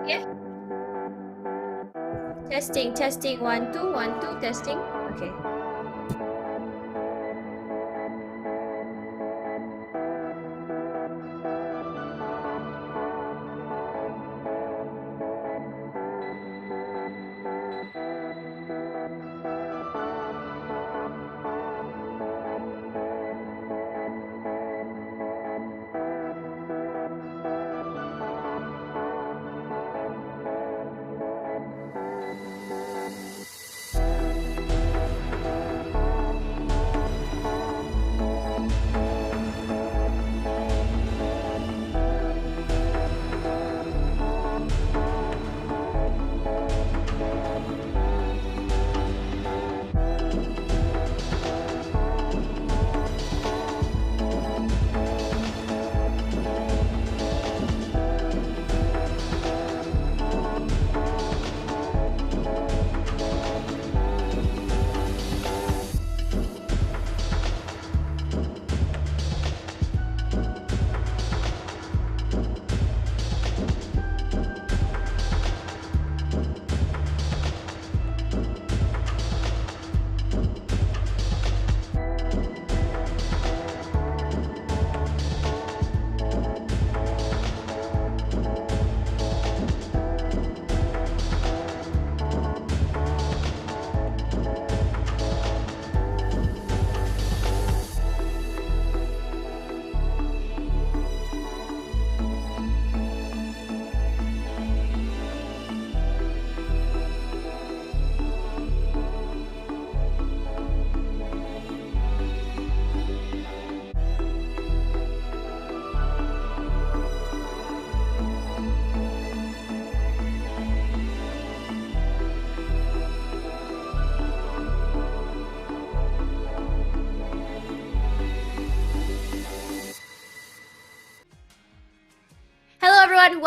Okay. Testing, testing, 1 2 1 2 testing. Okay.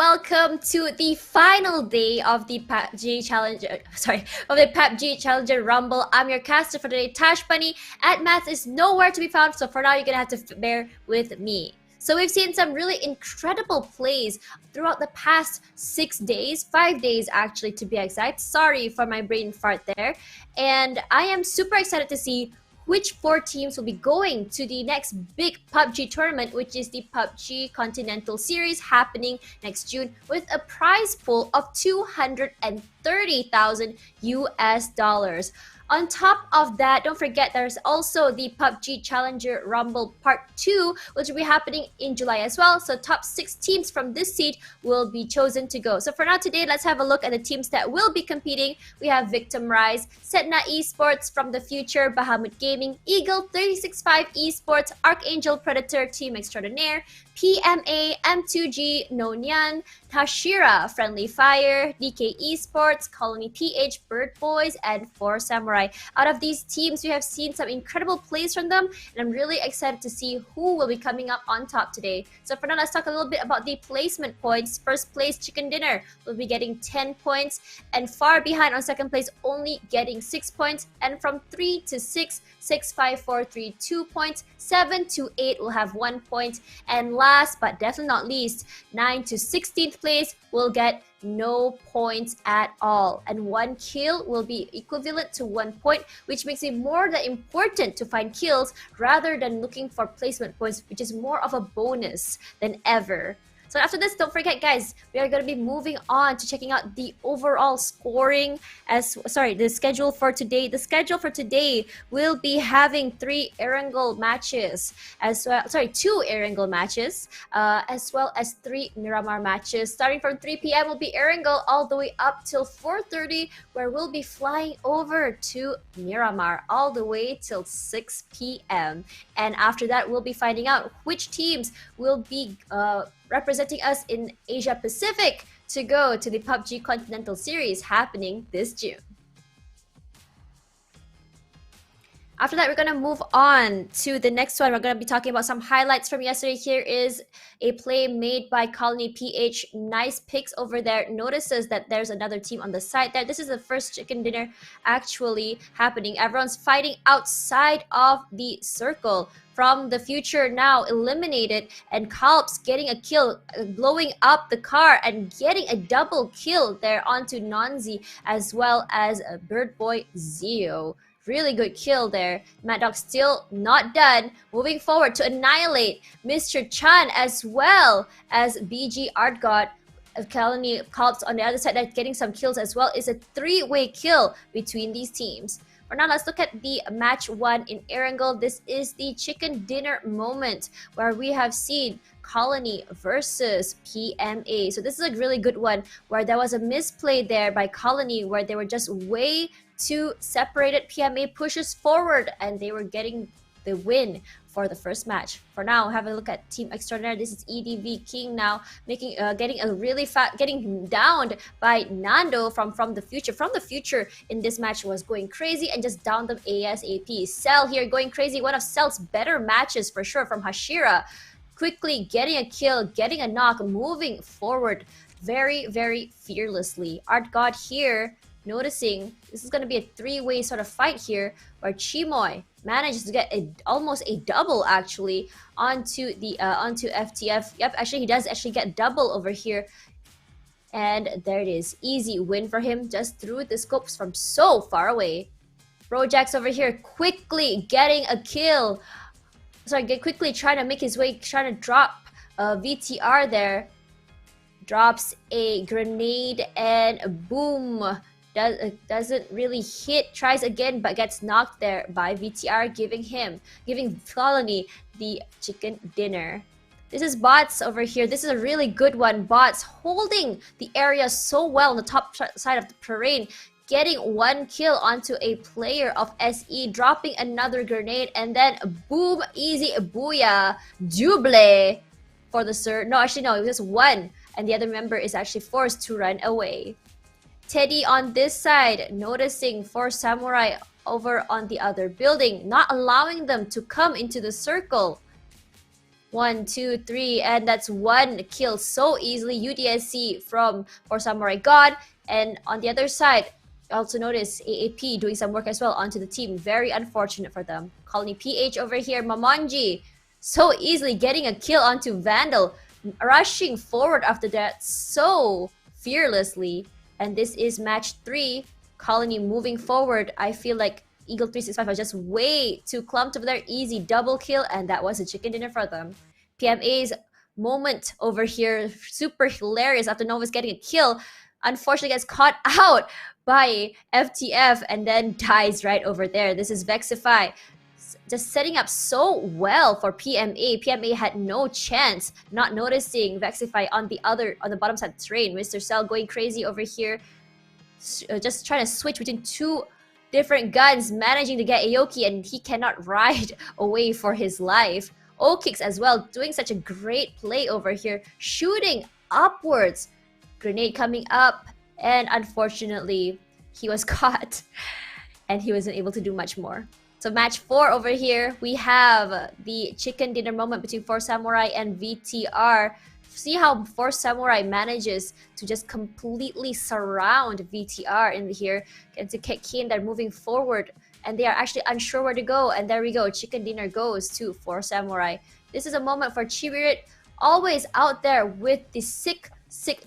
welcome to the final day of the PUBG Challenger. Of the PUBG Challenger Rumble. I'm your caster for today, Tash Bunny. At Maths is nowhere to be found, so for now you're gonna have to bear with me. So we've seen some really incredible plays throughout the past 6 days, 5 days actually to be exact. Sorry for my brain fart there. And I am super excited to see which 4 teams will be going to the next big PUBG tournament, which is the PUBG Continental Series happening next June with a prize pool of 230,000 US dollars. On top of that, don't forget there's also the PUBG Challenger Rumble Part 2, which will be happening in July as well. So top 6 teams from this seed will be chosen to go. So for now today, let's have a look at the teams that will be competing. We have Victim Rise, Setna Esports from the future, Bahamut Gaming, Eagle 365 Esports, Archangel Predator, Team Extraordinaire, PMA, M2G, NIAN, Tashira, Friendly Fire, DK Esports, Colony PH, Bird Boys, and 4 Samurai. Out of these teams, we have seen some incredible plays from them, and I'm really excited to see who will be coming up on top today. So for now, let's talk a little bit about the placement points. First place, Chicken Dinner, will be getting 10 points, and far behind on second place, only getting 6 points, and from 3 to 6, 6, 5, 4, 3, 2 points, 7 to 8 will have 1 point, and last but definitely not least, 9 to 16th place will get no points at all, and 1 kill will be equivalent to 1 point, which makes it more than important to find kills rather than looking for placement points, which is more of a bonus than ever. So after this, don't forget guys, we are going to be moving on to checking out the overall scoring the schedule for today. The schedule for today will be having 3 Erangel matches as well, 2 Erangel matches, as well as 3 Miramar matches. Starting from 3 p.m. will be Erangel all the way up till 4:30, where we'll be flying over to Miramar all the way till 6 p.m. And after that, we'll be finding out which teams will be representing us in Asia Pacific to go to the PUBG Continental Series happening this June. After that, we're going to move on to the next one. We're going to be talking about some highlights from yesterday. Here is a play made by Colony PH. Nice picks over there. Notices that there's another team on the side there. This is the first Chicken Dinner actually happening. Everyone's fighting outside of the circle. From the future now eliminated, and Kalps getting a kill, blowing up the car and getting a double kill there onto Nonzi as well as Bird Boy Zio. Really good kill there. Mad Dog still not done. Moving forward to annihilate Mr. Chan as well as BG Art God. Colony Kalps on the other side that's getting some kills as well. Is a 3-way kill between these teams. For now, let's look at the match 1 in Erangel. This is the Chicken Dinner moment where we have seen Colony versus PMA. So this is a really good one where there was a misplay there by Colony where they were just way too separated. PMA pushes forward and they were getting the win for the first match. For now, have a look at Team Extraordinaire. This is EDV King now getting downed by Nando from the future. From the future in this match was going crazy and just downed them ASAP. Cell here going crazy. One of Cell's better matches for sure from Hashira. Quickly getting a kill, getting a knock, moving forward very, very fearlessly. Art God here noticing this is going to be a 3-way sort of fight here where Chimoy manages to get almost a double actually onto FTF. Yep, actually he does actually get double over here. And there it is. Easy win for him just through the scopes from so far away. Brojax over here quickly getting a kill. Quickly trying to make his way, trying to drop VTR there. Drops a grenade and boom. Doesn't really hit, tries again but gets knocked there by VTR, giving Colony the Chicken Dinner. This is Bots over here. This is a really good one. Bots holding the area so well on the top side of the terrain, getting 1 kill onto a player of SE, dropping another grenade, and then boom, easy booyah, double for the sir. No, actually no, it was just 1, and the other member is actually forced to run away. Teddy on this side, noticing 4 Samurai over on the other building, not allowing them to come into the circle. 1, 2, 3, and that's 1 kill so easily. UDSC from For Samurai God, and on the other side, also notice AAP doing some work as well onto the team. Very unfortunate for them. Colony PH over here, Mamonji, so easily getting a kill onto Vandal, rushing forward after that so fearlessly. And this is match 3. Colony moving forward. I feel like Eagle 365 was just way too clumped over there. Easy double kill, and that was a chicken dinner for them. PMA's moment over here, super hilarious after Novus getting a kill. Unfortunately gets caught out by FTF and then dies right over there. This is Vexify. Just setting up so well for PMA. PMA had no chance, not noticing Vexify on the bottom side terrain. Mr. Cell going crazy over here, just trying to switch between 2 different guns, managing to get Aoki, and he cannot ride away for his life. O-Kicks as well, doing such a great play over here, shooting upwards. Grenade coming up, and unfortunately, he was caught, and he wasn't able to do much more. So match 4 over here, we have the chicken dinner moment between 4 Samurai and VTR. See how 4 Samurai manages to just completely surround VTR in here. And to Kekin, they're moving forward, and they are actually unsure where to go. And there we go, chicken dinner goes to 4 Samurai. This is a moment for Chibirit, always out there with the sick,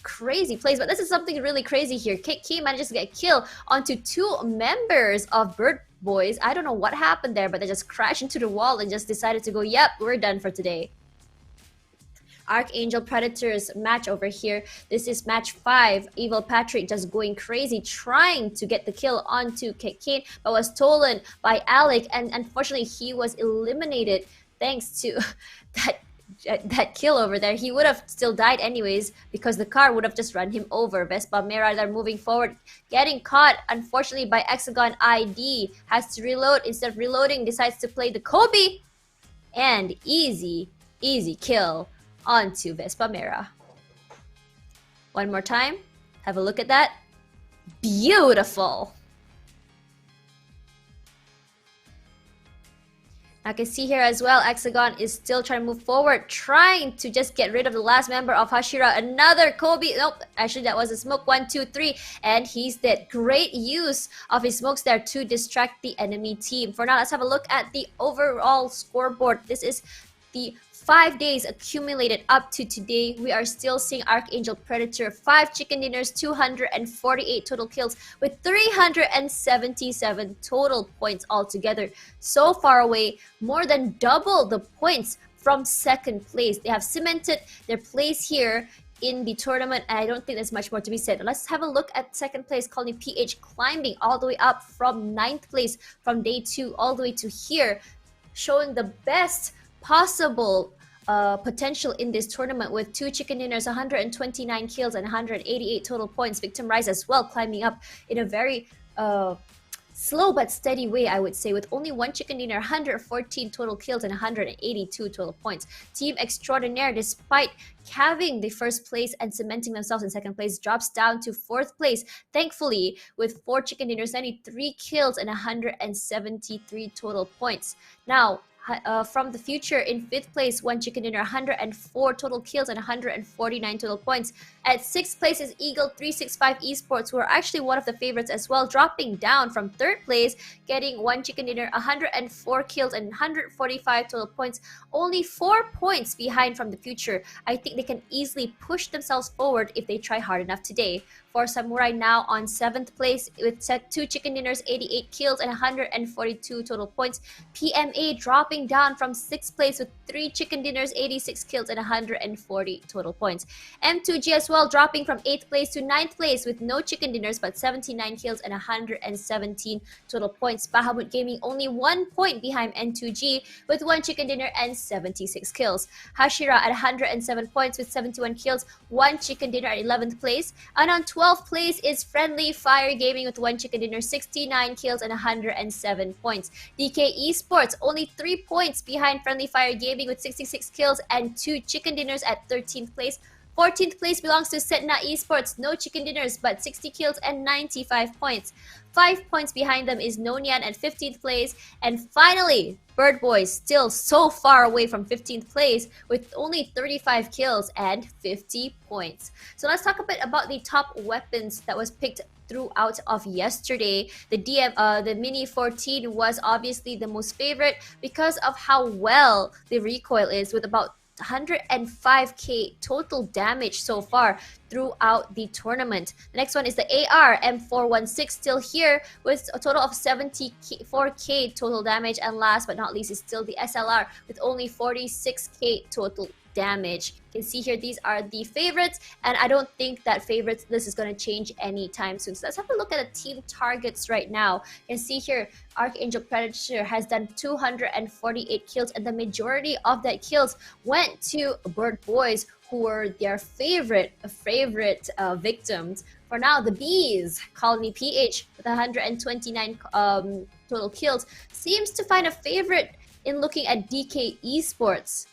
crazy plays. But this is something really crazy here. Kekin manages to get a kill onto 2 members of Bird Boys. I don't know what happened there, but they just crashed into the wall and just decided to go, yep, we're done for today. Archangel Predators match over here. This is match 5. Evil Patrick just going crazy, trying to get the kill onto Kekin, but was stolen by Alec, and unfortunately he was eliminated thanks to that kill over there. He would have still died anyways because the car would have just run him over. Vespa Mera, they're moving forward, getting caught unfortunately by Hexagon ID. Has to reload. Instead of reloading, decides to play the Kobe, and easy kill onto Vespa Mera. One more time, have a look at that. Beautiful. I can see here as well, Hexagon is still trying to move forward, trying to just get rid of the last member of Hashira. Another Kobe. Nope, actually that was a smoke. 1, 2, 3, and he's dead. Great use of his smokes there to distract the enemy team. For now, let's have a look at the overall scoreboard. This is the 5 days accumulated up to today. We are still seeing Archangel Predator 5 chicken dinners, 248 total kills with 377 total points altogether. So far away, more than double the points from second place. They have cemented their place here in the tournament, and I don't think there's much more to be said. Let's have a look at second place, Colony PH, climbing all the way up from 9th place from day 2 all the way to here, showing the best possible potential in this tournament with 2 chicken dinners, 129 kills and 188 total points. Victim Rise as well, climbing up in a very slow but steady way, I would say, with only 1 chicken dinner, 114 total kills and 182 total points. Team Extraordinaire, despite having the first place and cementing themselves in second place, drops down to 4th place, thankfully, with 4 chicken dinners, 93 kills and 173 total points. Now, from the future in 5th place, 1 chicken dinner, 104 total kills and 149 total points. At 6th place is Eagle 365 Esports, who are actually one of the favorites as well, dropping down from 3rd place, getting 1 chicken dinner, 104 kills and 145 total points, only 4 points behind from the future. I think they can easily push themselves forward if they try hard enough today. For Samurai now on 7th place with 2 chicken dinners, 88 kills and 142 total points. PMA dropping down from 6th place with 3 chicken dinners, 86 kills and 140 total points. M2G as well, dropping from 8th place to 9th place with no chicken dinners but 79 kills and 117 total points. Bahamut Gaming only 1 point behind N2G with 1 chicken dinner and 76 kills. Hashira at 107 points with 71 kills, 1 chicken dinner at 11th place. And on 12th place is Friendly Fire Gaming with 1 chicken dinner, 69 kills and 107 points. DK Esports only 3 points behind Friendly Fire Gaming with 66 kills and 2 chicken dinners at 13th place. 14th place belongs to Setna Esports, no chicken dinners, but 60 kills and 95 points. 5 points behind them is NIAN at 15th place. And finally, Bird Boys still so far away from 15th place with only 35 kills and 50 points. So let's talk a bit about the top weapons that was picked throughout of yesterday. The Mini 14 was obviously the most favorite because of how well the recoil is, with about 105k total damage so far throughout the tournament. The next one is the AR M416, still here with a total of 74k total damage, and last but not least is still the SLR with only 46k total damage. You can see here these are the favorites, and I don't think that favorites list is going to change anytime soon. So let's have a look at the team targets right now. You can see here Archangel Predator has done 248 kills, and the majority of that kills went to Bird Boys, who were their favorite victims. For now, the Bees, Colony PH, with 129 total kills, seems to find a favorite in looking at DK Esports.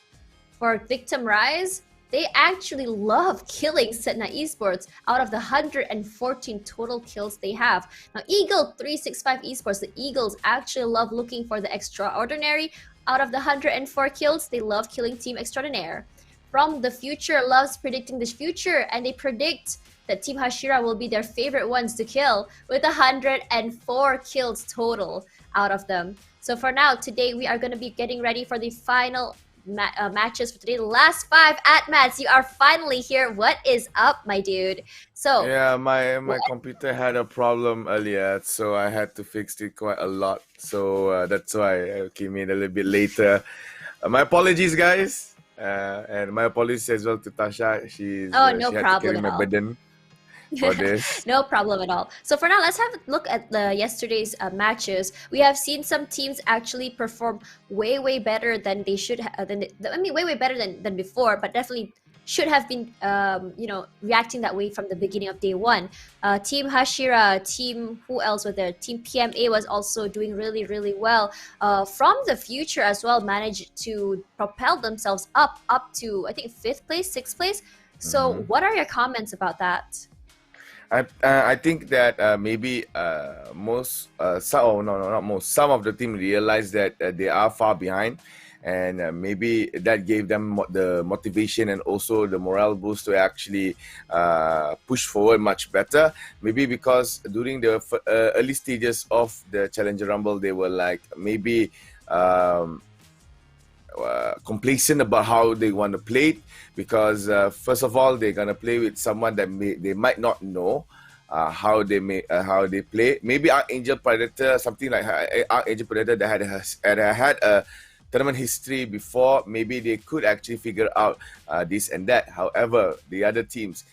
For Victim Rise, they actually love killing Setna Esports out of the 114 total kills they have. Now, Eagle 365 Esports, the Eagles actually love looking for the Extraordinary. Out of the 104 kills, they love killing Team Extraordinaire. From the Future loves predicting the future, and they predict that Team Hashira will be their favorite ones to kill with 104 kills total out of them. So for now, today we are going to be getting ready for the final matches for today. The last 5 at Mats, you are finally here. What is up, my dude? So yeah, my computer had a problem earlier, so I had to fix it quite a lot. So that's why I came in a little bit later. My apologies, guys, and my apologies as well to Tasha. She had to carry my burden for this. No problem at all. So for now, let's have a look at the yesterday's matches. We have seen some teams actually perform way better than they should have. Way better than before, but definitely should have been reacting that way from the beginning of day one. Team Hashira, who else was there? Team PMA was also doing really well. From the Future as well, managed to propel themselves up to, I think, 5th place, 6th place. So what are your comments about that? I think that maybe some of the team realized that they are far behind, and maybe that gave them the motivation and also the morale boost to actually push forward much better. Maybe because during the early stages of the Challenger Rumble, they were like maybe complacent about how they want to play it, because first of all, they're gonna play with someone that they might not know how they play. Maybe Archangel Predator, something like Archangel Predator that had a tournament history before. Maybe they could actually figure out this and that. However, the other teams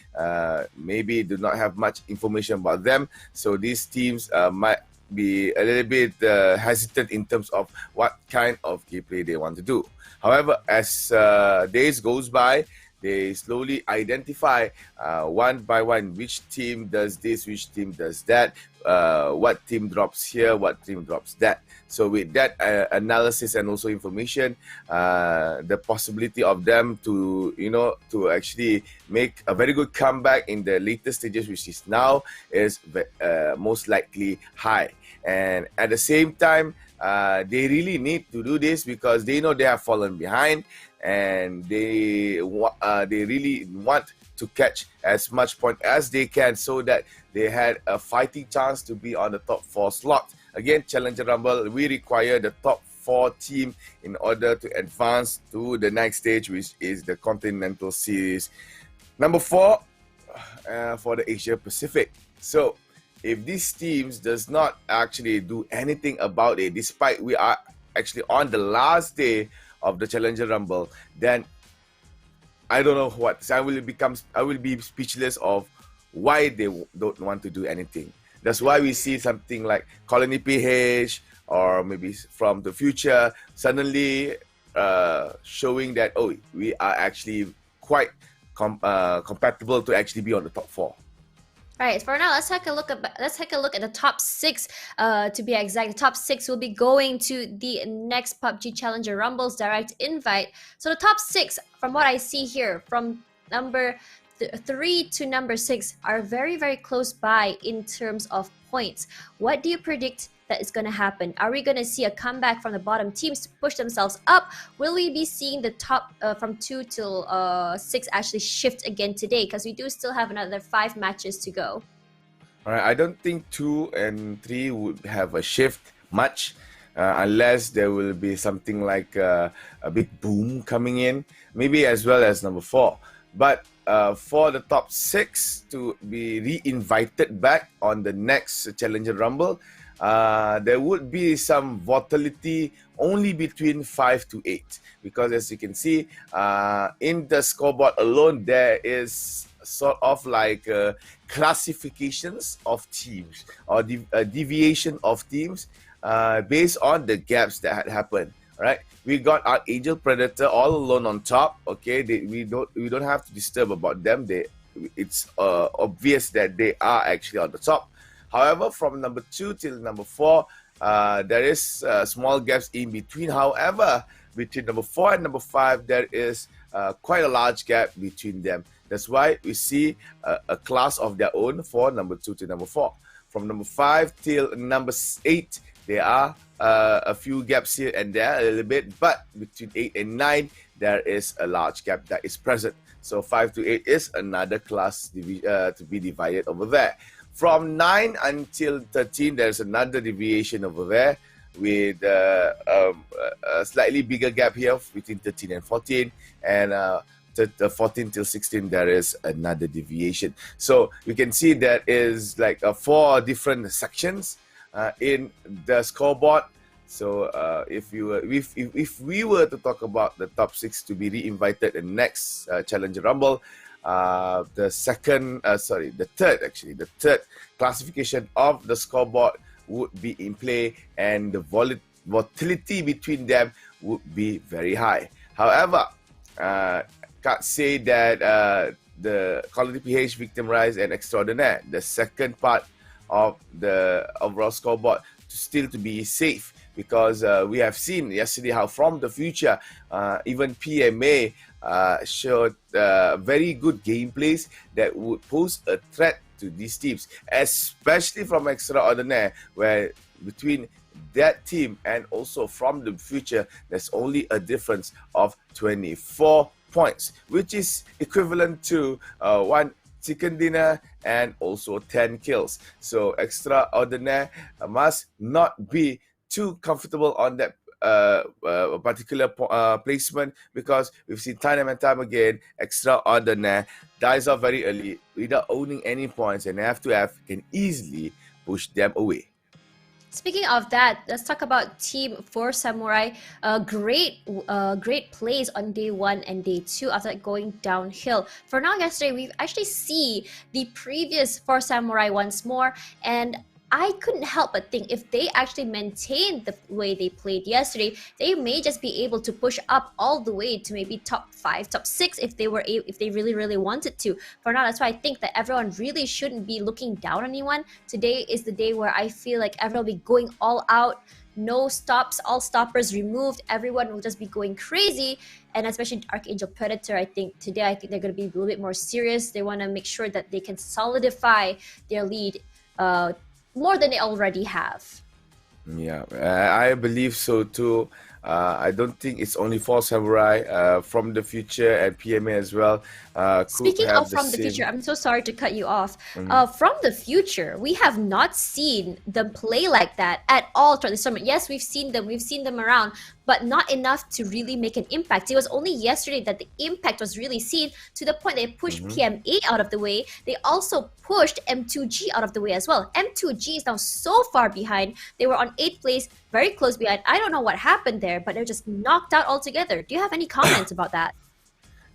maybe do not have much information about them, so these teams might be a little bit hesitant in terms of what kind of gameplay they want to do. However, as days goes by, they slowly identify one by one which team does this, which team does that, what team drops here, what team drops that. So with that analysis and also information, the possibility of them to actually make a very good comeback in the later stages, which is now, is most likely high. And at the same time, they really need to do this because they know they have fallen behind, and they really want to catch as much point as they can so that they had a fighting chance to be on the top 4 slot. Again, Challenger Rumble, we require the top 4 team in order to advance to the next stage, which is the Continental Series. Number 4 for the Asia Pacific. So if these teams does not actually do anything about it, despite we are actually on the last day of the Challenger Rumble, then I don't know what. So I will be speechless of why they don't want to do anything. That's why we see something like Colony PH or maybe from the Future suddenly showing that, oh, we are actually quite compatible to actually be on the top 4. All right, for now, let's take a look at the top 6. To be exact, the top 6 will be going to the next PUBG Challenger Rumbles direct invite. So the top 6, from what I see here, from number 3 to number 6 are very, very close by in terms of points. What do you predict that is going to happen? Are we going to see a comeback from the bottom teams to push themselves up? Will we be seeing the top from 2 till 6 actually shift again today? Because we do still have another 5 matches to go. All right, I don't think 2 and 3 would have a shift much. Unless there will be something like a big boom coming in, maybe as well as number 4. But for the top 6 to be re-invited back on the next Challenger Rumble, there would be some volatility only between 5 to 8. Because as you can see, in the scoreboard alone, there is sort of like classifications of teams or deviation of teams based on the gaps that had happened. Right, we got our Angel Predator all alone on top. Okay, we don't have to disturb about them. It's obvious that they are actually on the top. However, from number 2 till number 4, there is small gaps in between. However, between number 4 and number 5, there is quite a large gap between them. That's why we see a class of their own for number 2 to number 4. From number 5 till number 8, there are a few gaps here and there, a little bit, but between 8 and 9, there is a large gap that is present. So 5 to 8 is another class to be divided over there. From 9 until 13, there's another deviation over there with a slightly bigger gap here between 13 and 14, and 14 till 16, there is another deviation. So you can see there is like 4 different sections in the scoreboard. So if we were to talk about the top 6 to be re-invited in next Challenger Rumble, the third classification of the scoreboard would be in play, and the volatility between them would be very high. However, can't say that the Quality PH, Victim Rise, and Extraordinaire, the second part of the overall scoreboard, still to be safe, because we have seen yesterday how from the future, even PMA showed very good gameplays that would pose a threat to these teams, especially from Extraordinaire, where between that team and also from the future, there's only a difference of 24 points, which is equivalent to 1 chicken dinner and also 10 kills. So Extraordinaire must not be too comfortable on that particular placement, because we've seen time and time again, Extraordinaire dies off very early without owning any points, and FF can easily push them away. Speaking of that, let's talk about Team 4 Samurai. Great plays on day 1 and day 2 after going downhill. For now, yesterday, we've actually see the previous 4 Samurai once more, and I couldn't help but think if they actually maintained the way they played yesterday, they may just be able to push up all the way to maybe top 5, top 6 if they really wanted to. For now, that's why I think that everyone really shouldn't be looking down on anyone. Today is the day where I feel like everyone will be going all out. No stops, all stoppers removed. Everyone will just be going crazy, and especially Archangel Predator. I think they're going to be a little bit more serious. They want to make sure that they can solidify their lead more than they already have. Yeah, I believe so too. I don't think it's only 4 Samurai. From the future and PMA as well. Speaking of from the future, I'm so sorry to cut you off. From the future, we have not seen them play like that at all throughout the tournament. Yes, we've seen them around, but not enough to really make an impact. It was only yesterday that the impact was really seen, to the point they pushed PMA out of the way. They also pushed M2G out of the way as well. M2G is now so far behind. They were on 8th place, very close behind. I don't know what happened there, but they're just knocked out altogether. Do you have any comments about that?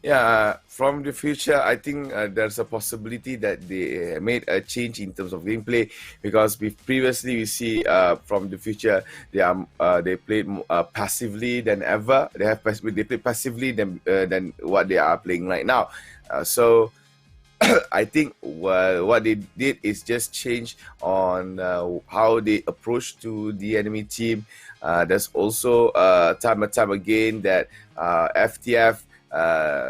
Yeah, from the future, I think there's a possibility that they made a change in terms of gameplay, because previously we see from the future they played passively than ever. They play passively than what they are playing right now. So I think what they did is just change on how they approach to the enemy team. There's also time and time again that FTF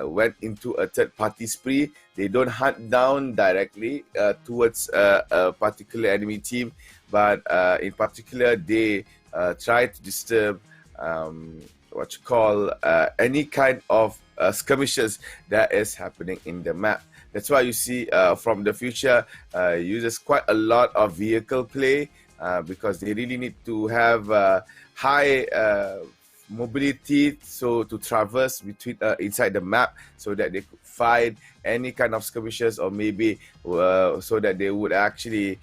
went into a third-party spree. They don't hunt down directly towards a particular enemy team, but in particular, they try to disturb any kind of skirmishes that is happening in the map. That's why you see from the future uses quite a lot of vehicle play because they really need to have high mobility, so to traverse between inside the map, so that they could find any kind of skirmishes, or maybe so that they would actually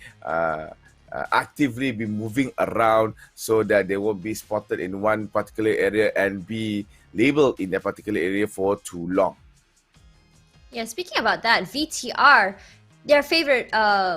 actively be moving around, so that they won't be spotted in one particular area and be labeled in that particular area for too long. Yeah, speaking about that, VTR, their favorite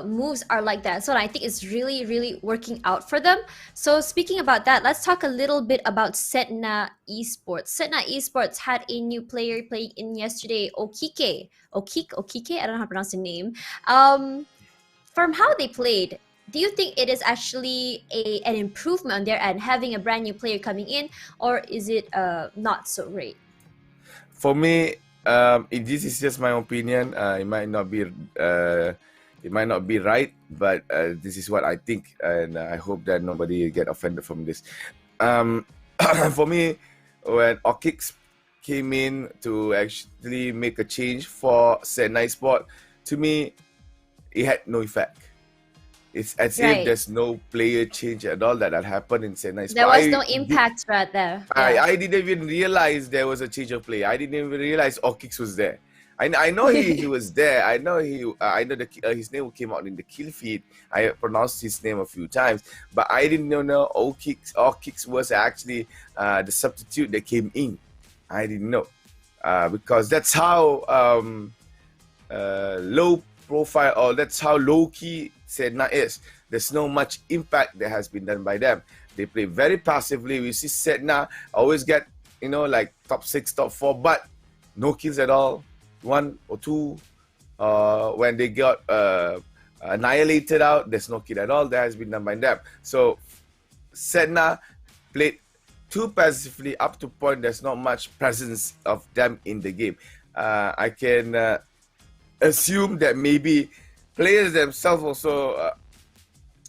moves are like that. So I think it's really, really working out for them. So speaking about that, let's talk a little bit about Setna Esports. Setna Esports had a new player playing in yesterday, Okike. Okike? I don't know how to pronounce the name. From how they played, do you think it is actually an improvement on their end, having a brand new player coming in, or is it not so great? For me, this is just my opinion. It might not be right, but this is what I think, and I hope that nobody get offended from this. For me, when Okix came in to actually make a change for Senai Sport, to me, it had no effect. It's as if there's no player change at all that happened in Senai Sport. There was no impact right there. I didn't even realize there was a change of play. I didn't even realize Okix was there. I know he was there. I know his name came out in the kill feed. I pronounced his name a few times, but I didn't know Okix was actually the substitute that came in. I didn't know because that's how low profile, or that's how low key Sedna is. There's no much impact that has been done by them. They play very passively. We see Sedna always get, like top 6, top 4, but no kills at all. 1 or 2. When they got annihilated out, there's no kill at all that has been done by them. So Sedna played too passively up to point there's not much presence of them in the game. I can assume that maybe players themselves also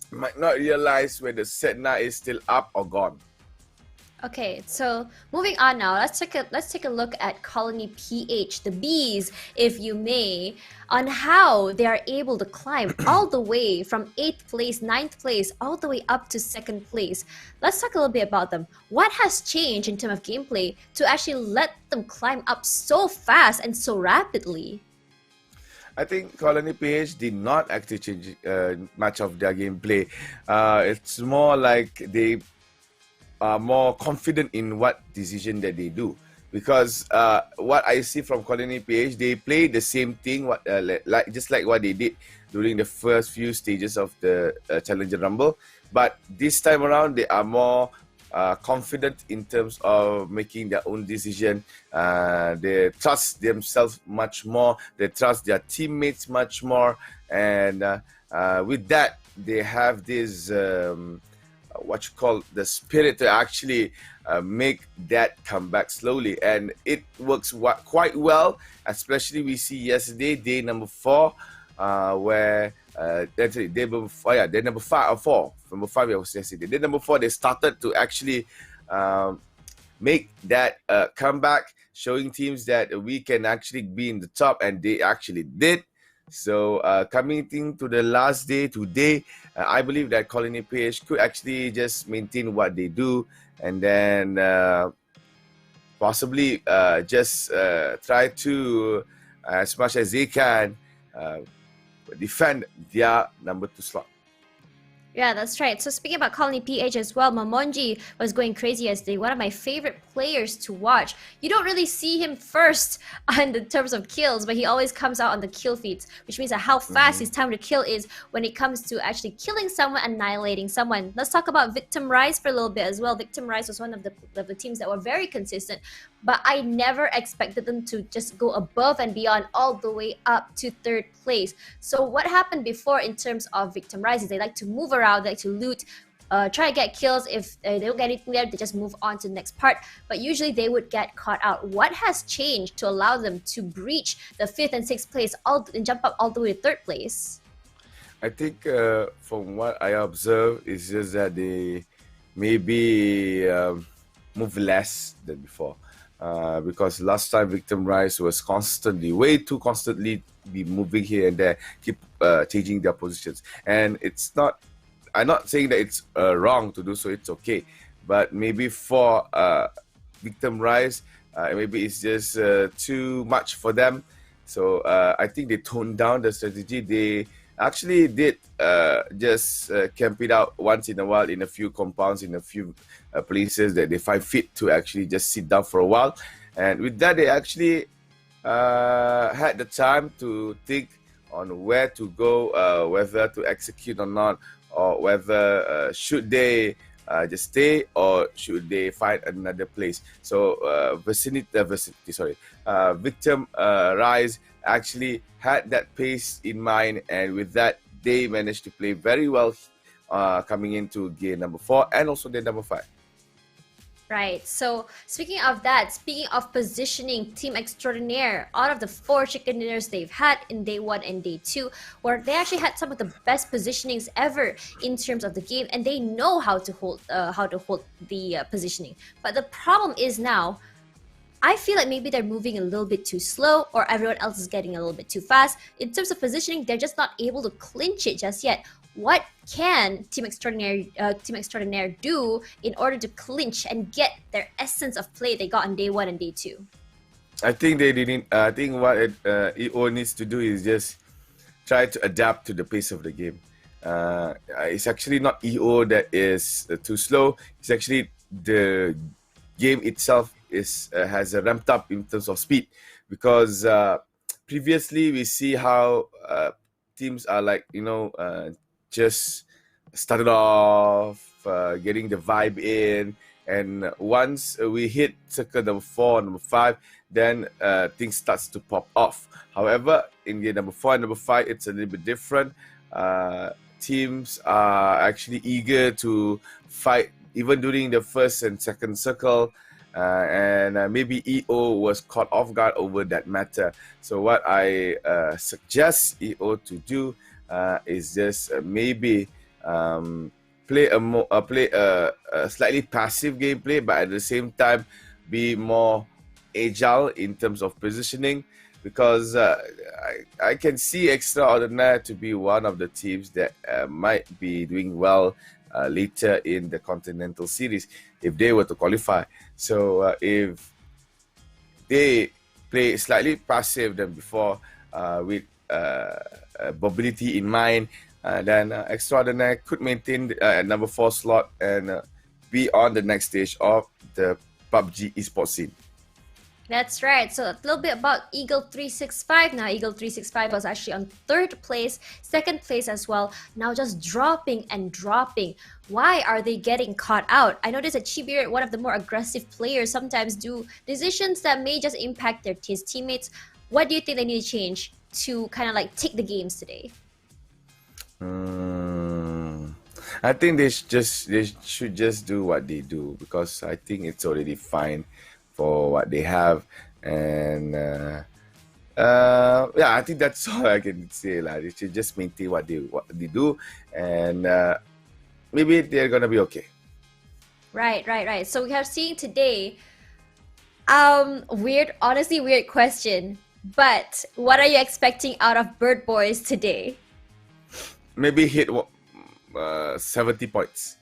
might not realize whether Sedna is still up or gone. Okay, so moving on now, let's take a look at Colony PH, the bees, if you may, on how they are able to climb all the way from 8th place, 9th place, all the way up to 2nd place. Let's talk a little bit about them. What has changed in terms of gameplay to actually let them climb up so fast and so rapidly? I think Colony PH did not actually change much of their gameplay. It's more like they are more confident in what decision that they do. Because what I see from Colony PH, they play the same thing, just like what they did during the first few stages of the Challenger Rumble. But this time around, they are more confident in terms of making their own decision. They trust themselves much more. They trust their teammates much more. And with that, they have this, the spirit to actually make that come back slowly. And it works quite well, especially we see yesterday, day number 4, where day number 5 or 4. Number 5 was yesterday. Day number 4, they started to actually make that comeback, showing teams that we can actually be in the top, and they actually did. So coming into the last day today, I believe that Colony PH could actually just maintain what they do, and then possibly just try to, as much as they can, defend their number 2 slot. Yeah, that's right. So speaking about Colony PH as well, Mamonji was going crazy yesterday. One of my favorite players to watch. You don't really see him first on the terms of kills, but he always comes out on the kill feeds, which means that how fast his time to kill is when it comes to actually killing someone, annihilating someone. Let's talk about Victim Rise for a little bit as well. Victim Rise was one of the teams that were very consistent, but I never expected them to just go above and beyond all the way up to 3rd place. So what happened before in terms of Victim Rise is they like to move around, they like to loot. try to get kills. If they don't get anything there, they just move on to the next part. But usually they would get caught out. What has changed to allow them to breach the 5th and 6th place and jump up all the way to 3rd place? I think from what I observe, it's just that they maybe move less than before. Because last time Victim Rise was constantly, way too constantly, be moving here and there, keep changing their positions. And it's not, I'm not saying that it's wrong to do so, it's okay. But maybe for Victim Rise, maybe it's just too much for them. So I think they toned down the strategy. They actually did just camp it out once in a while in a few compounds, in a few places that they find fit to actually just sit down for a while. And with that, they actually had the time to think on where to go, whether to execute or not, or whether should they just stay or should they find another place. So Victim Rise actually had that pace in mind, and with that, they managed to play very well coming into gear number 4 and also the number 5. Right. So speaking of that, speaking of positioning, Team Extraordinaire, out of the 4 chicken dinners they've had in day 1 and day 2, where they actually had some of the best positionings ever in terms of the game, and they know how to hold the positioning. But the problem is now, I feel like maybe they're moving a little bit too slow, or everyone else is getting a little bit too fast. In terms of positioning, they're just not able to clinch it just yet. What can Team Extraordinaire do in order to clinch and get their essence of play they got on day 1 and day 2? I think they didn't. I think what EO needs to do is just try to adapt to the pace of the game. It's actually not EO that is too slow. It's actually the game itself has ramped up in terms of speed, because previously we see how teams are like, just started off getting the vibe in, and once we hit circle number 4, number 5, then things starts to pop off. However, in game number 4 and number 5, it's a little bit different. Teams are actually eager to fight even during the first and second circle, and maybe EO was caught off guard over that matter. So what I suggest EO to do is just maybe play a slightly passive gameplay, but at the same time be more agile in terms of positioning, because I can see Extraordinaire to be one of the teams that might be doing well later in the Continental Series if they were to qualify. So if they play slightly passive than before, with mobility in mind, then Extraordinaire could maintain number 4 slot and be on the next stage of the PUBG esports scene. That's right. So a little bit about Eagle 365 now. Eagle 365 was actually on 3rd place, 2nd place as well. Now just dropping and dropping. Why are they getting caught out? I noticed that Chibir, one of the more aggressive players, sometimes do decisions that may just impact his teammates. What do you think they need to change to kind of like take the games today? I think they should just do what they do, because I think it's already fine for what they have, and I think that's all I can say. They should just maintain what they do, and maybe they're gonna be okay. Right. So we have seen today, honestly weird question, but what are you expecting out of Bird Boys today? Maybe hit 70 points.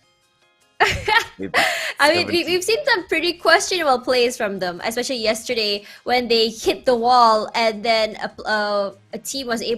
I mean, we've seen some pretty questionable plays from them, especially yesterday when they hit the wall, and then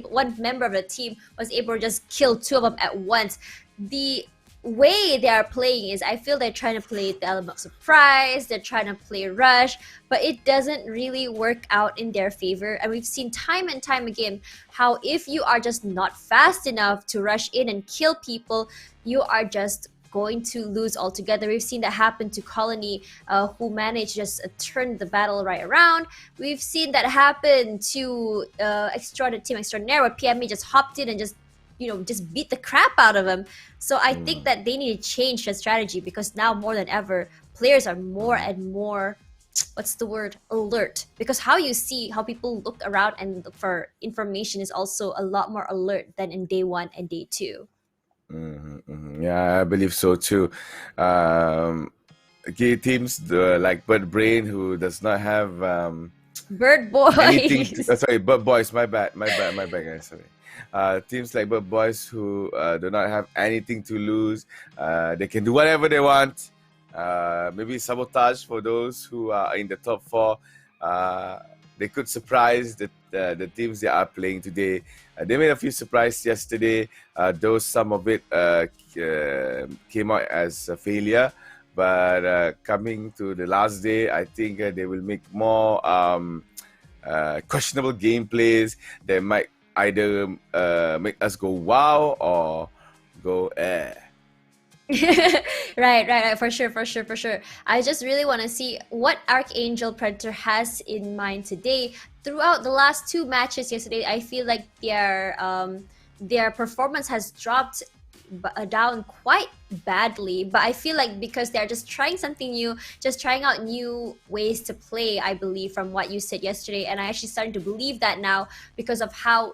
one member of the team was able to just kill 2 of them at once. The way they are playing is, I feel they're trying to play the element of surprise, they're trying to play rush, but it doesn't really work out in their favor. And we've seen time and time again how if you are just not fast enough to rush in and kill people, you are just going to lose altogether. We've seen that happen to Colony, who managed to just turn the battle right around. We've seen that happen to Team Extraordinaire, where PME just hopped in and just just beat the crap out of them. So I think that they need to change the strategy, because now more than ever, players are more and more, what's the word, alert, because how people look around and look for information is also a lot more alert than in day one and day two. Yeah, I believe so too. Okay, teams like Bird Brain, who does not have Bird anything to, boys. sorry, Bird Boys, my bad, guys, sorry. Teams like Bird Boys, who do not have anything to lose, they can do whatever they want. Maybe sabotage for those who are in the top four. They could surprise the teams they are playing today. They made a few surprises yesterday, though some of it came out as a failure. But coming to the last day, I think they will make more questionable gameplays. They might either make us go wow or go eh. Right, for sure, for sure, for sure. I just really want to see what Archangel Predator has in mind today. Throughout the last two matches yesterday, I feel like their performance has dropped down quite badly, but I feel like because they're just trying something new, just trying out new ways to play, I believe, from what you said yesterday, and I actually starting to believe that now because of how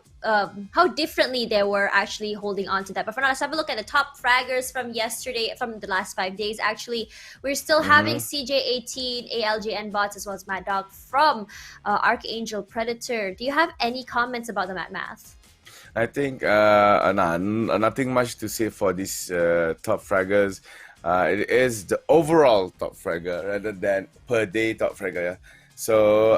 differently they were actually holding on to that. But for now, let's have a look at the top fraggers from yesterday, from the last 5 days. Actually, we're still having CJ18, ALJN bots, as well as Mad Dog from Archangel Predator. Do you have any comments about the Math? I think nothing much to say for these top fraggers. It is the overall top fragger rather than per day top fragger. Yeah? So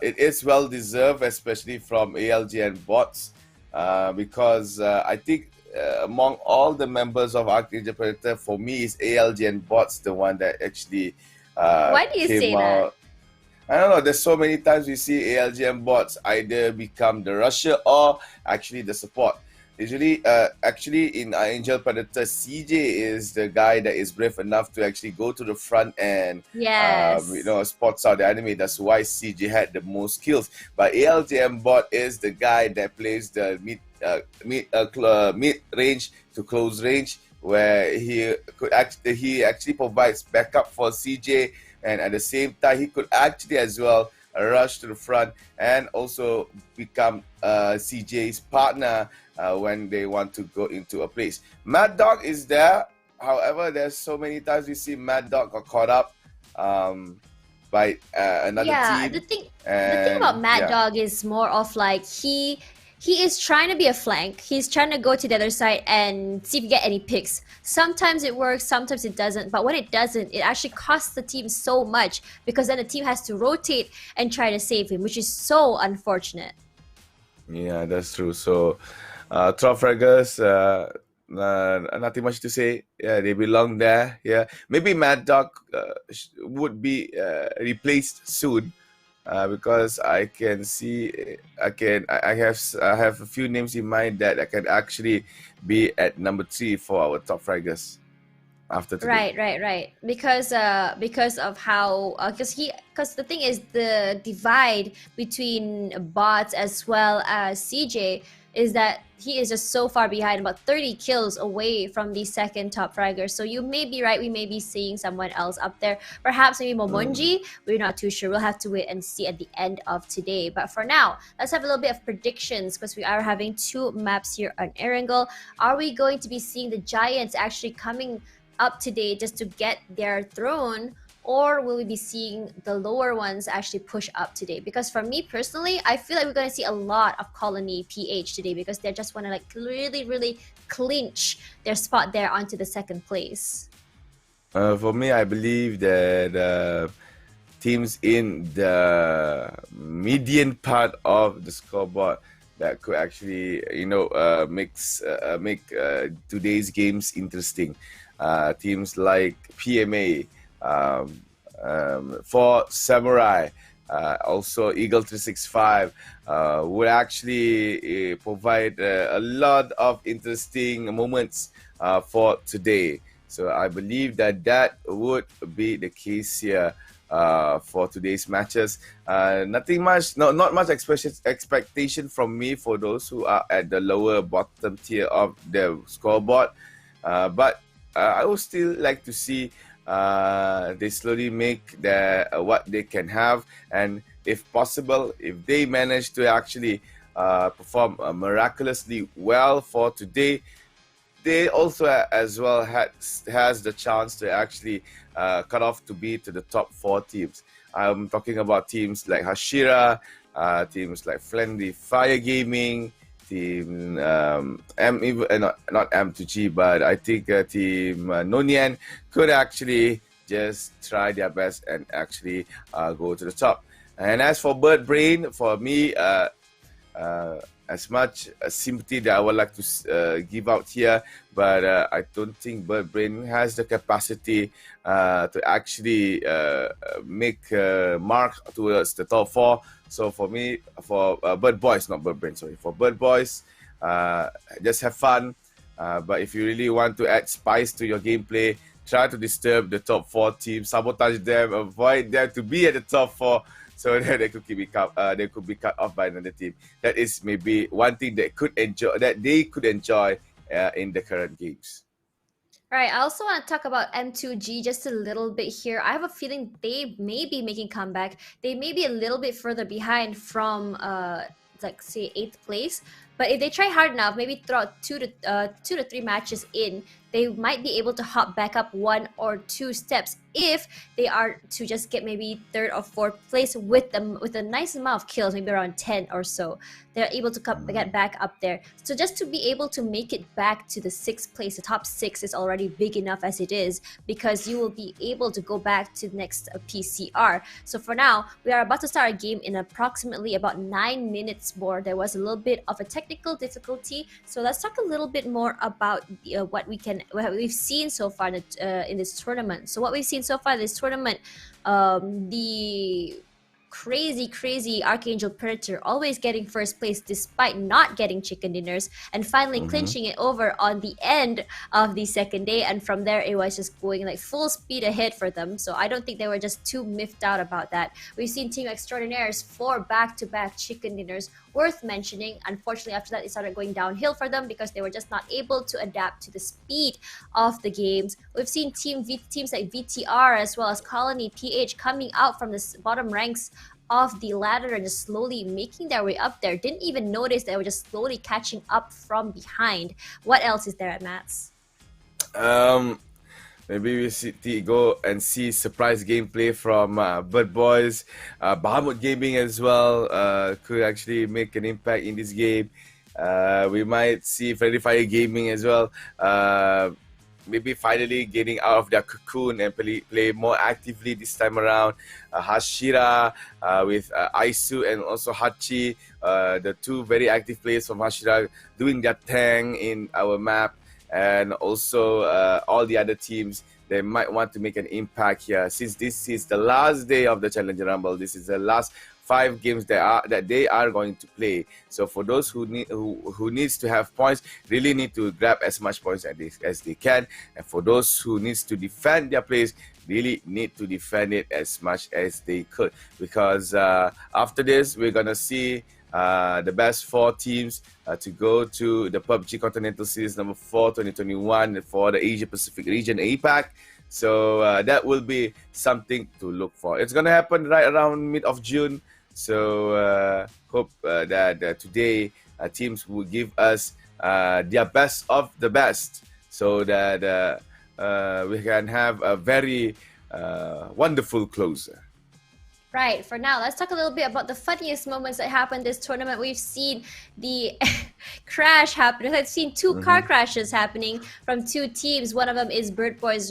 it is well deserved, especially from ALG and bots, because I think among all the members of Archangel Predator, for me is ALG and bots the one that actually Why do you came say out. that? I don't know. There's so many times we see ALGM bots either become the rusher or actually the support. Usually, actually, in Angel Predator, CJ is the guy that is brave enough to actually go to the front and, Yes. spots out the enemy. That's why CJ had the most kills. But ALGM bot is the guy that plays the mid range to close range, where he actually provides backup for CJ, and at the same time he could actually as well rush to the front and also become CJ's partner when they want to go into a place. Mad Dog is there. However, there's so many times we see Mad Dog got caught up by another Yeah, team. the thing about And Mad yeah. Dog is more of like he is trying to be a flank. He's trying to go to the other side and see if you get any picks. Sometimes it works, sometimes it doesn't. But when it doesn't, it actually costs the team so much, because then the team has to rotate and try to save him, which is so unfortunate. Yeah, that's true. So, top fraggers, nothing much to say. Yeah, they belong there. Yeah, maybe Mad Dog would be replaced soon, because I can see, I have a few names in mind that I can actually be at number 3 for our top fraggers after today. Right. Because of how because the thing is, the divide between bots as well as CJ is that he is just so far behind, about 30 kills away from the second top fragger. So you may be right, we may be seeing someone else up there. Perhaps maybe Momonji. We're not too sure. We'll have to wait and see at the end of today. But for now, let's have a little bit of predictions, because we are having two maps here on Erangel. Are we going to be seeing the Giants actually coming up today just to get their throne, or will we be seeing the lower ones actually push up today? Because for me personally, I feel like we're going to see a lot of Colony PH today, because they just want to like really clinch their spot there onto the second place. For me, I believe that teams in the median part of the scoreboard that could actually, make today's games interesting. Teams like PMA, for Samurai, also Eagle 365 would actually provide a lot of interesting moments for today. So I believe that would be the case here for today's matches. Nothing much, not much expectation from me for those who are at the lower bottom tier of the scoreboard. But I would still like to see they slowly make what they can have, and if possible, if they manage to actually perform miraculously well for today, they also as well has the chance to actually cut off to be to the top 4 teams. I'm talking about teams like Hashira, teams like Friendly Fire Gaming, team not M2G, but I think team NIAN could actually just try their best and actually go to the top. And as for Bird Brain, for me, as much sympathy that I would like to give out here, but I don't think Bird Brain has the capacity to actually make a mark towards the top 4. So for me, for Bird Boys, not Bird Brain, sorry, for Bird Boys, just have fun. But if you really want to add spice to your gameplay, try to disturb the top 4 teams, sabotage them, avoid them to be at the top 4. So that they could be cut off by another team. That is maybe one thing that they could enjoy in the current games. All right, I also want to talk about M2G just a little bit here. I have a feeling they may be making comeback. They may be a little bit further behind from like say 8th place. But if they try hard enough, maybe throughout 2 to 3 matches in, they might be able to hop back up 1 or 2 steps if they are to just get maybe 3rd or 4th place with a nice amount of kills, maybe around 10 or so. They're able to get back up there. So just to be able to make it back to the 6th place, the top 6 is already big enough as it is, because you will be able to go back to the next PCR. So for now, we are about to start a game in approximately about 9 minutes more. There was a little bit of a technical difficulty, so let's talk a little bit more about what we've seen so far in this tournament. So what we've seen so far in this tournament, the crazy Archangel Predator always getting first place despite not getting chicken dinners, and finally clinching it over on the end of the second day, and from there it was just going like full speed ahead for them. So I don't think they were just too miffed out about that. We've seen Team Extraordinaire's 4 back-to-back chicken dinners, worth mentioning. Unfortunately, after that it started going downhill for them because they were just not able to adapt to the speed of the games. We've seen teams like VTR as well as Colony PH coming out from the bottom ranks of the ladder and just slowly making their way up there. Didn't even notice they were just slowly catching up from behind. What else is there at Mats? Maybe we go and see surprise gameplay from Bird Boys, Bahamut Gaming as well could actually make an impact in this game. We might see Friendly Fire Gaming as well. Maybe finally getting out of their cocoon and play more actively this time around. Hashira with Aisu and also Hachi, the 2 very active players from Hashira doing their thing in our map. And also all the other teams, they might want to make an impact here. Since this is the last day of the Challenger Rumble, this is the last 5 games that they are going to play. So for those who needs to have points, really need to grab as much points as they can. And for those who needs to defend their place, really need to defend it as much as they could. Because after this, we're going to see the best 4 teams to go to the PUBG Continental Series number 4 2021 for the Asia Pacific region, APAC. So that will be something to look for. It's going to happen right around mid of June. So hope that today teams will give us their best of the best, so that we can have a very wonderful closer. Right, for now, let's talk a little bit about the funniest moments that happened this tournament. We've seen the crash happen. I've seen 2 car crashes happening from 2 teams. One of them is Bird Boys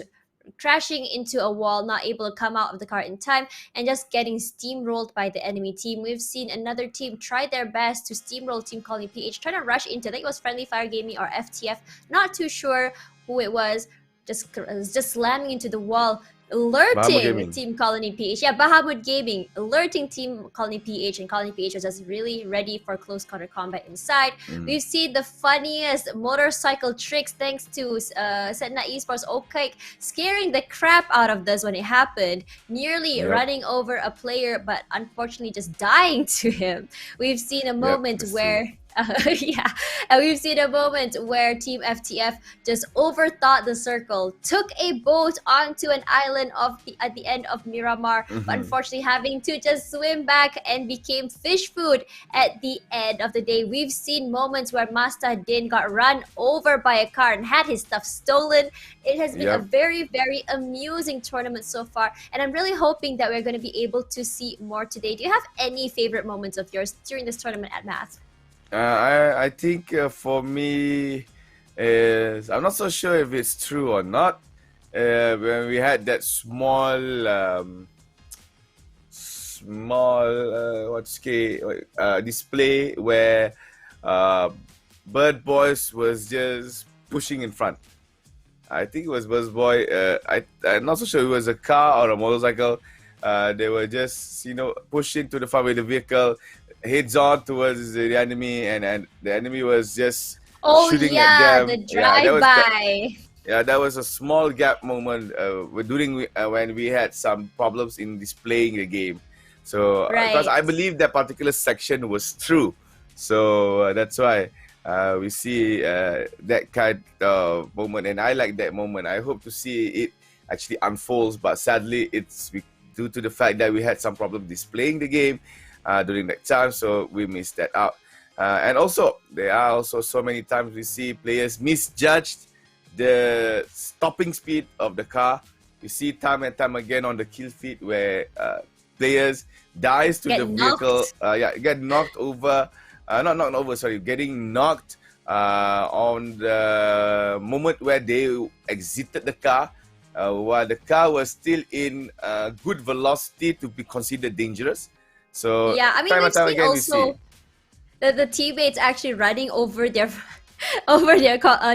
crashing into a wall, not able to come out of the car in time, and just getting steamrolled by the enemy team. We've seen another team try their best to steamroll Team Colony PH, trying to rush into, I think it was Friendly Fire Gaming or FTF, not too sure who it was, just slamming into the wall. Bahamas alerting Gaming. Team Colony PH. Yeah, Bahamut Gaming alerting Team Colony PH, and Colony PH was just really ready for close quarter combat inside. Mm. We've seen the funniest motorcycle tricks thanks to Setna Esports Okake scaring the crap out of us when it happened, nearly Yep. running over a player, but unfortunately just dying to him. We've seen a moment That's where true. yeah, and we've seen a moment where Team FTF just overthought the circle, took a boat onto an island at the end of Miramar, but Mhm. unfortunately having to just swim back and became fish food at the end of the day. We've seen moments where Master Din got run over by a car and had his stuff stolen. It has been a Yep. very, very amusing tournament so far, and I'm really hoping that we're going to be able to see more today. Do you have any favorite moments of yours during this tournament at Math? I think for me is I'm not so sure if it's true or not. When we had that small display where Bird Boys was just pushing in front. I think it was Bird Boy. I'm not so sure it was a car or a motorcycle. They were just pushing to the front with the vehicle, heads on towards the enemy, and the enemy was just Oh shooting at yeah, the them. drive-by. That was a small gap moment during when we had some problems in displaying the game. So because Right. I believe that particular section was true, so that's why we see that kind of moment, and I like that moment. I hope to see it actually unfolds, but sadly, it's due to the fact that we had some problem displaying the game during that time, so we missed that out. And also, there are also so many times we see players misjudged the stopping speed of the car. You see time and time again on the kill feed where players dies to Get the vehicle. knocked. Get knocked over. Not knocked over. Sorry, getting knocked on the moment where they exited the car, while the car was still in good velocity to be considered dangerous. So Yeah, I mean time we've and time seen again we see. also the teammates actually running over their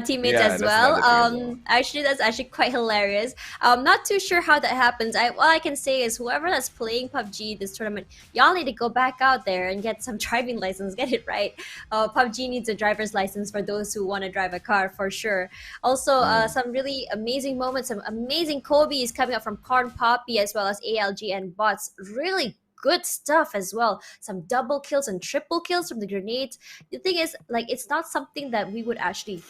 teammates Yeah, as that's well. another thing as well. Actually, that's actually quite hilarious. I'm not too sure how that happens. All I can say is whoever that's playing PUBG this tournament, y'all need to go back out there and get some driving license. Get it right. PUBG needs a driver's license for those who want to drive a car for sure. Also, some really amazing moments, some amazing Kobe's coming up from Corn Poppy as well as ALG and bots. Really good stuff as well. Some double kills and triple kills from the grenades. The thing is, like, it's not something that we would actually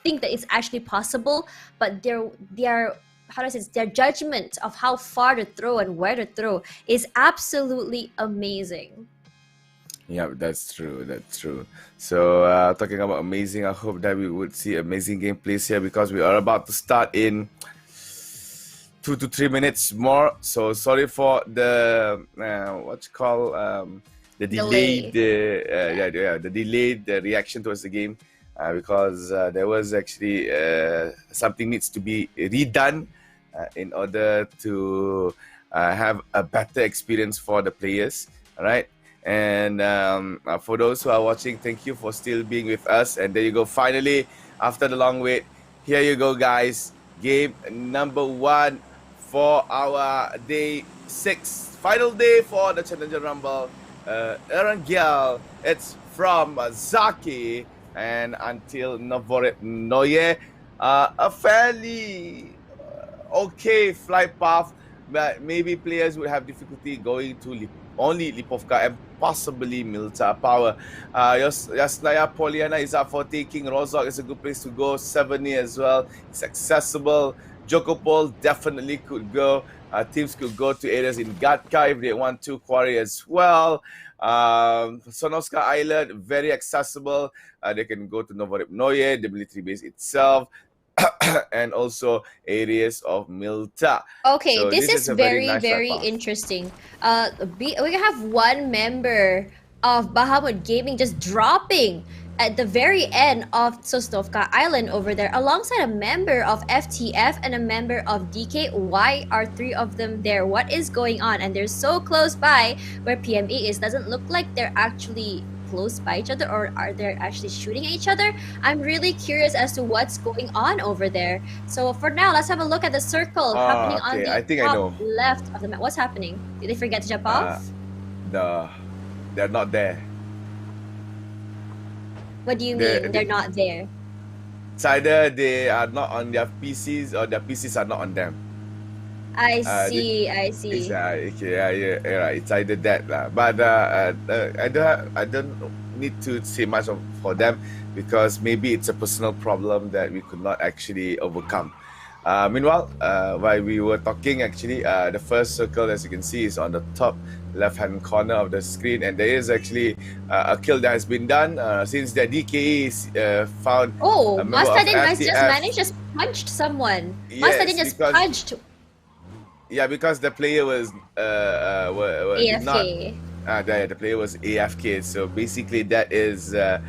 think that it's actually possible, but their how do I say this? Their judgment of how far to throw and where to throw is absolutely amazing. Yeah, that's true. That's true. So, talking about amazing, I hope that we would see amazing gameplays here because we are about to start in 2 to 3 minutes more. So sorry for the the delayed Delay. the delayed reaction towards the game because there was actually something needs to be redone in order to have a better experience for the players. All right. And for those who are watching, thank you for still being with us. And there you go. Finally, after the long wait, here you go, guys. Game number 1 for our day 6. Final day for the Challenger Rumble. Erangel, it's from Zaki and until Novoret Noye. A fairly okay flight path, but maybe players would have difficulty going to only Lipovka and possibly Milta Power. Yasnaya Poliana is up for taking. Rozok is a good place to go. Seveni as well. It's accessible. Jokopol definitely could go. Teams could go to areas in Gatka if they want to. Quarry as well. Sonoska Island, very accessible. They can go to Novoripnoye, the military base itself, and also areas of Milta. Okay, So this this is is a very very, nice flight very path. interesting. We have one member of Bahamut Gaming just dropping at the very end of Sosnovka Island over there, alongside a member of FTF and a member of DK. Why are 3 of them there? What is going on? And they're so close by where PME is. Doesn't look like they're actually close by each other, or are they actually shooting at each other? I'm really curious as to what's going on over there. So for now, let's have a look at the circle happening Oh, on okay. the I think I top know. left of the map. What's happening? Did they forget to jump Uh, off? they're not there. What do you They, mean they, they're not there? it's either they are not on their PCs or their PCs are not on them. I They, see, I it's see. okay, yeah, right. It's either that lah. But I don't need to say much for them because maybe it's a personal problem that we could not actually overcome. Meanwhile, while we were talking, actually, the first circle, as you can see, is on the top left-hand corner of the screen, and there is actually a kill that has been done since the DKE is found Oh, a member of Mastadin has just FTF. managed to punched someone. Yes, Mastadin just because punched because the player was did not AFK. the player was AFK. So basically, that is a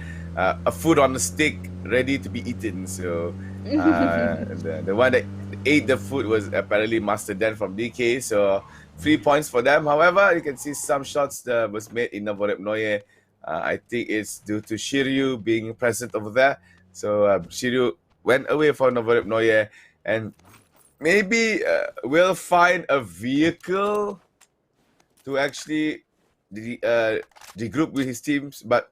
food on a stick ready to be eaten. So the one that ate the food was apparently Master Dan from DK. So 3 points for them. However, you can see some shots that was made in Novorep Noye. I think it's due to Shiryu being present over there. So Shiryu went away from Novorep Noye, and maybe we'll find a vehicle to actually regroup with his teams. But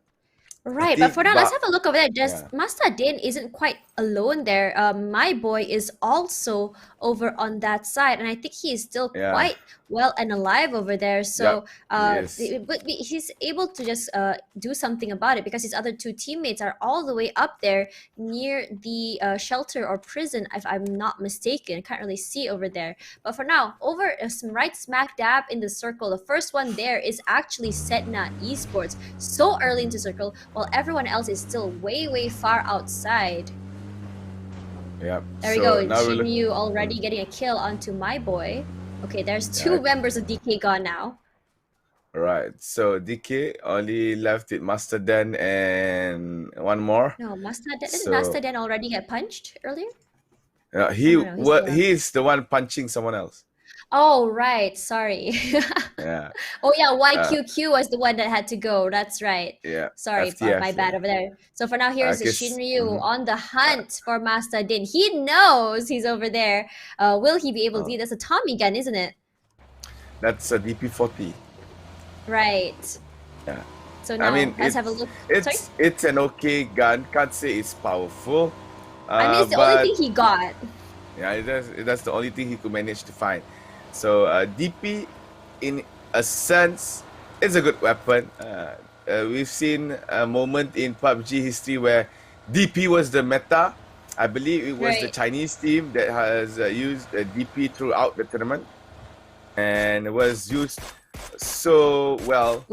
I Right, but think, for now, let's have a look over there. Just yeah, Master Din isn't quite alone there. My boy is also over on that side, and I think he is still yeah, quite well and alive over there. yep, So, yes, but he's able to just do something about it because his other two teammates are all the way up there near the shelter or prison, if I'm not mistaken. Can't really see over there. But for now, over right smack dab in the circle, the first one there is actually Setna Esports. So early into circle, while everyone else is still way, way far outside. yep. There we So go. now we'll Shinryu already getting a kill onto my boy. Okay, there's two members of DK gone now. right. So DK only left with Master Dan and one more. No, didn't So Master Den already get punched earlier? Oh he no, he's still alive. he's the one punching someone else. Oh right, sorry. Yeah, Oh yeah, uh, YQQ was the one that had to go. That's right. yeah. Sorry, my FTF. bad Yeah. over there. So for now, here's Guess Shinryu on the hunt for Master Din. He knows he's over there. Will he be able to? That's a Tommy gun, isn't it? that's a DP40. Right. Yeah. So I now mean, let's have a look. Sorry. it's an okay gun. Can't say it's powerful. I mean, it's the only But thing he got. yeah, that's the only thing he could manage to find. So DP, in a sense, is a good weapon. We've seen a moment in PUBG history where DP was the meta. I believe it was the Right. Chinese team that has used DP throughout the tournament, and was used so well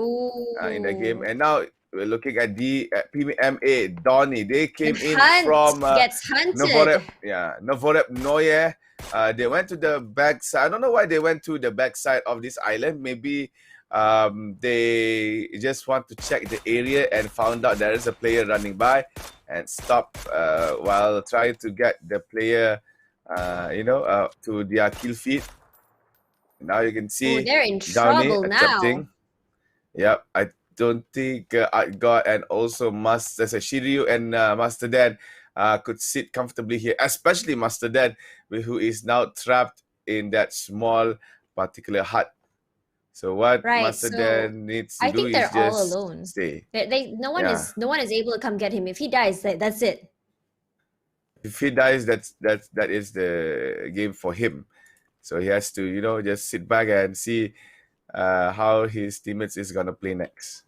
in the game. Ooh. And now we're looking at the PMA Donny. They came And in Hunt from gets hunted. Novorep Noye. They went to the backside. I don't know why they went to the backside of this island. Maybe they just want to check the area and found out there is a player running by and stop while trying to get the player, to their kill feed. Now you can Oh, see they're in Downey trouble now. accepting. Yep, I don't think Art and also Master Shiryu and Master Dan could sit comfortably here, especially Master Dan, who is now trapped in that small particular hut. So what Right. Master So Dan needs to I do think is they're all just alone. stay. No one Yeah. is able to come get him. If he dies, that's it. If he dies, that is the game for him. So he has to, just sit back and see how his teammates is gonna play next.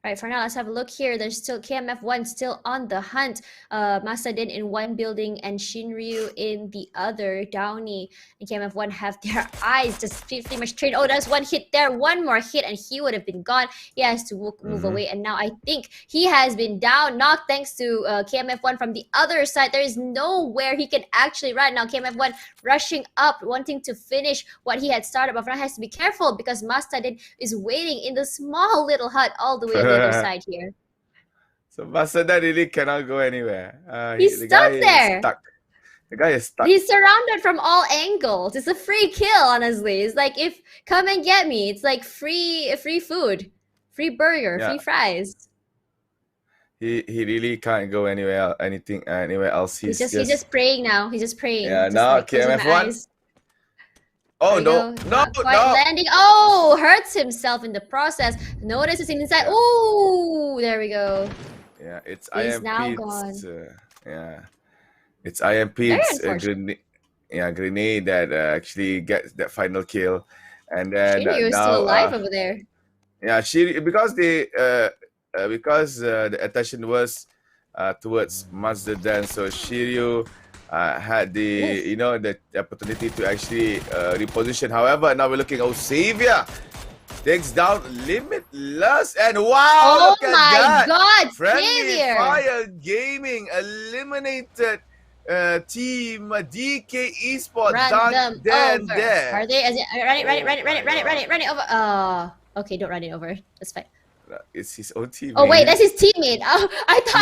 Right, for now, let's have a look here. There's still KMF1 still on the hunt. Masadin in one building and Shinryu in the other. Downey and KMF1 have their eyes just pretty much trained. Oh, there's one hit there. One more hit and he would have been gone. He has to move away. And now I think he has been down, knocked thanks to KMF1 from the other side. There is nowhere he can actually run. Now KMF1 rushing up, wanting to finish what he had started. But for now, he has to be careful because Mastadin is waiting in the small little hut all the way on the other side here. So Masada really cannot go anywhere. He's The stuck guy there. is stuck. The guy is stuck. He's surrounded from all angles. It's a free kill, honestly. It's like, come and get me. It's like free food, free burger, Yeah. free fries. he really can't go anywhere else. He's He's just praying now. He's just praying, yeah. just Now like closing KMF my one. eyes. There Oh we no, go. no, Not quite no. landing. Oh, hurts himself in the process. Notice it's inside. Yeah, Oh, there we go. yeah. It's He's IMP. now gone. Yeah. It's IMP. Very It's a unfortunate. grenade. Yeah, grenade that actually gets that final kill, and then Shiryu is still now alive over there. yeah, she because the attention was towards Mazda, so Shiryu had Oof. the opportunity to actually reposition. However, now we're looking. Oh, Savior takes down Limitless, and wow, Oh look at my that! God, Friendly Xavier! Fire Gaming eliminated team DK Esports Run them then over. there. Are they? Run it, run it, Oh run it, run my it, run it, run God. it, run it over. Okay, don't run it over. That's fine. It's his own teammate. Oh wait, that's his teammate. Oh,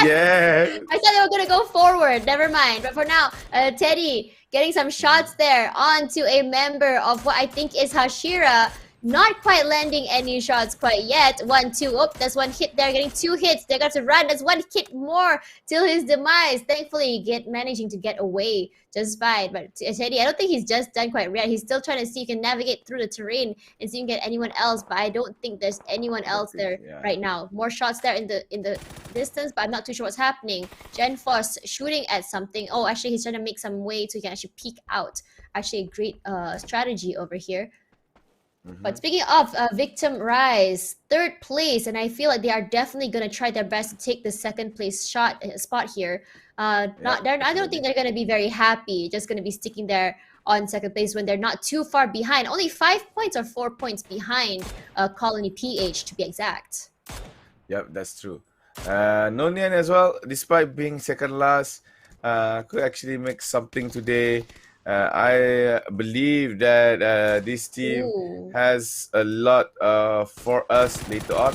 Yeah. I thought they were gonna go forward. Never mind. But for now, Teddy getting some shots there onto a member of what I think is Hashira. Not quite landing any shots quite yet. 1, 2. Oh, that's one hit there. Getting 2 hits. They got to run. That's one hit more till his demise. Thankfully, managing to get away just fine. But Teddy, I don't think he's just done quite right. He's still trying to see if he can navigate through the terrain and see if he can get anyone else. But I don't think there's anyone else there right now. More shots there in the distance, but I'm not too sure what's happening. Gen Force shooting at something. Oh, actually, he's trying to make some way so he can actually peek out. Actually, a great strategy over here. But speaking of Victim Rise, 3rd place, and I feel like they are definitely gonna try their best to take the 2nd place spot here. I don't think they're gonna be very happy, just gonna be sticking there on 2nd place when they're not too far behind. Only 5 points or 4 points behind Colony PH to be exact. Yep, that's true. NIAN as well, despite being second last, could actually make something today. I believe that this team has a lot for us later on.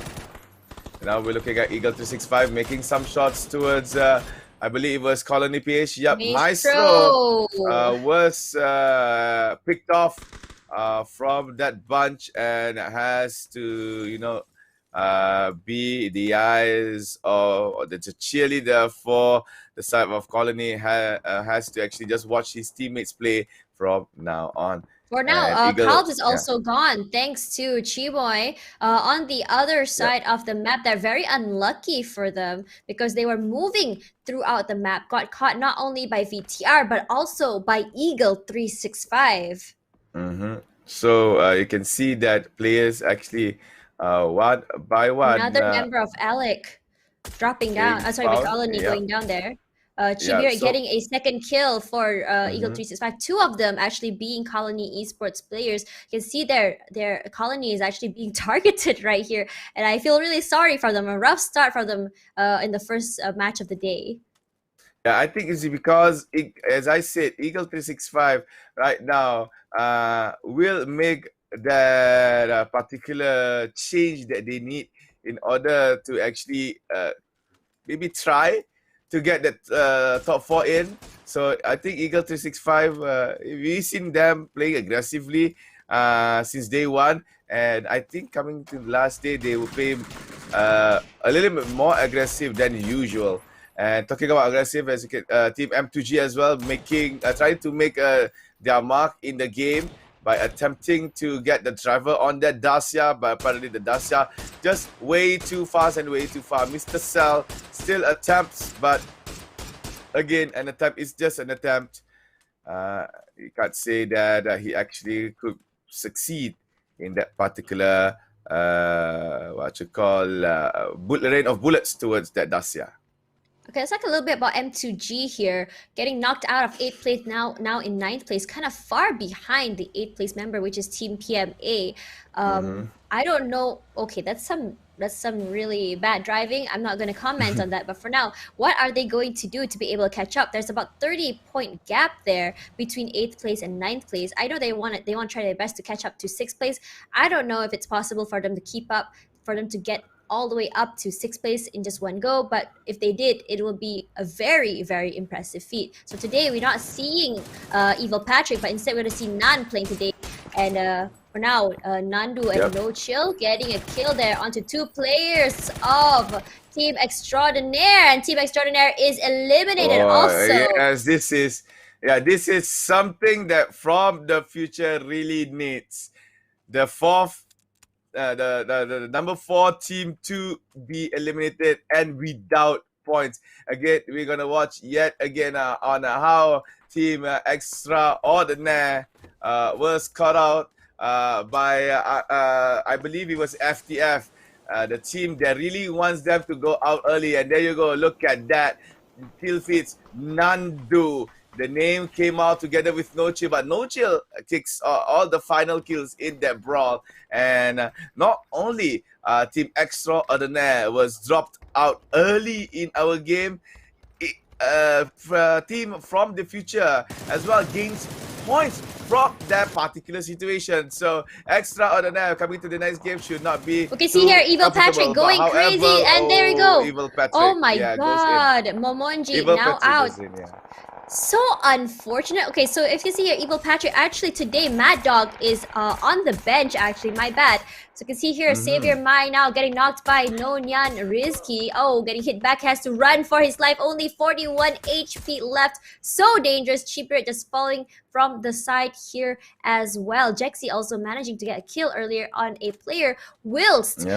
Now we're looking at Eagle 365 making some shots towards, I believe it was Colony PH. Yep, Maestro was picked off from that bunch and has to, be the eyes or the cheerleader for the side of Colony. Has to actually just watch his teammates play from now on. For now, Kalbs is also gone thanks to Chiboy. On the other side of the map, they're very unlucky for them because they were moving throughout the map, got caught not only by VTR but also by Eagle 365. So you can see that players actually one by one. Another member of Alec dropping down. Sorry, Colony going down there. Chibir getting a 2nd kill for Eagle 365. 2 of them actually being Colony Esports players. You can see their Colony is actually being targeted right here. And I feel really sorry for them. A rough start for them in the first match of the day. Yeah, I think it's because, as I said, Eagle 365 right now will make that particular change that they need in order to actually maybe try to get that top 4 in. So I think Eagle 365, we've seen them playing aggressively since day 1. And I think coming to the last day, they will play a little bit more aggressive than usual. And talking about aggressive, as you can, Team M2G as well, trying to make their mark in the game by attempting to get the driver on that Dacia, but apparently the Dacia just way too fast and way too far. Mr. Cell still attempts, but again, an attempt is just an attempt. You can't say that he actually could succeed in that particular rain of bullets towards that Dacia. Okay, let's talk a little bit about M2G here. Getting knocked out of 8th place, now in 9th place, kind of far behind the 8th place member, which is Team PMA. I don't know. Okay, that's some really bad driving. I'm not going to comment on that. But for now, what are they going to do to be able to catch up? There's about 30-point gap there between 8th place and 9th place. I know they want to try their best to catch up to 6th place. I don't know if it's possible for them to keep up, for them to get all the way up to 6th place in just one go, but if they did, it will be a very, very impressive feat. So today we're not seeing Evil Patrick, but instead we're going to see Nan playing today. And for now, Nandu and No Chill getting a kill there onto 2 players of Team Extraordinaire, and Team Extraordinaire is eliminated also. Yes, this is something that From the Future really needs. The fourth, the number 4 team to be eliminated and without points. Again, we're gonna watch yet again on how Team Extraordinaire was caught out by I believe it was FTF, the team that really wants them to go out early. And there you go, look at that kill feeds. Nandu, the name came out together with No Chill, but No Chill takes all the final kills in that brawl. And not only Team Extraordinaire was dropped out early in our game, Team From the Future as well gains points from that particular situation. So Extraordinaire coming to the next game should not be. Okay, see here, Evil Patrick going crazy, and there we go. Evil Patrick, oh my god, Momonji Evil now Patrick out. So unfortunate. Okay, so if you see here, Evil Patrick, actually today Mad Dog is on the bench, actually, my bad. So you can see here, Savior Mai now getting knocked by NIAN Rizky. Oh, getting hit back, has to run for his life. Only 41 HP left. So dangerous. Cheaper just falling from the side here as well. Jexy also managing to get a kill earlier on a player whilst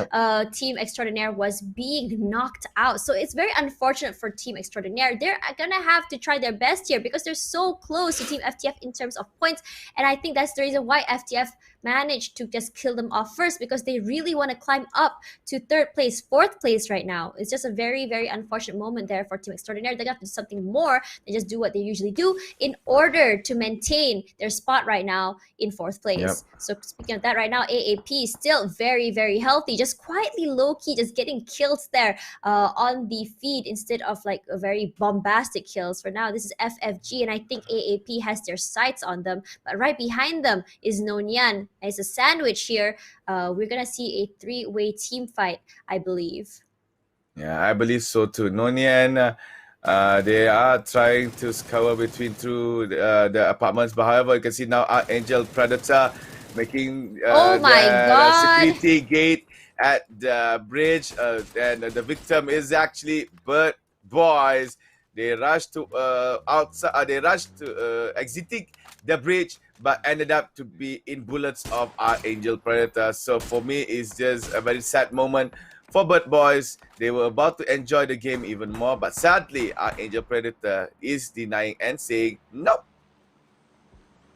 Team Extraordinaire was being knocked out. So it's very unfortunate for Team Extraordinaire. They're gonna have to try their best here because they're so close to Team FTF in terms of points. And I think that's the reason why FTF managed to just kill them off first, because they really want to climb up to 3rd place, 4th place right now. It's just a very, very unfortunate moment there for Team Extraordinaire. They're going to have to do something more than just do what they usually do in order to maintain their spot right now in 4th place. So speaking of that, right now, AAP still very, very healthy, just quietly low-key, just getting kills there on the feed instead of like a very bombastic kills. For now, this is FFG, and I think AAP has their sights on them, but right behind them is NIAN. It's a sandwich here. We're gonna see a 3-way team fight, I believe. Yeah, I believe so too. NIAN, they are trying to scour between through the apartments, but however, you can see now Archangel Predator making the security gate at the bridge, and the victim is actually Bird Boys. They rushed to outside. They rushed to exiting the bridge, but ended up to be in bullets of Archangel Predator. So for me, it's just a very sad moment for Bird Boys. They were about to enjoy the game even more, but sadly, Archangel Predator is denying and saying no.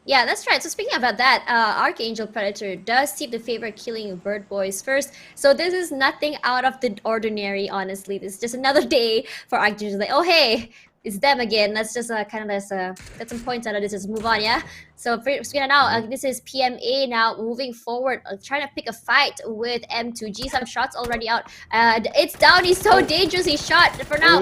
Yeah, that's right. So speaking about that, Archangel Predator does seem to favor killing Bird Boys first. So this is nothing out of the ordinary, honestly. This is just another day for Archangel. Like, oh hey, it's them again. Let's just kind of get some points out of this. Just move on, yeah? So speaking of now, this is PMA now moving forward, trying to pick a fight with M2G. Some shots already out. It's down. He's so dangerous. He shot for now.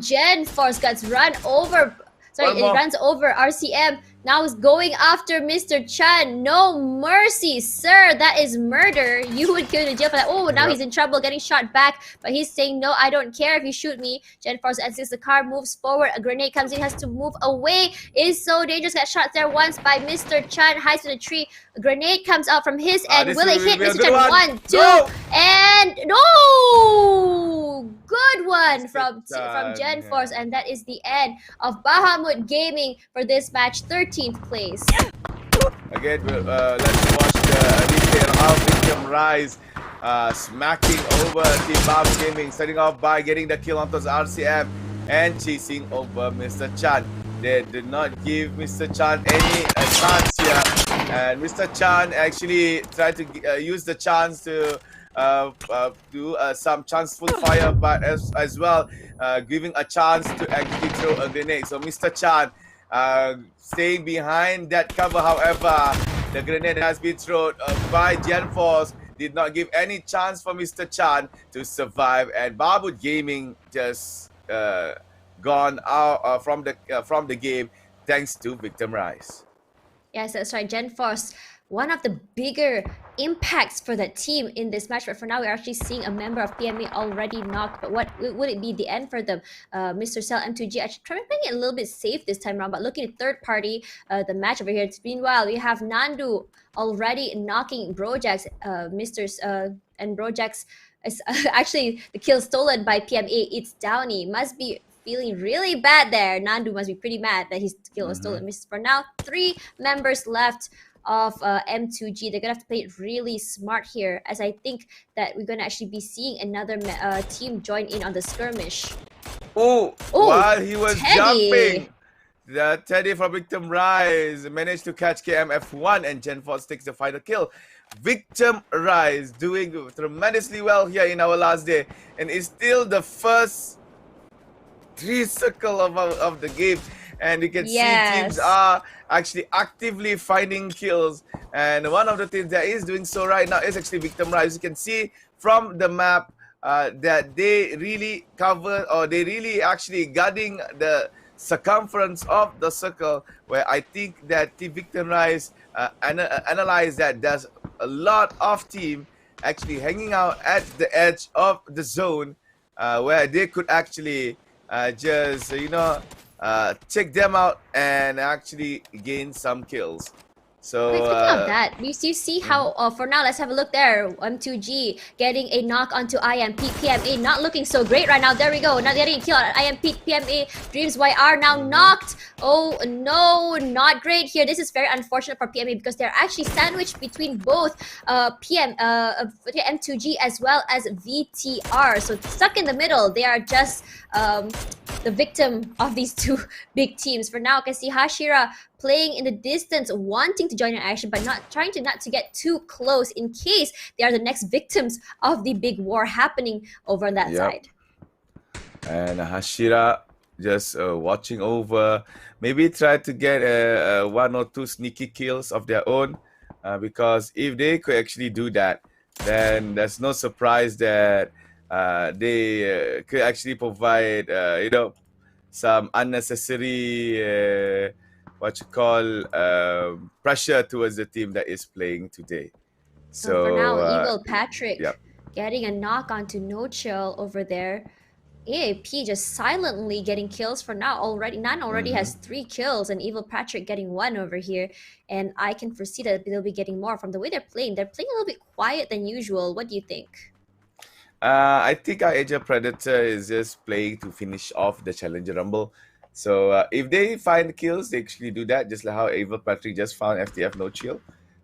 Gen Force gets run over. Sorry, it runs over RCM. Now is going after Mr. Chan. No mercy, sir. That is murder. You would go to jail for that. Oh, now he's in trouble, getting shot back. But he's saying, no, I don't care if you shoot me. Gen Force, and since the car moves forward, a grenade comes in, has to move away. Is so dangerous. Got shot there once by Mr. Chan. Hides to the tree. A grenade comes out from his end. Will it hit Mr. Chan? 1, 2, and no! Good one from Gen Force, and that is the end of Bahamut Gaming for this match, 13th place. Again, let's watch the replay of how Victim Rise smacking over Team Bahamut Gaming, starting off by getting the kill onto RCM and chasing over Mr. Chan. They did not give Mr. Chan any chance here, and Mr. Chan actually tried to use the chance to do some chanceful fire, but as well giving a chance to actually throw a grenade. So Mr. Chan staying behind that cover. However, the grenade has been thrown by Gen Force. Did not give any chance for Mr. Chan to survive, and Bahamut Gaming just gone out from the game thanks to Victim Rise. Yes, that's right. Gen Force, one of the bigger impacts for that team in this match, but for now we're actually seeing a member of PMA already knocked. But what would it be the end for them? Mr. Cell M2G actually trying to play it a little bit safe this time around, but looking at third party, the match over here. Meanwhile, we have Nandu already knocking Brojax, and Brojax It's actually the kill stolen by PMA. It's Downey. Must be feeling really bad there. Nandu must be pretty mad that his kill was stolen. For now, 3 members left of M2G. They're gonna have to play it really smart here, as I think that we're gonna actually be seeing another team join in on the skirmish. Oh, while he was Teddy. jumping, the Teddy from Victim Rise managed to catch KMF1 and Gen Force takes the final kill. Victim Rise doing tremendously well here in our last day and is still the first 3 circle of the game. And you can see teams are actually actively finding kills. And one of the teams that is doing so right now is actually Victim Rise. You can see from the map that they really cover, or they really actually guarding the circumference of the circle, where I think that Team Victim Rise analyze that there's a lot of team actually hanging out at the edge of the zone, where they could actually just, check them out and actually gain some kills. So speaking of that, you see how for now, let's have a look there. M2G getting a knock onto IMP. PMA not looking so great right now. There we go. Not getting a kill on IMP. PMA Dreams YR now knocked. Oh no, not great here. This is very unfortunate for PMA because they're actually sandwiched between both M2G as well as VTR. So stuck in the middle. They are just the victim of these 2 big teams. For now, I can see Hashira playing in the distance, wanting to join in action, but trying not to get too close in case they are the next victims of the big war happening over on that side. And Hashira just watching over, maybe try to get 1 or 2 sneaky kills of their own, because if they could actually do that, then there's no surprise that they could actually provide, some unnecessary pressure towards the team that is playing today. So for now, Eagle Patrick getting a knock onto No Chill over there. AAP just silently getting kills for now already. Nan already has 3 kills and Evil Patrick getting 1 over here. And I can foresee that they'll be getting more from the way they're playing. They're playing a little bit quiet than usual. What do you think? I think our Angel Predator is just playing to finish off the Challenger Rumble. So if they find kills, they actually do that, just like how Evil Patrick just found FTF No Chill.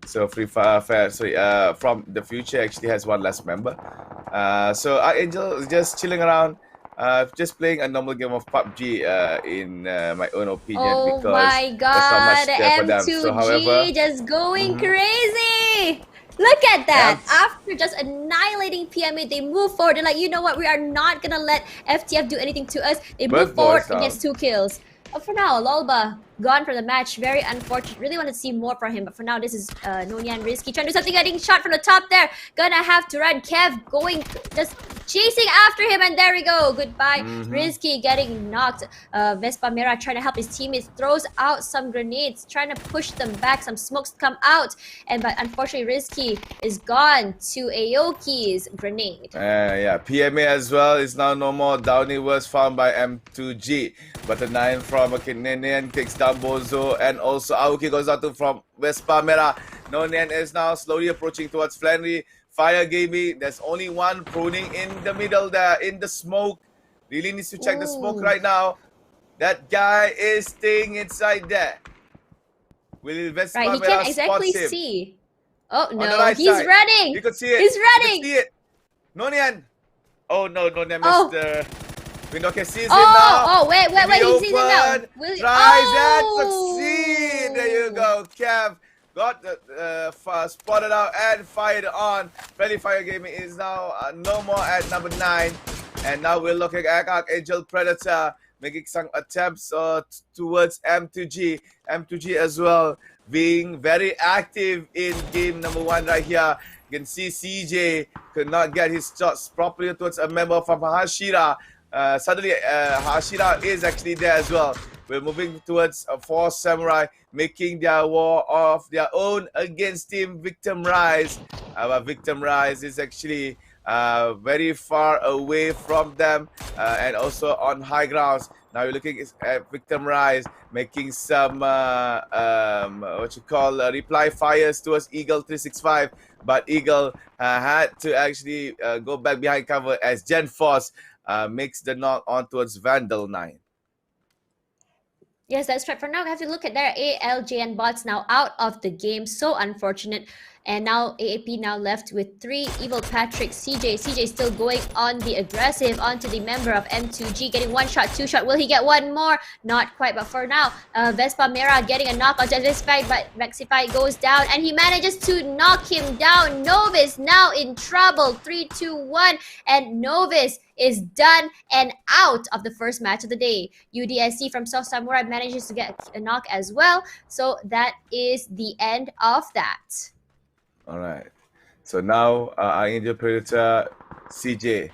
So from the future actually has 1 less member. So our Angel is just chilling around, just playing a normal game of PUBG in my own opinion. Oh because my god, M2G so, however, just going crazy! Look at that! After just annihilating PMA, they move forward. They're like, you know what? We are not gonna let FTF do anything to us. They move forward and gets 2 kills. For now, Lolba gone from the match. Very unfortunate. Really want to see more from him. But for now, this is NIAN Risky trying to do something. Getting shot from the top there. Gonna have to run. Kev going, just chasing after him. And there we go. Goodbye. Risky getting knocked. Vespa Mera trying to help his teammates. Throws out some grenades. Trying to push them back. Some smokes come out. But unfortunately, Risky is gone to Aoki's grenade. PMA as well is now no more. Downey was found by M2G. But the 9 from NIAN takes down Bozo, and also Aoki goes out from Vespa Mera. NIAN is now slowly approaching towards Flannery. Fire Gaming, there's only 1 proning in the middle there, in the smoke. Really needs to check the smoke right now. That guy is staying inside there. Will Vespa Mera he can't exactly spot him? See. Oh no, right he's side. running! You could see it. He's running! You could see it. NIAN! Oh no, NIAN missed the... Okay, sees it now. Oh, wait, he sees it now. Tries and succeed. There you go. Kev got the spotted out and fired on. Friendly Fire Gaming is now no more at number 9. And now we're looking at Archangel Predator making some attempts towards M2G. M2G as well being very active in game number 1 right here. You can see CJ could not get his shots properly towards a member from Hashira. Suddenly, Hashira is actually there as well. We're moving towards 4 Samurai, making their war of their own against Team Victim Rise. But Victim Rise is actually very far away from them and also on high grounds. Now you're looking at Victim Rise making some reply fires towards Eagle 365, but Eagle had to actually go back behind cover as Gen Force makes the knock on towards Vandal 9. Yes, that's right. For now, we have to look at their ALJN bots now out of the game. So unfortunate. And now AAP now left with 3. Evil Patrick, CJ still going on the aggressive onto the member of M2G, getting 1 shot, 2 shot. Will he get 1 more? Not quite, but for now, Vespa Mera getting a knock on Vexify, but Vexify goes down and he manages to knock him down. Novice now in trouble. 3, 2, 1, and Novice is done and out of the first match of the day. UDSC from South Samurai manages to get a knock as well. So that is the end of that. All right. So now our Angel Predator CJ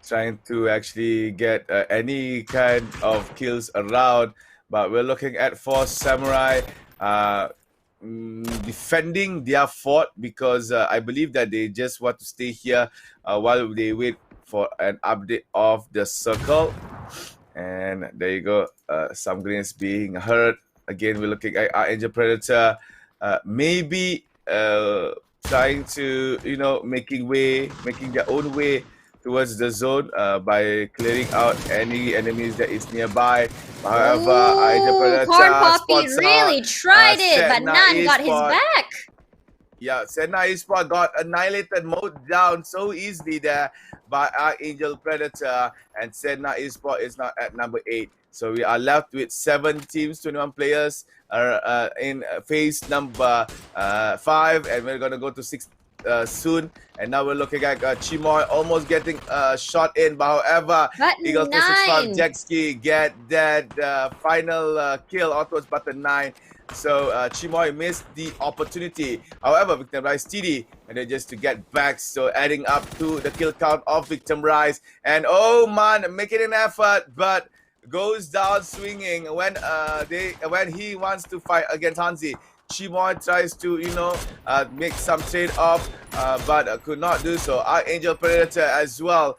trying to actually get any kind of kills around, but we're looking at Force Samurai defending their fort because I believe that they just want to stay here while they wait for an update of the circle. And there you go. Some greens being hurt. Again, we're looking at our Angel Predator maybe trying to, making their own way towards the zone by clearing out any enemies that is nearby. However, Angel Predator Corn Poppy spots really out, tried it, but Senna Nan got his Esports. back. Yeah, Senna Esports got annihilated, mowed down so easily there by our Angel Predator, and Senna Esports is now at number 8. So we are left with 7 teams, 21 players in phase number 5, and we're going to go to 6 soon. And now we're looking at Chimoy almost getting shot in, but however, But Eagle 365 Jetski get that final kill on towards button 9. So Chimoy missed the opportunity. However, Victim Rise TD manages to get back, so adding up to the kill count of Victim Rise. And oh man, making an effort, but goes down swinging when he wants to fight against Hanzi. Chimoy tries to, make some trade-off, but could not do so. Our Angel Predator as well,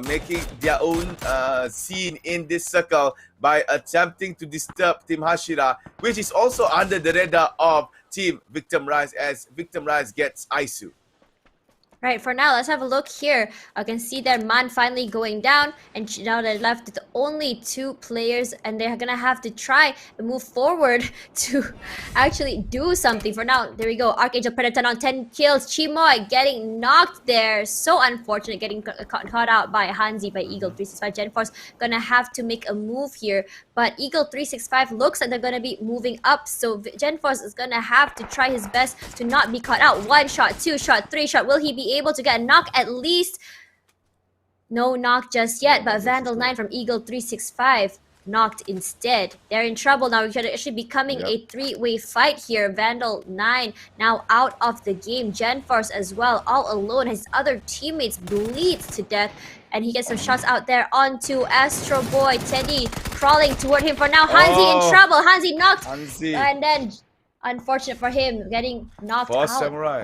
making their own scene in this circle by attempting to disturb Team Hashira, which is also under the radar of Team Victim Rise, as Victim Rise gets Aisu. Right, for now, let's have a look here. I can see their man finally going down, and now they're left with only 2 players, and they're gonna have to try and move forward to actually do something. For now, there we go. Archangel Predator on 10 kills. Chimoy getting knocked there. So unfortunate, getting caught out by Hanzi, by Eagle 365. Gen Force gonna have to make a move here, but Eagle 365 looks like they're gonna be moving up, so Gen Force is gonna have to try his best to not be caught out. 1 shot, 2 shot, 3 shot. Will he be able to get a knock at least? No knock just yet, but Vandal 9 from Eagle 365 knocked instead. They're in trouble now. We should actually be becoming a 3-way fight here. Vandal 9 now out of the game. Gen Force as well, all alone. His other teammates bleeds to death, and he gets some shots out there onto Astro Boy. Teddy crawling toward him for now. Hanzi in trouble. Hanzi knocked, and then unfortunate for him, getting knocked out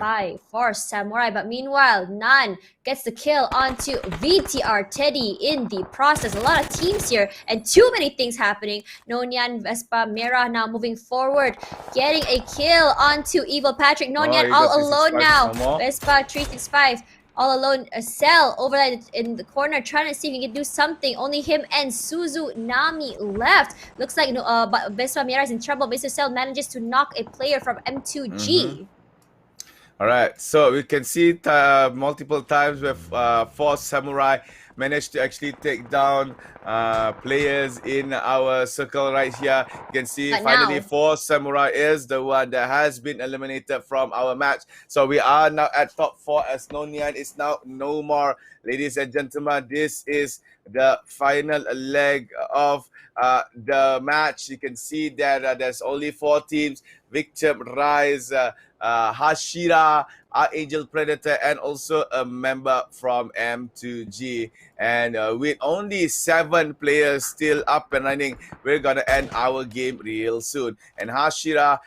by Force Samurai. But meanwhile, Nan gets the kill onto VTR Teddy in the process. A lot of teams here and too many things happening. NIAN, Vespa, Mera now moving forward, getting a kill onto Evil Patrick. NIAN all alone now. Vespa 365 all alone. A Cell over there in the corner trying to see if he can do something. Only him and Suzu Nami left. Looks like but Vespa Mera is in trouble. Mr. Cell manages to knock a player from M2G. All right, so we can see multiple times where Force Samurai managed to actually take down players in our circle right here. You can see but finally Force Samurai is the one that has been eliminated from our match. So we are now at top 4 as NIAN is now no more. Ladies and gentlemen, this is the final leg of the match. You can see that there's only 4 teams. Victim Rise, Hashira, Angel Predator, and also a member from M2G. And with only 7 players still up and running, we're gonna end our game real soon. And Hashira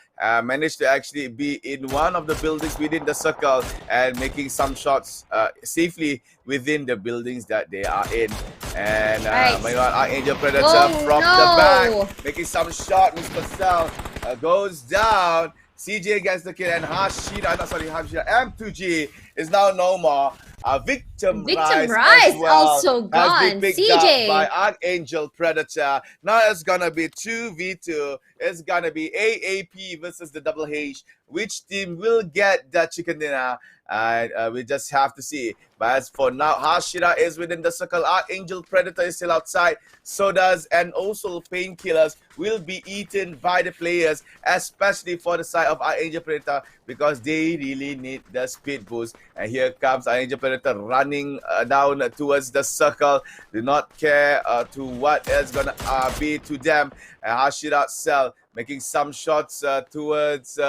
managed to actually be in one of the buildings within the circle and making some shots safely within the buildings that they are in. And Right. meanwhile, Archangel Predator Oh, from the no. back, making some shot. Mr. Cell goes down. CJ gets the kill, and Hashira, M2G is now no more. Victim Victim Rise as Rise well also has been gone. picked up by CJ. Archangel Predator. Now it's gonna be 2v2. It's gonna be AAP versus the Double H. Which team will get the chicken dinner? And we just have to see. But as for now, Hashira is within the circle. Archangel Predator is still outside. Sodas and also painkillers will be eaten by the players, especially for the side of Archangel Predator, because they really need the speed boost. And here comes Archangel Predator running down towards the circle. Do not care to what is gonna be to them. Hashira Cell making some shots towards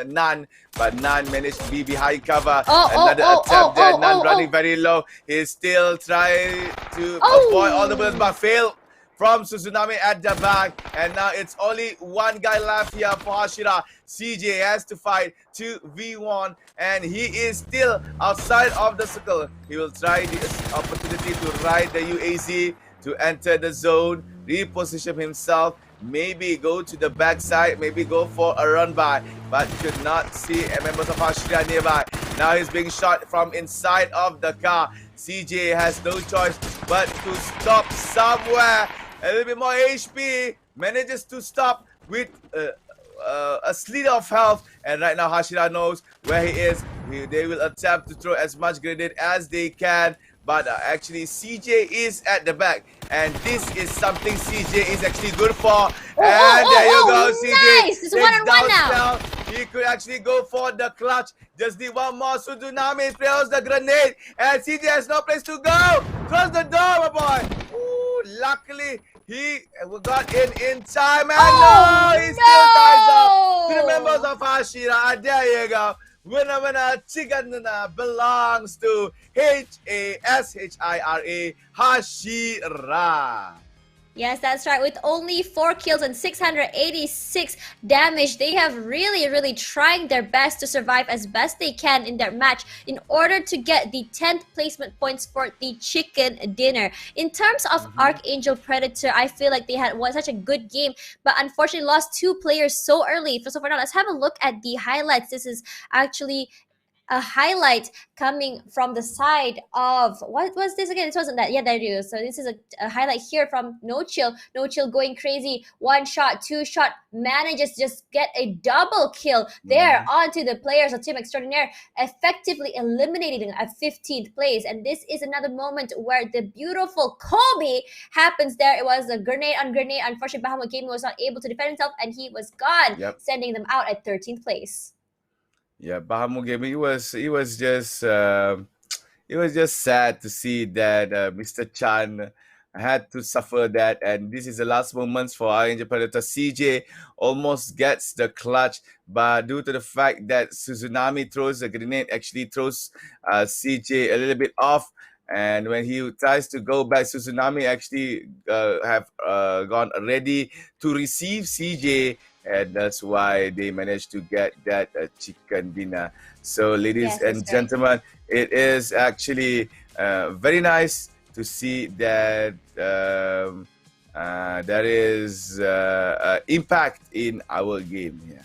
Nan, but Nan managed to be behind cover. Another attempt there. Nan running very low. He's still trying to avoid all the bullets, but failed from Suzunami at the back. And now it's only one guy left here for Hashira. CJ has to fight 2v1, and he is still outside of the circle. He will try the opportunity to ride the UAZ to enter the zone, reposition himself, maybe go to the backside, maybe go for a run by, but could not see members of Hashira nearby. Now he's being shot from inside of the car. CJ has no choice but to stop somewhere. A little bit more HP, manages to stop with a slither of health, and right now Hashira knows where he is. They will attempt to throw as much grenade as they can, but actually CJ is at the back, and this is something CJ is actually good for. And there you go, CJ. Nice! It's 1-on-1 now. He could actually go for the clutch. Just need one more. Suzunami throws the grenade, and CJ has no place to go. Close the door, my boy. Ooh, luckily he got in time, and no, he still dies out to the members of Hashira. There you go. Winner, chicken dinner belongs to Hashira, Hashira. Yes, that's right. With only 4 kills and 686 damage, they have really trying their best to survive as best they can in their match in order to get the 10th placement points for the chicken dinner. In terms of Archangel Predator, I feel like they had such a good game, but unfortunately lost 2 players so early. So for now, let's have a look at the highlights. This is actually a highlight coming from the side of, what was this again? It wasn't that. Yeah, there it is. So this is a highlight here from No Chill. No Chill going crazy. 1 shot, 2 shot, manages to just get a double kill there onto the players of Team Extraordinaire, effectively eliminating a 15th place. And this is another moment where the beautiful Kobe happens there. It was a grenade on grenade. Unfortunately, Bahamut Gaming was not able to defend himself, and he was gone, sending them out at 13th place. Yeah, Bahamu Gaming. It was just sad to see that Mr. Chan had to suffer that, and this is the last moments for Archangel Predator. CJ almost gets the clutch, but due to the fact that Suzunami throws a grenade, actually throws CJ a little bit off. And when he tries to go back, Suzunami actually have gone ready to receive CJ, and that's why they managed to get that chicken dinner. So, ladies and gentlemen, it is actually very nice to see that there is impact in our game here.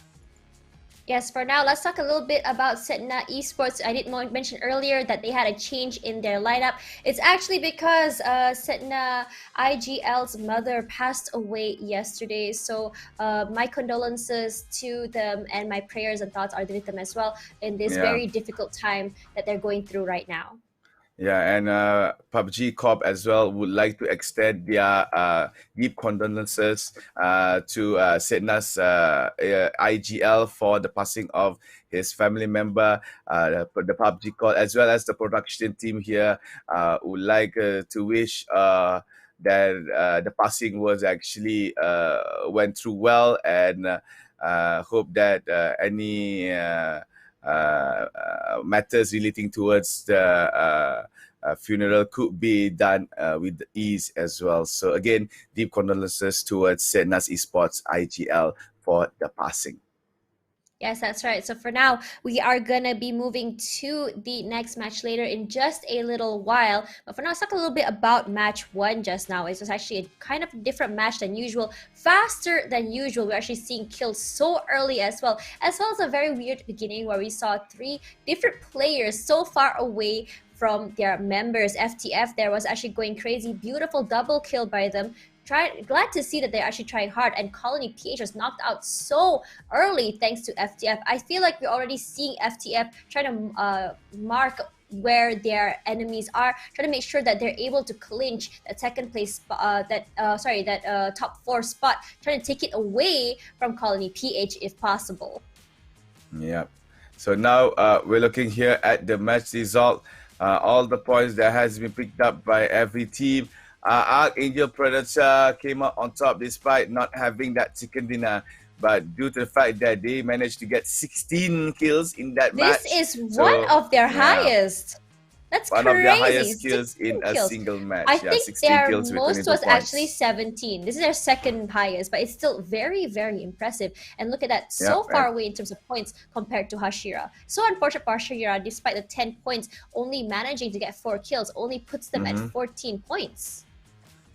Yes, for now, let's talk a little bit about Setna Esports. I did mention earlier that they had a change in their lineup. It's actually because Setna IGL's mother passed away yesterday. So my condolences to them, and my prayers and thoughts are with them as well in this very difficult time that they're going through right now. Yeah, and PUBG Corp as well would like to extend their deep condolences to Setna's IGL for the passing of his family member. The PUBG Corp, as well as the production team here, would like to wish that the passing was actually went through well, and hope that any matters relating towards the funeral could be done with ease as well. So again, deep condolences towards Setna's Esports IGL for the passing. Yes, that's right. So for now, we are gonna be moving to the next match later in just a little while. But for now, let's talk a little bit about match one just now. It was actually a kind of different match than usual, faster than usual. We're actually seeing kills so early as well as a very weird beginning where we saw three different players so far away from their members. FTF there was actually going crazy. Beautiful double kill by them. Glad to see that they're actually trying hard, and Colony PH was knocked out so early thanks to FTF. I feel like we're already seeing FTF trying to mark where their enemies are, trying to make sure that they're able to clinch that second place top 4 spot, trying to take it away from Colony PH if possible. Yeah. So now we're looking here at the match result. All the points that has been picked up by every team. Archangel Predator came out on top despite not having that chicken dinner, but due to the fact that they managed to get 16 kills in that match. This is one of their highest. That's one crazy. of the highest kills in a single match. I think 16 their kills most with was 22 actually points. 17. This is their second highest, but it's still very, very impressive. And look at that, so far away in terms of points compared to Hashira. So unfortunate for Hashira, despite the 10 points, only managing to get 4 kills, only puts them at 14 points.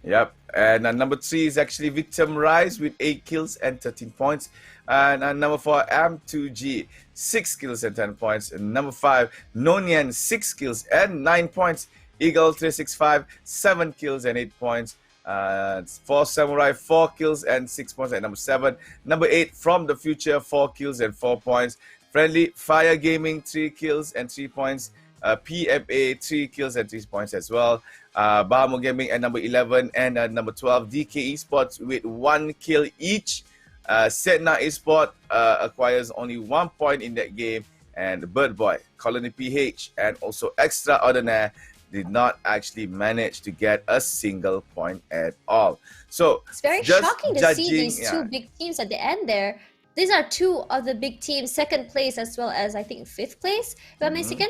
Yep, and number 3 is actually Victim Rise with 8 kills and 13 points. And number 4, M2G, 6 kills and 10 points. And number 5, NIAN, 6 kills and 9 points. Eagle 365, 7 kills and 8 points. 4 Samurai, 4 kills and 6 points at number 7. Number 8, From the Future, 4 kills and 4 points. Friendly Fire Gaming, 3 kills and 3 points. PFA, 3 kills and 3 points as well. Bahamo Gaming at number 11 and number 12, DK Esports with 1 kill each. Setna Esport acquires only 1 point in that game, and Bird Boy, Colony PH, and also Extraordinaire did not actually manage to get a single point at all. So it's very shocking to see these two big teams at the end there. These are two of the big teams, second place as well as I think 5th place, if I'm mistaken.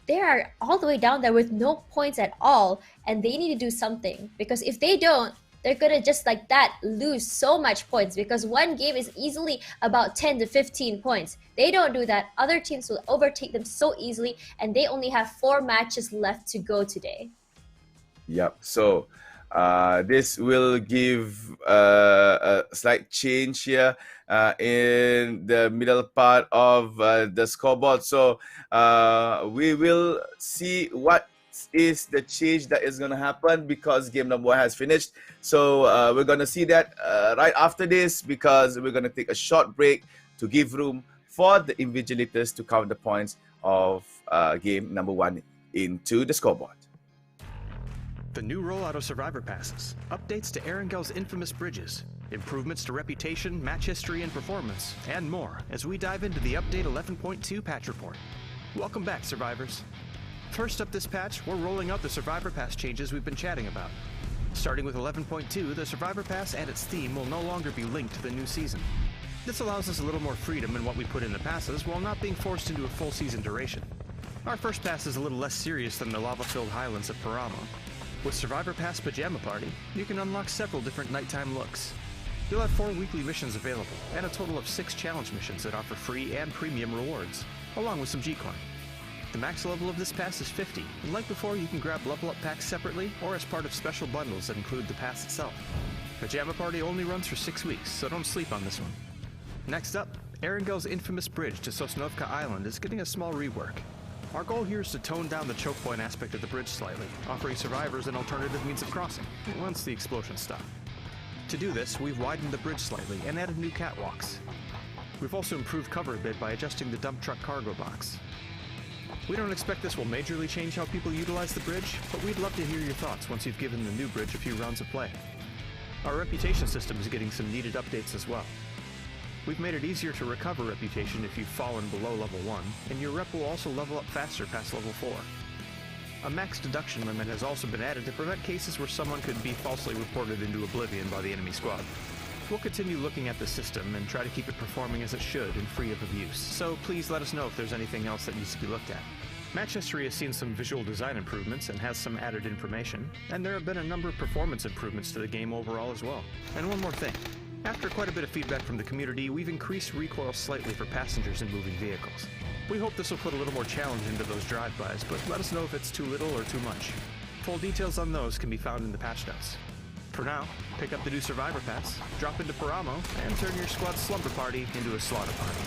They are all the way down there with no points at all, and they need to do something, because if they don't, they're gonna just like that lose so much points, because one game is easily about 10 to 15 points. They don't do that, other teams will overtake them so easily, and they only have 4 matches left to go today. Yep, so this will give a slight change here in the middle part of the scoreboard. So we will see what is the change that is going to happen, because game number 1 has finished. So we're going to see that right after this, because we're going to take a short break to give room for the invigilators to count the points of game number 1 into the scoreboard. The new rollout of Survivor Passes, updates to Erengel's infamous bridges, improvements to reputation, match history, and performance, and more as we dive into the Update 11.2 patch report. Welcome back, Survivors. First up this patch, we're rolling out the Survivor Pass changes we've been chatting about. Starting with 11.2, the Survivor Pass and its theme will no longer be linked to the new season. This allows us a little more freedom in what we put in the passes while not being forced into a full season duration. Our first pass is a little less serious than the lava-filled highlands of Paramo. With Survivor Pass Pajama Party, you can unlock several different nighttime looks. You'll have 4 weekly missions available, and a total of 6 challenge missions that offer free and premium rewards, along with some G-Coin. The max level of this pass is 50, and like before, you can grab level up packs separately or as part of special bundles that include the pass itself. Pajama Party only runs for 6 weeks, so don't sleep on this one. Next up, Erengel's infamous bridge to Sosnovka Island is getting a small rework. Our goal here is to tone down the choke point aspect of the bridge slightly, offering survivors an alternative means of crossing, once the explosions stop. To do this, we've widened the bridge slightly and added new catwalks. We've also improved cover a bit by adjusting the dump truck cargo box. We don't expect this will majorly change how people utilize the bridge, but we'd love to hear your thoughts once you've given the new bridge a few rounds of play. Our reputation system is getting some needed updates as well. We've made it easier to recover reputation if you've fallen below level 1, and your rep will also level up faster past level 4. A max deduction limit has also been added to prevent cases where someone could be falsely reported into oblivion by the enemy squad. We'll continue looking at the system and try to keep it performing as it should and free of abuse, so please let us know if there's anything else that needs to be looked at. Match history has seen some visual design improvements and has some added information, and there have been a number of performance improvements to the game overall as well. And one more thing. After quite a bit of feedback from the community, we've increased recoil slightly for passengers in moving vehicles. We hope this will put a little more challenge into those drive-bys, but let us know if it's too little or too much. Full details on those can be found in the patch notes. For now, pick up the new Survivor Pass, drop into Paramo, and turn your squad's slumber party into a slaughter party.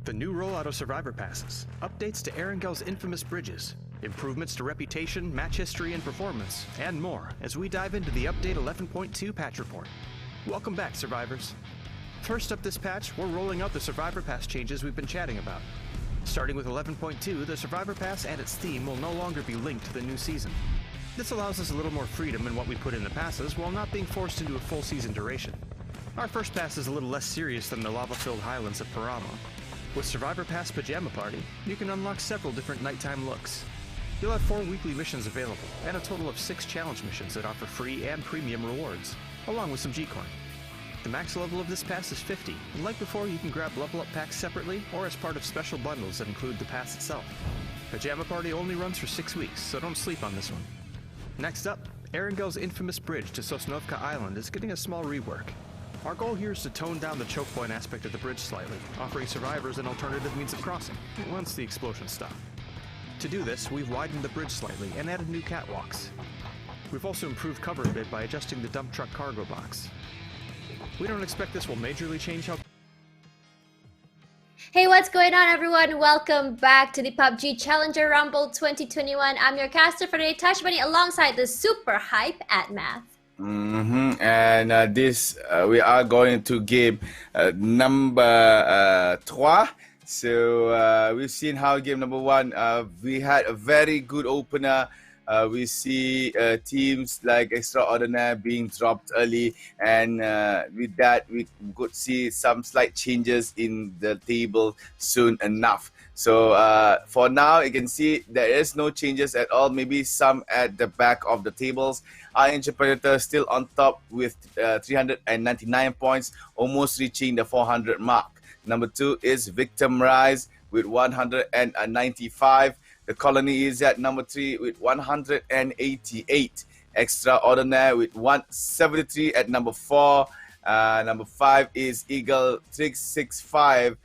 The new rollout of Survivor Passes, updates to Erengel's infamous bridges, improvements to reputation, match history, and performance, and more as we dive into the Update 11.2 patch report. Welcome back, Survivors. First up this patch, we're rolling out the Survivor Pass changes we've been chatting about. Starting with 11.2, the Survivor Pass and its theme will no longer be linked to the new season. This allows us a little more freedom in what we put in the passes while not being forced into a full season duration. Our first pass is a little less serious than the lava-filled highlands of Paramo. With Survivor Pass Pajama Party, you can unlock several different nighttime looks. You'll have 4 weekly missions available, and a total of 6 challenge missions that offer free and premium rewards, along with some G-Coin. The max level of this pass is 50, and like before, you can grab level up packs separately or as part of special bundles that include the pass itself. Pajama Party only runs for 6 weeks, so don't sleep on this one. Next up, Erengel's infamous bridge to Sosnovka Island is getting a small rework. Our goal here is to tone down the choke point aspect of the bridge slightly, offering survivors an alternative means of crossing, once the explosions stop. To do this, we've widened the bridge slightly and added new catwalks. We've also improved cover a bit by adjusting the dump truck cargo box. We don't expect this will majorly change how... Hey, what's going on, everyone? Welcome back to the PUBG Challenger Rumble 2021. I'm your caster for today, Tash Bunny, alongside the super hype at Math. And this we are going to game number 3. So we've seen how game number 1 we had a very good opener. We see teams like Extraordinaire being dropped early, and with that we could see some slight changes in the table soon enough. So for now, you can see there is no changes at all, maybe some at the back of the tables. Our Ancient Predator still on top with 399 points, almost reaching the 400 mark. Number 2 is Victim Rise with 195. The Colony is at number 3 with 188. Extraordinaire with 173 at number 4. Number 5 is Eagle 665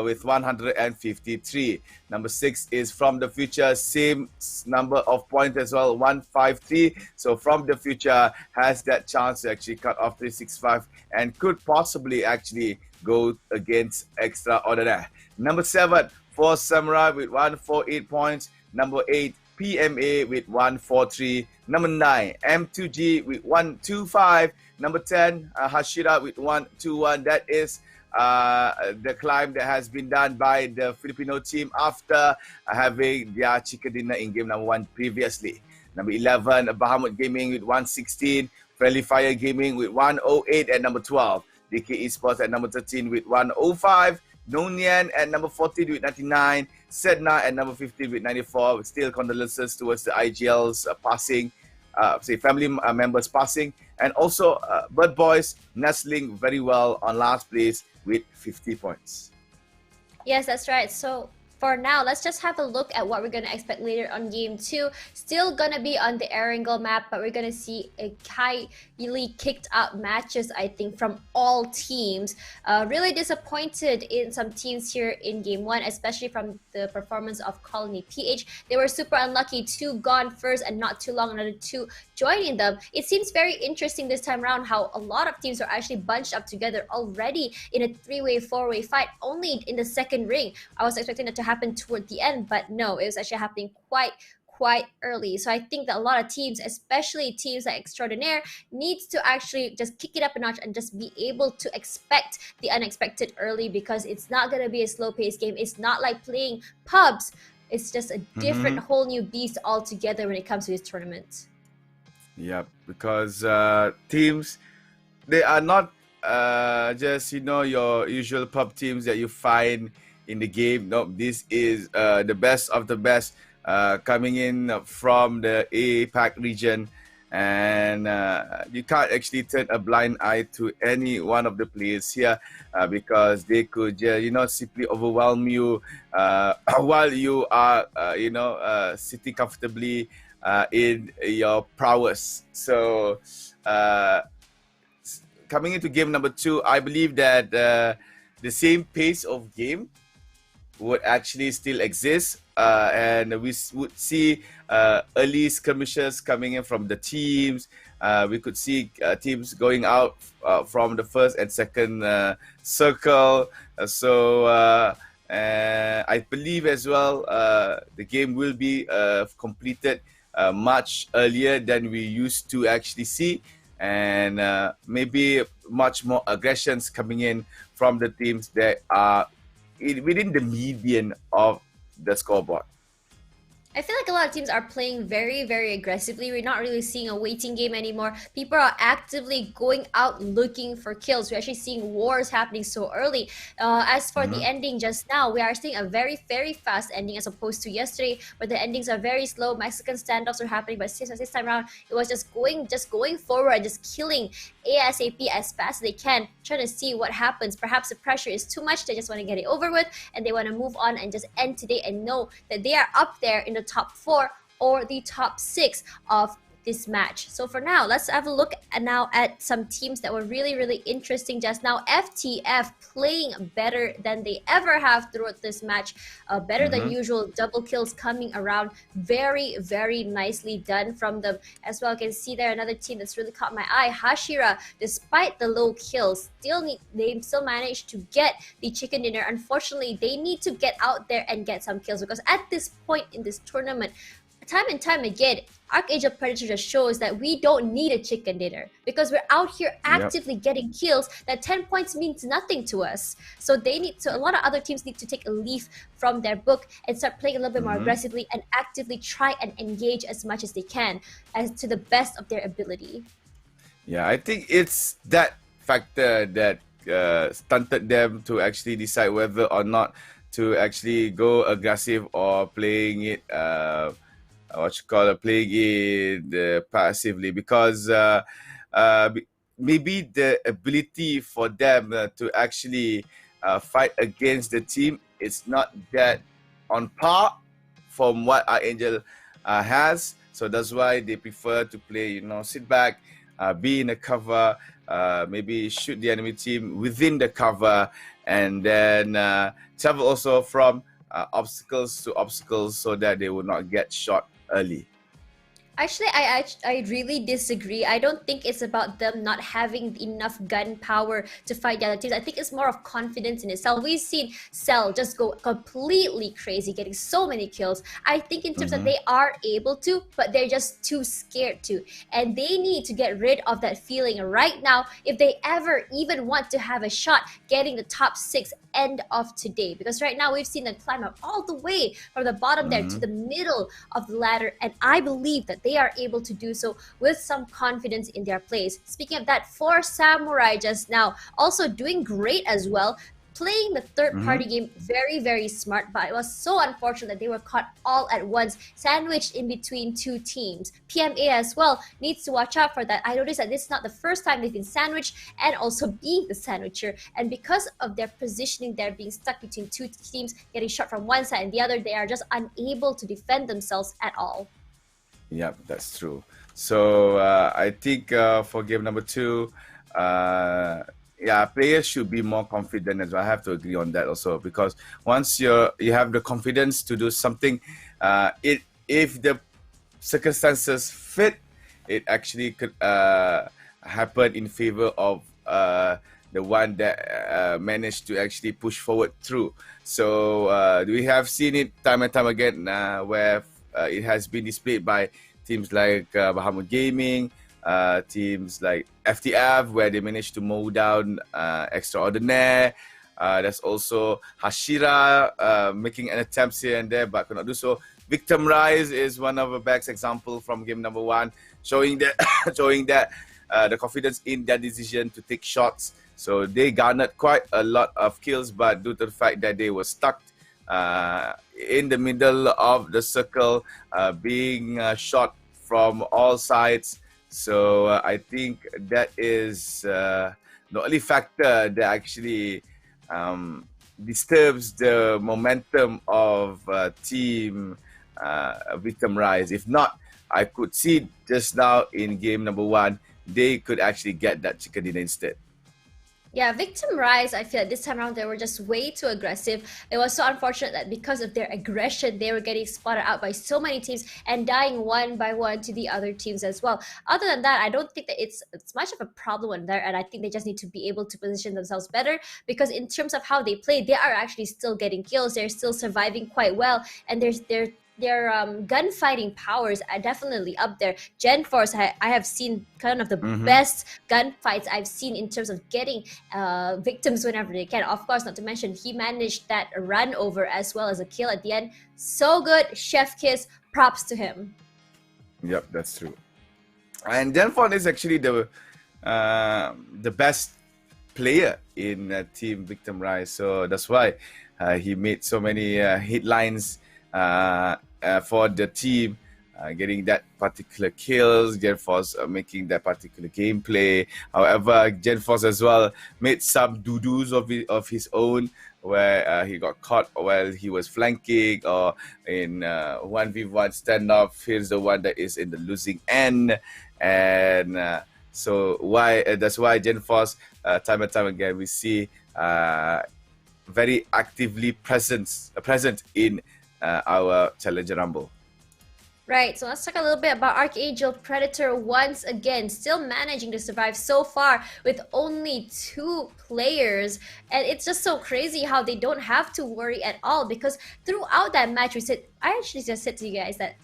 with 153. Number 6 is From the Future, same number of points as well, 153. So From the Future has that chance to actually cut off 365 and could possibly actually go against Extraordinaire. Number 7, Force Samurai with 148 points. Number 8, PMA with 143. Number 9, M2G with 125. Number 10, Hashira with 121. That is the climb that has been done by the Filipino team after having their chicken dinner in game number 1 previously. Number 11, Bahamut Gaming with 116. Friendly Fire Gaming with 108 at number 12. DK Esports at number 13 with 105. NIAN at number 14 with 99, Sedna at number 15 with 94. Still condolences towards the IGL's passing, family members passing. And also Bird Boys nestling very well on last place with 50 points. Yes, that's right. So for now, let's just have a look at what we're going to expect later on Game 2. Still going to be on the Erangel map, but we're going to see a highly kicked out matches, I think, from all teams. Really disappointed in some teams here in Game 1, especially from the performance of Colony PH. They were super unlucky, 2 gone first and not too long, another 2 joining them. It seems very interesting this time around how a lot of teams are actually bunched up together already in a 3-way, 4-way fight only in the second ring. I was expecting it to happen toward the end, but no, it was actually happening quite early. So I think that a lot of teams, especially teams like Extraordinaire, needs to actually just kick it up a notch and just be able to expect the unexpected early, because it's not going to be a slow-paced game. It's not like playing pubs. It's just a different whole new beast altogether when it comes to this tournament. Yeah, because teams, they are not just, your usual pub teams that you find in the game. No, this is the best of the best coming in from the APAC region, and you can't actually turn a blind eye to any one of the players here because they could simply overwhelm you while you are sitting comfortably in your prowess. So coming into game number 2, I believe that the same pace of game would actually still exist, and we would see early skirmishes coming in from the teams. We could see teams going out from the first and second circle. So I believe as well the game will be completed much earlier than we used to actually see, and maybe much more aggressions coming in from the teams that are within the median of the scoreboard. I feel like a lot of teams are playing very aggressively. We're not really seeing a waiting game anymore. People are actively going out looking for kills. We're actually seeing wars happening so early. As for the ending just now, we are seeing a very fast ending as opposed to yesterday, where the endings are very slow. Mexican standoffs are happening, but this time around, it was just going forward, just killing ASAP as fast as they can, trying to see what happens. Perhaps the pressure is too much. They just want to get it over with, and they want to move on and just end today and know that they are up there in the top 4 or the top 6 of this match. So for now, let's have a look at some teams that were really interesting just now. FTF playing better than they ever have throughout this match, better than usual. Double kills coming around, very nicely done from them as well. You can see there another team that's really caught my eye. Hashira, despite the low kills, they still managed to get the chicken dinner. Unfortunately, they need to get out there and get some kills, because at this point in this tournament, time and time again, Archangel Predator just shows that we don't need a chicken dinner, because we're out here actively getting kills. That 10 points means nothing to us. So a lot of other teams need to take a leaf from their book and start playing a little bit more aggressively and actively try and engage as much as they can, as to the best of their ability. Yeah, I think it's that factor that stunted them to actually decide whether or not to actually go aggressive or playing it playing it passively, because maybe the ability for them to actually fight against the team is not that on par from what Archangel has. So that's why they prefer to play, sit back, be in the cover, maybe shoot the enemy team within the cover, and then travel also from obstacles to obstacles so that they will not get shot early. Actually, I really disagree. I don't think it's about them not having enough gun power to fight the other teams. I think it's more of confidence in itself. We've seen Cell just go completely crazy, getting so many kills. I think in terms that they are able to, but they're just too scared to. And they need to get rid of that feeling right now if they ever even want to have a shot getting the top 6 end of today. Because right now we've seen them climb up all the way from the bottom there to the middle of the ladder, and I believe that they are able to do so with some confidence in their plays. Speaking of that, 4 Samurai just now also doing great as well, playing the third-party game very, very smart, but it was so unfortunate that they were caught all at once, sandwiched in between two teams. PMA as well needs to watch out for that. I noticed that this is not the first time they've been sandwiched and also being the sandwicher, and because of their positioning, they're being stuck between two teams, getting shot from one side and the other. They are just unable to defend themselves at all. Yeah, that's true. So I think for game number 2, yeah, players should be more confident as well. I have to agree on that also, because once you have the confidence to do something, if the circumstances fit, it actually could happen in favor of the one that managed to actually push forward through. So we have seen it time and time again where it has been displayed by teams like Bahamut Gaming, teams like FTF, where they managed to mow down Extraordinaire. There's also Hashira making an attempt here and there, but could not do so. Victim Rise is one of the best example from game number 1, showing that the confidence in their decision to take shots. So they garnered quite a lot of kills, but due to the fact that they were stuck in the middle of the circle, being shot from all sides. So I think that is the only factor that actually disturbs the momentum of team Victim Rise. If not, I could see just now in game number 1, they could actually get that chicken dinner instead. Yeah, Victim Rise, I feel like this time around they were just way too aggressive. It was so unfortunate that because of their aggression, they were getting spotted out by so many teams and dying one by one to the other teams as well. Other than that, I don't think that it's much of a problem there, and I think they just need to be able to position themselves better, because in terms of how they play, they are actually still getting kills. They're still surviving quite well, and their gunfighting powers are definitely up there. Gen Force, I have seen kind of the best gunfights I've seen in terms of getting victims whenever they can. Of course, not to mention, he managed that run over as well as a kill at the end. So good. Chef kiss. Props to him. Yep, that's true. And Gen Force is actually the best player in Team Victim Rise. So that's why he made so many headlines for the team, getting that particular kills, GenForce making that particular gameplay. However, GenForce as well made some doo-doos of his own, where he got caught while he was flanking, or in 1v1 standoff. He's the one that is in the losing end, and so that's why GenForce time and time again we see very actively present in our Challenger Rumble. Right, so let's talk a little bit about Archangel Predator once again, still managing to survive so far with only 2 players. And it's just so crazy how they don't have to worry at all, because throughout that match, I actually just said to you guys that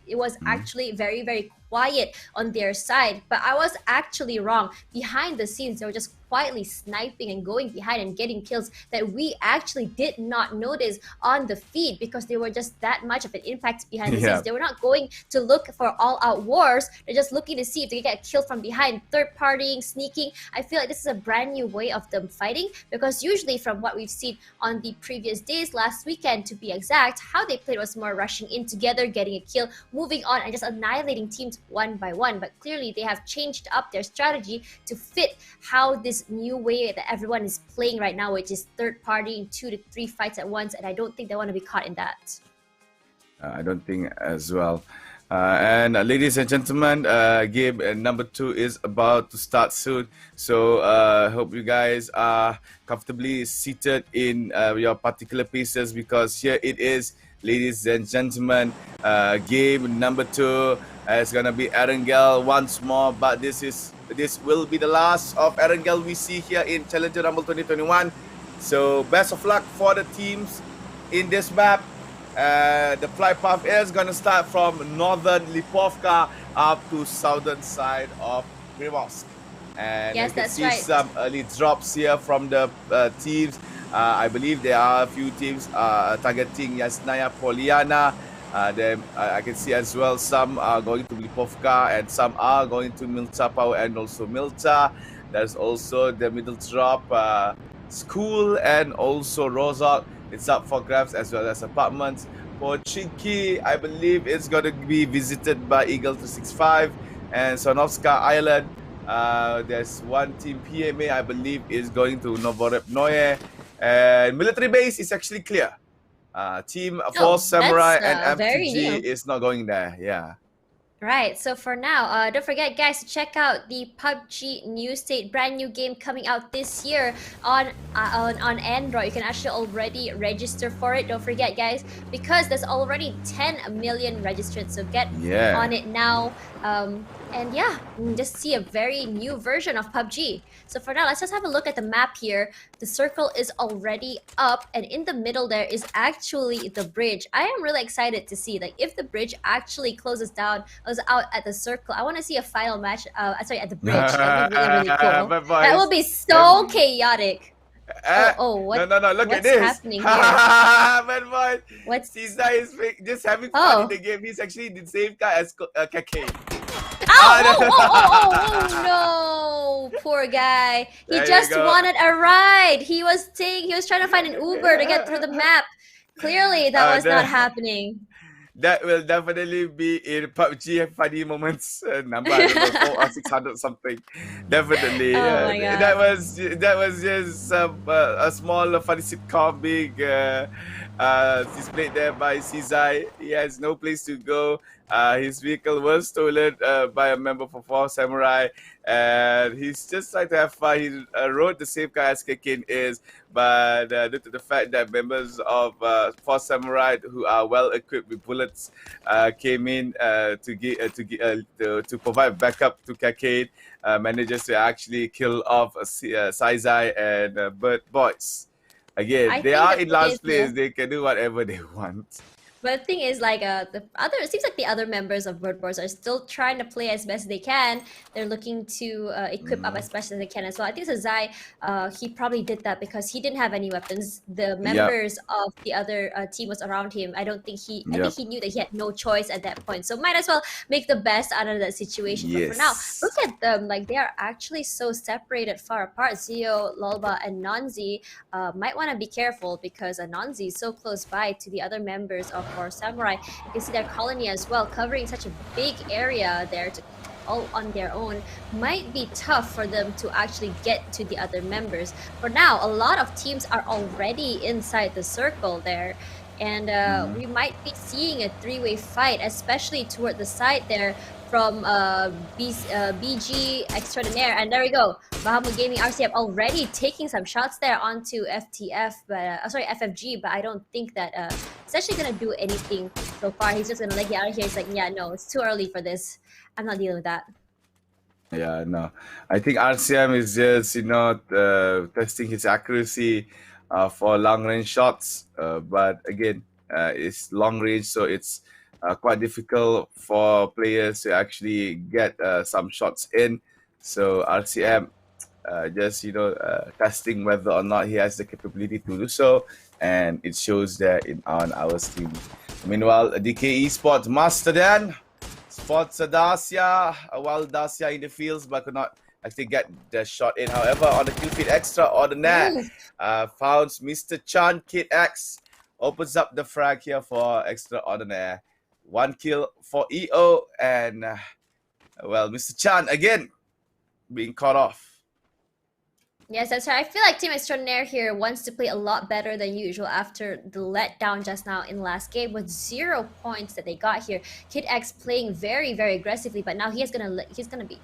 it was actually very, very quiet on their side, but I was actually wrong. Behind the scenes, they were just quietly sniping and going behind and getting kills that we actually did not notice on the feed, because they were just that much of an impact behind the scenes. They were not going to look for all-out wars. They're just looking to see if they get killed from behind, third-partying, sneaking. I feel like this is a brand new way of them fighting, because usually from what we've seen on the previous days, last weekend to be exact, how they played was more rushing in together, getting a kill, moving on, and just annihilating teams one by one. But clearly they have changed up their strategy to fit how this new way that everyone is playing right now, which is third party in 2 to 3 fights at once, and I don't think they want to be caught in that. I don't think as well. And ladies and gentlemen, game number 2 is about to start soon. So hope you guys are comfortably seated in your particular pieces, because here it is, ladies and gentlemen. Game number 2 is gonna be Erangel once more, but this will be the last of Erangel we see here in Challenger Rumble 2021. So best of luck for the teams in this map. The flight path is gonna start from northern Lipovka up to southern side of Primorsk. And yes, you can that's see right. some early drops here from the teams. I believe there are a few teams targeting Yasnaya Poliana. Then I can see as well some are going to Lipovka and some are going to Milta Power and also Milta. There's also the middle drop School and also Rozak. It's up for grabs as well as apartments. For Chinky, I believe it's going to be visited by Eagle 265 and Sonovska Island. There's one team PMA, I believe, is going to Novorep and military base is actually clear. Team Force Samurai and very MTG is not going there. Yeah. Right, so for now, don't forget guys to check out the PUBG New State brand new game coming out this year on Android. You can actually already register for it. Don't forget guys, because there's already 10 million registered, so get on it now. And yeah, just see a very new version of PUBG. So for now, let's just have a look at the map here. The circle is already up, and in the middle there is actually the bridge. I am really excited to see, like, if the bridge actually closes down, goes out at the circle. I want to see a final match. Sorry, at the bridge. That would be really, really cool. That would be so chaotic. What? No, look at this. What's happening here? Man, boy. What's... Caesar is just having fun in the game. He's actually the same guy as Kake. No, poor guy. He just wanted a ride. He was trying to find an Uber to get through the map. Clearly, that was not happening. That will definitely be in PUBG funny moments number, I don't know, 4 or 600 something. Definitely. Oh my God. That was just a small funny sitcom being displayed there by Cizai. He has no place to go. His vehicle was stolen by a member for Four Samurai, and he's just trying to have fun. He rode the same car as Kekin is, but due to the fact that members of Four Samurai who are well equipped with bullets came in to provide backup to Kekin, manages to actually kill off Saizai and Bird Boys. Again, they are in last place. They can do whatever they want. But the thing is, like, it seems like the other members of Bird Boys are still trying to play as best they can. They're looking to equip up as best as they can as well. I think Zai, he probably did that because he didn't have any weapons. The members of the other team was around him. I think he knew that he had no choice at that point. So might as well make the best out of that situation. But for now, look at them. Like, they are actually so separated, far apart. Zio, Lolba, and Nonzi might want to be careful because Nonzi is so close by to the other members of Four Samurai. You can see their colony as well, covering such a big area there all on their own. Might be tough for them to actually get to the other members. For now, a lot of teams are already inside the circle there. And we might be seeing a three-way fight, especially toward the side there from BG Extraordinaire. And there we go. Bahamut Gaming RCF already taking some shots there onto FTF, but FFG, but I don't think that it's actually going to do anything so far. He's just going to leg it out of here. He's like, yeah, no, it's too early for this. I'm not dealing with that. Yeah, no. I think RCM is just, testing his accuracy for long-range shots. But again, it's long-range, so it's quite difficult for players to actually get some shots in. So RCM just testing whether or not he has the capability to do so, and it shows there on our stream. Meanwhile, DK Esports Master Dan spots Dacia, while Dacia in the fields but could not actually get the shot in. However, on the kill feed, Extraordinaire founds Mr. Chan. Kid X opens up the frag here for Extraordinaire. 1 kill for EO, and Mr. Chan again being caught off. Yes, that's right. I feel like Team Extraordinaire here wants to play a lot better than usual after the letdown just now in last game with 0 points that they got here. Kid X playing very, very aggressively, but now he's gonna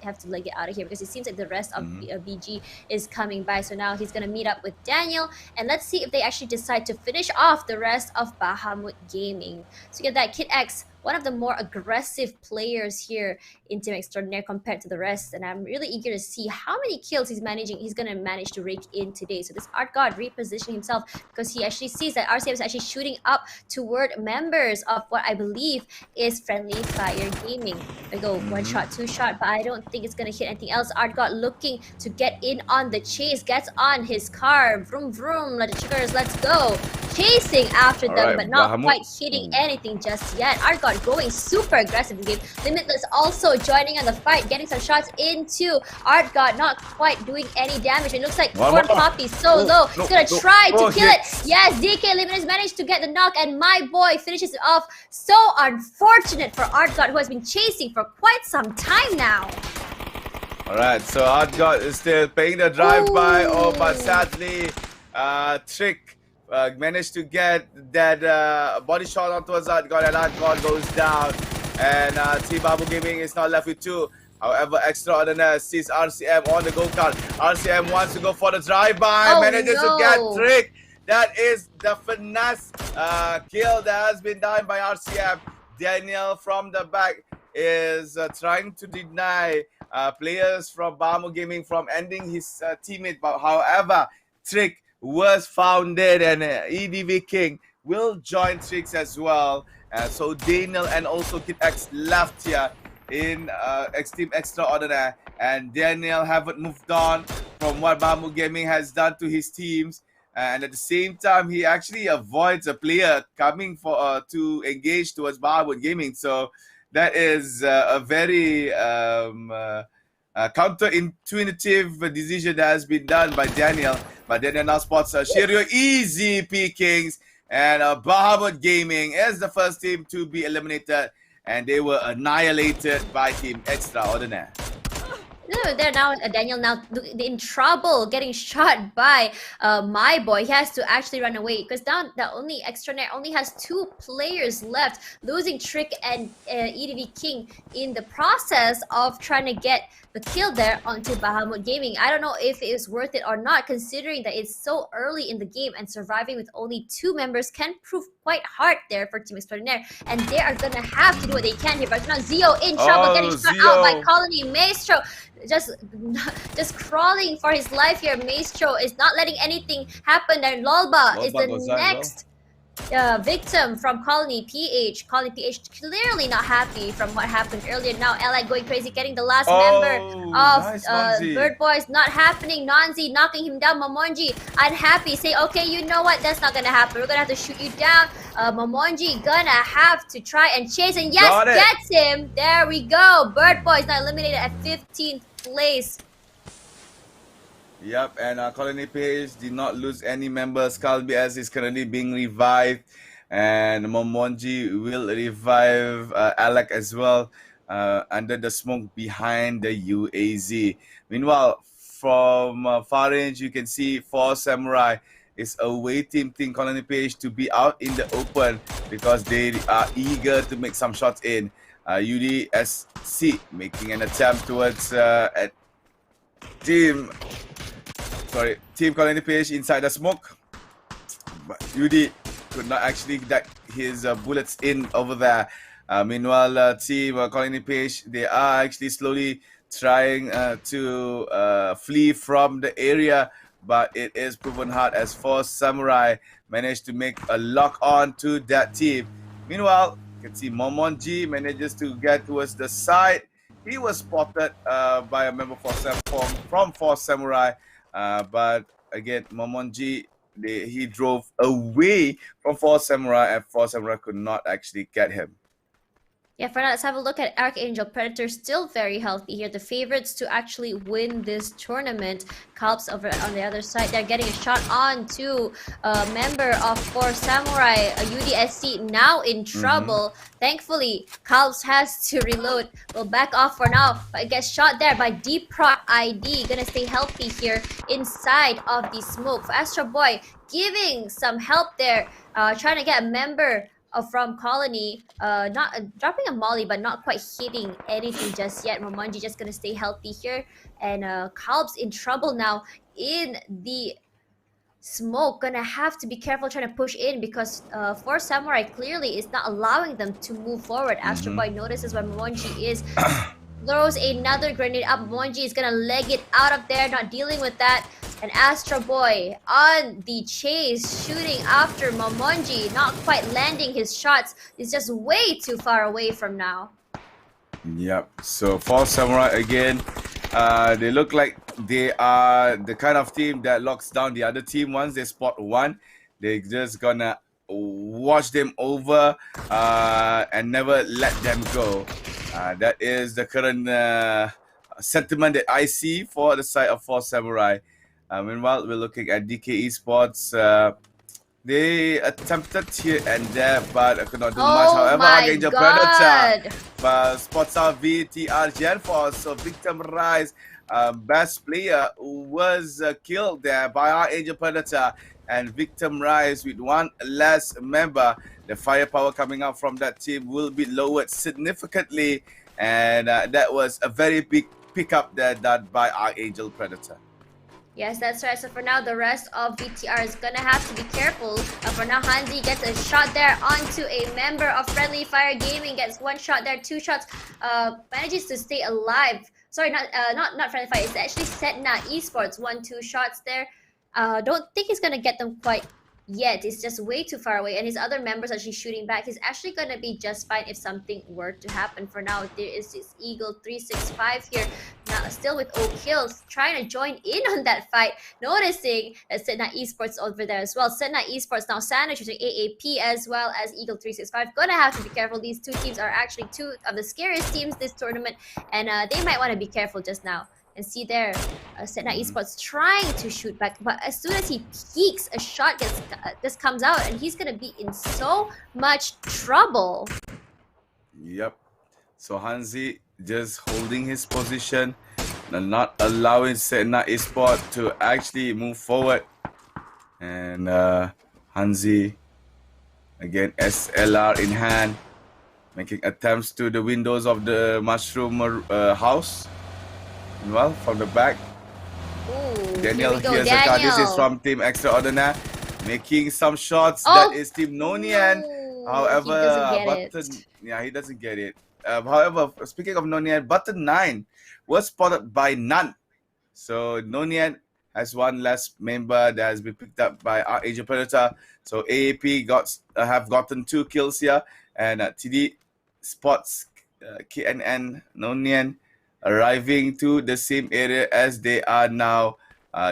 have to leg it out of here because it seems like the rest of BG is coming by. So now he's gonna meet up with Daniel, and let's see if they actually decide to finish off the rest of Bahamut Gaming. So you get that Kid X, one of the more aggressive players here in Team Extraordinaire compared to the rest, and I'm really eager to see how many kills he's going to manage to rake in today. So this Art God repositioning himself because he actually sees that RCM is actually shooting up toward members of what I believe is Friendly Fire Gaming. There we go, 1 shot, 2 shot, but I don't think it's going to hit anything else. Art God looking to get in on the chase, gets on his car, vroom vroom, let the triggers, let's go. Chasing after them, but not quite hitting anything just yet. Art God Art going super aggressive in the game. Limitless also joining on the fight, getting some shots into Art God, not quite doing any damage. It looks like Corn Poppy so low. He's gonna try to kill it. Yes, DK Limitless managed to get the knock, and my boy finishes it off. So unfortunate for Art God, who has been chasing for quite some time now. Alright, so Art God is still paying the drive-by. Oh, but sadly, Trick managed to get that body shot onto Art God, and Art God goes down. And Team Babu Gaming is now left with 2. However, Extraordinaire sees RCM on the go-kart. RCM wants to go for the drive-by, manages to get Trick. That is the finesse kill that has been done by RCM. Daniel from the back is trying to deny players from Bamu Gaming from ending his teammate. But however, Trick was found dead, and EDV King will join Tricks as well. So Daniel and also Kid X left here in Team Extraordinaire, and Daniel haven't moved on from what Bamu Gaming has done to his teams. And at the same time, he actually avoids a player coming for to engage towards Bamu Gaming. So that is a very counterintuitive decision that has been done by Daniel. But Daniel now spots Shirio easy pickings, and Bahamut Gaming is the first team to be eliminated, and they were annihilated by Team Extraordinaire. They're now Daniel now in trouble, getting shot by my boy. He has to actually run away because now the only Extraordinaire only has 2 players left, losing Trick and EDV King in the process of trying to get the kill there onto Bahamut Gaming. I don't know if it is worth it or not, considering that it's so early in the game and surviving with only 2 members can prove quite hard there for Team Extraordinaire, and they are gonna have to do what they can here. But now Zio in trouble, getting shot out by Colony. Maestro just crawling for his life here. Maestro is not letting anything happen there. Lolba is the next victim from Colony PH. Colony PH clearly not happy from what happened earlier. Now Ally going crazy, getting the last member of Bird Boys. Not happening. Nanzi knocking him down. Momonji unhappy, say, okay, you know what, that's not gonna happen, we're gonna have to shoot you down. Momonji gonna have to try and chase, and yes, gets him. There we go. Bird Boys now eliminated at 15th place. Yep, and Colony Page did not lose any members. Kalbi as is currently being revived, and Momonji will revive Alec as well under the smoke behind the UAZ. Meanwhile, from far range, you can see 4 Samurai is awaiting Team Colony Page to be out in the open because they are eager to make some shots in. UDSC making an attempt towards Team Colony Page inside the smoke, but UD could not actually get his bullets in over there. Meanwhile, Team Colony Page, they are actually slowly trying to flee from the area, but it is proven hard as 4 Samurai managed to make a lock on to that team. Meanwhile, you can see Momonji manages to get towards the side. He was spotted by a member from 4 Samurai. But again, Momonji, he drove away from 4 Samurai, and 4 Samurai could not actually get him. Yeah, for now, let's have a look at Archangel. Predator still very healthy here. The favorites to actually win this tournament. Kalps over on the other side. They're getting a shot on to a member of 4 Samurai. UDSC now in trouble. Thankfully, Kalps has to reload. Will back off for now, but it gets shot there by Deep Prot ID. Gonna stay healthy here inside of the smoke. For Astro Boy, giving some help there. Trying to get a member from Colony, not dropping a molly, but not quite hitting anything just yet. Momonji just gonna stay healthy here, and Kalb's in trouble now in the smoke. Gonna have to be careful trying to push in because 4 Samurai clearly is not allowing them to move forward. Astro Boy notices where Momonji is. Throws another grenade up. Momonji is gonna leg it out of there, not dealing with that. And Astro Boy on the chase, shooting after Momonji, not quite landing his shots. He's just way too far away from now. Yep, so 4 Samurai again. They look like they are the kind of team that locks down the other team. Once they spot one, they're just gonna watch them over and never let them go. That is the current sentiment that I see for the side of Four Samurai. Meanwhile, we're looking at DK Esports. They attempted here and there, but could not do much. However, Archangel Predator spots out VTR Gen Force. So Victim Rise, best player, was killed there by Archangel Predator. And Victim Rise with one less member. The firepower coming out from that team will be lowered significantly. And that was a very big pickup there done by Archangel Predator. Yes, that's right. So for now, the rest of VTR is gonna have to be careful. For now, Hansi gets a shot there onto a member of Friendly Fire Gaming. Gets one shot there, two shots. Manages to stay alive. Sorry, not Friendly Fire. It's actually Setna Esports. 1-2 shots there. Don't think he's gonna get them quite yet. It's just way too far away, and his other members actually shooting back. He's actually gonna be just fine if something were to happen. For now, there is this Eagle 365 here, now still with 0 kills, trying to join in on that fight, noticing that Sedna Esports over there as well. Sedna Esports now sandwich using AAP as well as Eagle 365. Gonna have to be careful. These two teams are actually two of the scariest teams this tournament, and they might want to be careful just now. And see there, Sedna Esports trying to shoot back, but as soon as he peeks, a shot just comes out, and he's gonna be in so much trouble. Yep. So Hansi just holding his position and not allowing Sedna Esports to actually move forward. And Hansi again, SLR in hand, making attempts to the windows of the mushroom house. Well, from the back, Daniel here's a card. This is from Team Extraordinaire, making some shots. That is Team NIAN. However, he doesn't get it. However, speaking of NIAN, button 9 was spotted by none. So NIAN has one less member that has been picked up by our Archangel Predator. So AAP have gotten 2 kills here, and TD spots KNN NIAN arriving to the same area as they are now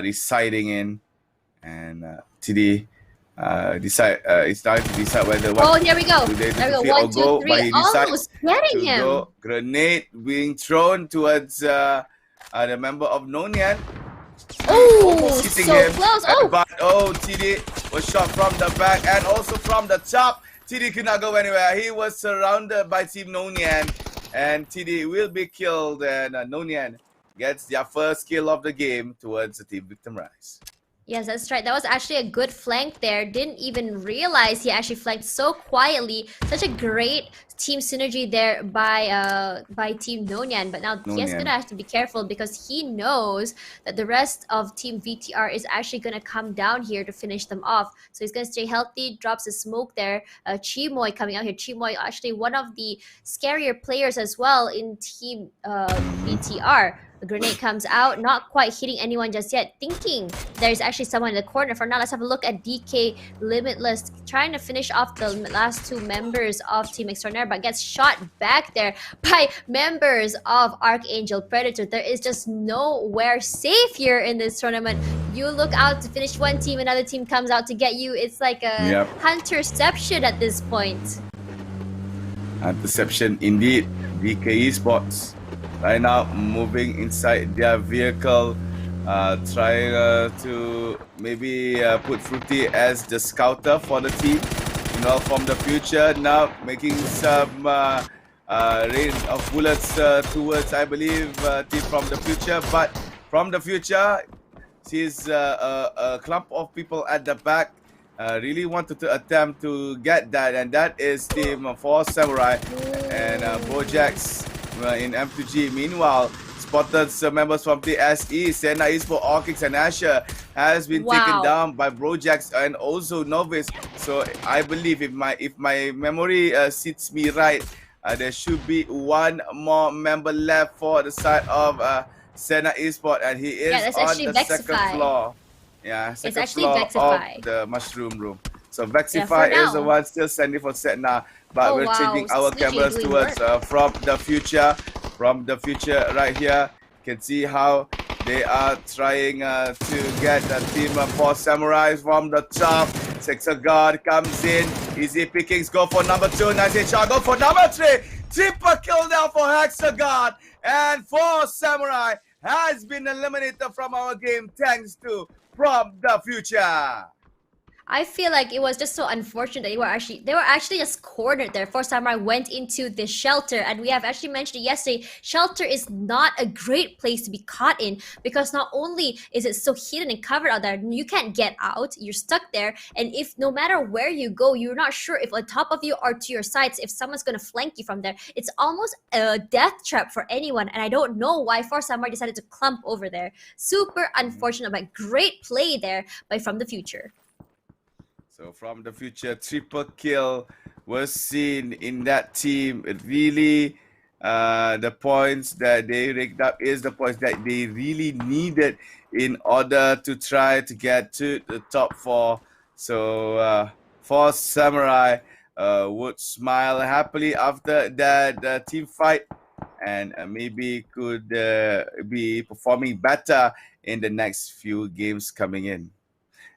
residing in, and TD it's time to decide whether here we go. There we go. 1, 2, 3. Almost getting him. Go. Grenade being thrown towards the member of NIAN. Oh, so close. But TD was shot from the back and also from the top. TD could not go anywhere. He was surrounded by Team NIAN. And TD will be killed, and NIAN gets their first kill of the game towards the Team Victim Rise. Yes, that's right. That was actually a good flank there. Didn't even realize he actually flanked so quietly. Such a great team synergy there by Team NIAN. But now he's gonna have to be careful because he knows that the rest of Team VTR is actually gonna come down here to finish them off. So he's gonna stay healthy. Drops a smoke there. Chimoy coming out here. Chimoy actually one of the scarier players as well in Team VTR. The grenade comes out, not quite hitting anyone just yet, thinking there's actually someone in the corner. For now, let's have a look at DK Limitless, trying to finish off the last 2 members of Team Extraordinaire, but gets shot back there by members of Archangel Predator. There is just nowhere safe here in this tournament. You look out to finish one team, another team comes out to get you. It's like a hunterception at this point. Hunterception indeed. DK Esports right now moving inside their vehicle, trying to maybe put Fruity as the scouter for the team. From the future, now making some rain of bullets towards, I believe, team from the future. But from the future, sees a clump of people at the back. Really wanted to attempt to get that, and that is Team 4 Samurai and Bojax in M2G. Meanwhile, spotted some members from the SE, Sedna Esports, Orkix, and Asher has been taken down by Brojax and also Novice. So I believe if my memory sits me right, there should be one more member left for the side of Sedna Esports, and he is on the second floor. Yeah, second floor of the mushroom room. So Vexify is the one still standing for Sedna, but we're changing our cameras towards from the future. From the future right here, you can see how they are trying to get the Team 4 Samurai from the top. Hexagard comes in. Easy pickings. Go for number 2. Nice shot. Go for number 3. Triple kill now for Hexagard. And Force Samurai has been eliminated from our game thanks to From the Future. I feel like it was just so unfortunate that they were actually just cornered there. Force Samurai went into the shelter, and we have actually mentioned it yesterday. Shelter is not a great place to be caught in because not only is it so hidden and covered out there, you can't get out. You're stuck there, and if no matter where you go, you're not sure if on top of you or to your sides, if someone's gonna flank you from there. It's almost a death trap for anyone, and I don't know why Force Samurai decided to clump over there. Super unfortunate, but great play there by From the Future. So From the Future, triple kill was seen in that team. It really, the points that they raked up is the points that they really needed in order to try to get to the top 4. So Force Samurai would smile happily after that team fight, and maybe could be performing better in the next few games coming in.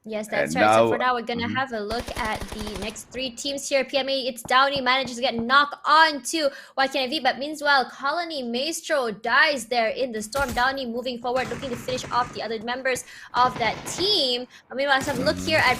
Yes, that's And right. So now- for now, we're gonna have a look at the next 3 teams here. PMA, it's Downey manages to get knocked on to YKNV, but meanwhile, Colony Maestro dies there in the storm. Downey moving forward, looking to finish off the other members of that team. Meanwhile, let's have a look here at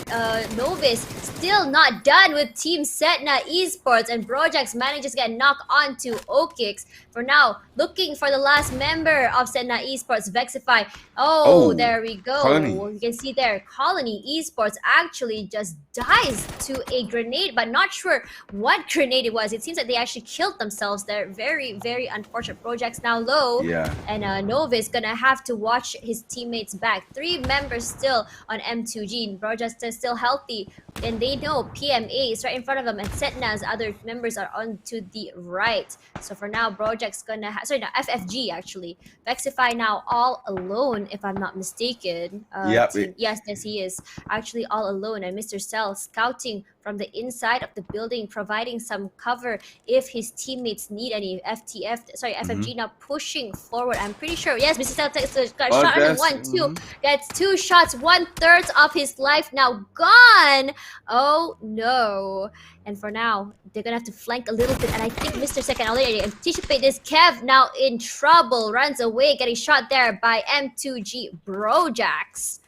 Novice, still not done with Team Setna Esports, and Brojax manages to get knocked on to Okix. For now, looking for the last member of Setna Esports, Vexify. Oh, there we go. Colony. You can see there, Colony Esports actually just dies to a grenade, but not sure what grenade it was. It seems like they actually killed themselves there. Very, very unfortunate. Projects now low. Yeah. And Novice gonna have to watch his teammates back. 3 members still on M2G. Projects are still healthy. And they know PMA is right in front of them, and Setna's other members are on to the right. So for now, Project's gonna FFG actually. Vexify now all alone, if I'm not mistaken. Yep. Yes, he is actually all alone, and Mr. Cell scouting from the inside of the building, providing some cover if his teammates need any. FFG now pushing forward. I'm pretty sure, yes, Mr. Cell takes a shot on 1-2. Gets 2 shots, 1/3 of his life now gone. Oh no. And for now, they're gonna have to flank a little bit, and I think Mr. Second already anticipate this. Kev now in trouble, runs away, getting shot there by M2G Brojax.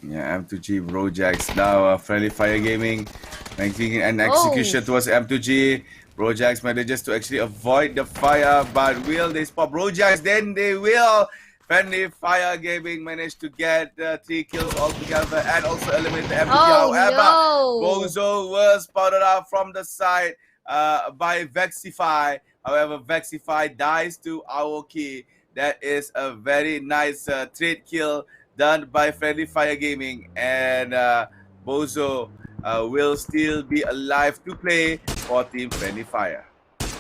Yeah, M2G Brojax now Friendly Fire Gaming making an execution towards M2G. Brojax manages to actually avoid the fire, but will they spot Brojax? Then they will. Friendly Fire Gaming managed to get 3 kills altogether and also eliminate the M2G. However, Bozo was spotted out from the side by Vexify. However, Vexify dies to Aoki. That is a very nice trade kill done by Friendly Fire Gaming, and Bozo will still be alive to play for Team Friendly Fire.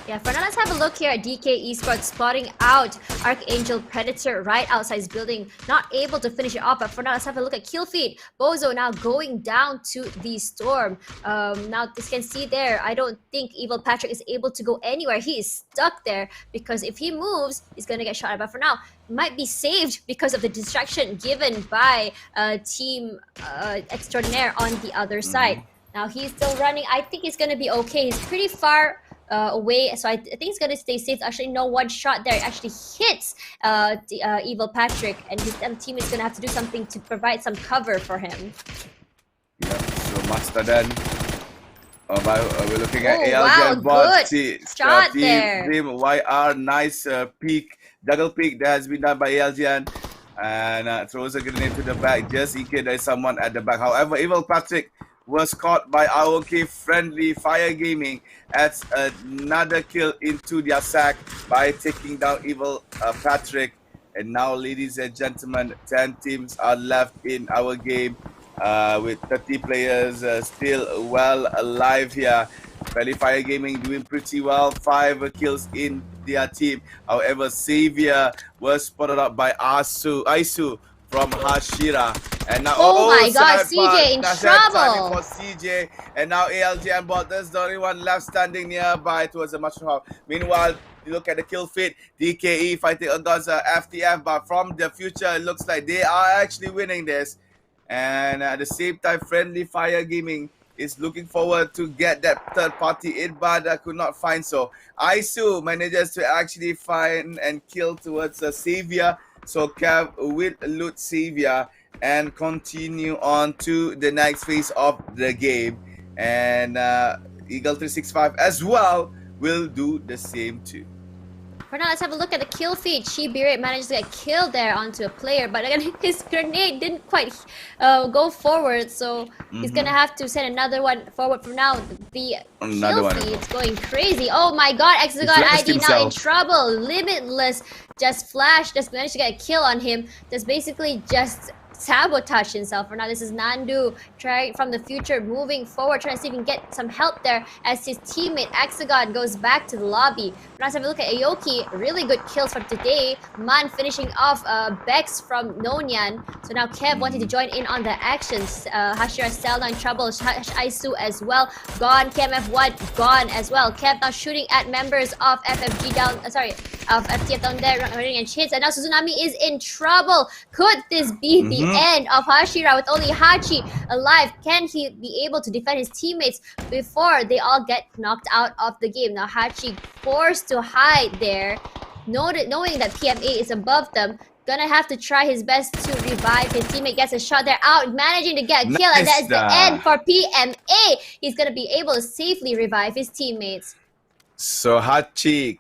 Yeah, for now, let's have a look here at DK Esports spotting out Archangel Predator right outside his building. Not able to finish it off, but for now, let's have a look at kill feed. Bozo now going down to the storm. Now, as you can see there, I don't think Evil Patrick is able to go anywhere. He is stuck there because if he moves, he's going to get shot at. But for now, might be saved because of the distraction given by Team Extraordinaire on the other side. Now, he's still running. I think he's going to be okay. He's pretty far away, so I think he's gonna stay safe. Actually, no, one shot there actually hits Evil Patrick, and his team is gonna have to do something to provide some cover for him. Yep, so Mastadan. We're looking at wow, bot. good shot there. Team YR, nice peek, double peek that has been done by Aljan, and throws a grenade to the back just in case there's someone at the back. However, Evil Patrick was caught by AOK Friendly Fire Gaming. Adds another kill into their sack by taking down Evil Patrick. And now, ladies and gentlemen, 10 teams are left in our game with 30 players still well alive here. Friendly Fire Gaming doing pretty well, 5 kills in their team. However, Xavier was spotted out by Aisu from Hashira, and now oh my god, CJ in trouble for CJ, and now ALJ and bot. There's the only one left standing nearby towards the mushroom house. Meanwhile, you look at the kill feed, DKE fighting against FTF, but from the future it looks like they are actually winning this, And at the same time, Friendly Fire Gaming is looking forward to get that third party in, but could not find so. Isu manages to actually find and kill towards a Savior. So Cav will loot Savior and continue on to the next phase of the game. And Eagle 365 as well will do the same too. For now, let's have a look at the kill feed. Shibire managed to get killed there onto a player, but again, his grenade didn't quite go forward, so he's gonna have to send another one forward. For now, the kill feed's going crazy. Oh my god, Exagon ID now in trouble. Limitless just managed to get a kill on him. Just basically just sabotage himself. For now, this is Nandu trying from the future, moving forward, trying to see if he can get some help there as his teammate Exagon goes back to the lobby. Now let's have a look at Aoki. Really good kills from today. Man finishing off Bex from NIAN. So now Kev wanting to join in on the actions. Hashira Cell in trouble. Aisu as well. Gone. KMF1 gone as well. Kev now shooting at members of FFG down. Of FTF down there running and hits. And now Suzunami is in trouble. Could this be the end of Hashira with only Hachi alive? Can he be able to defend his teammates before they all get knocked out of the game? Now Hachi forced to hide there, knowing that PMA is above them. Gonna have to try his best to revive his teammate. Gets a shot there out, managing to get a kill, and that's the end for PMA. He's gonna be able to safely revive his teammates. So Hachi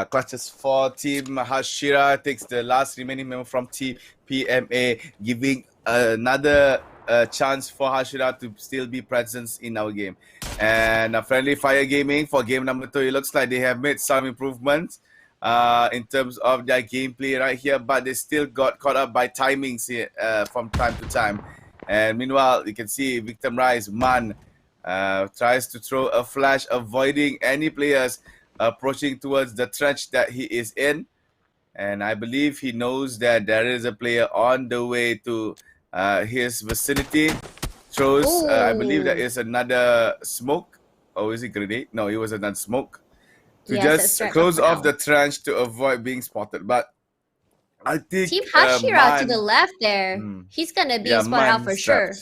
clutches for Team Hashira, takes the last remaining member from Team PMA, giving another chance for Hashira to still be present in our game. And Friendly Fire Gaming for game number 2, it looks like they have made some improvements in terms of their gameplay right here, but they still got caught up by timings here, from time to time. And meanwhile, you can see Victim Rise, Man, tries to throw a flash, avoiding any players approaching towards the trench that he is in. And I believe he knows that there is a player on the way to his vicinity. Throws, I believe there is another smoke. Or is it grenade? No, it was another smoke. To just close off the trench to avoid being spotted. But I think Team Hashira to the left there, he's gonna be spotted out for sure.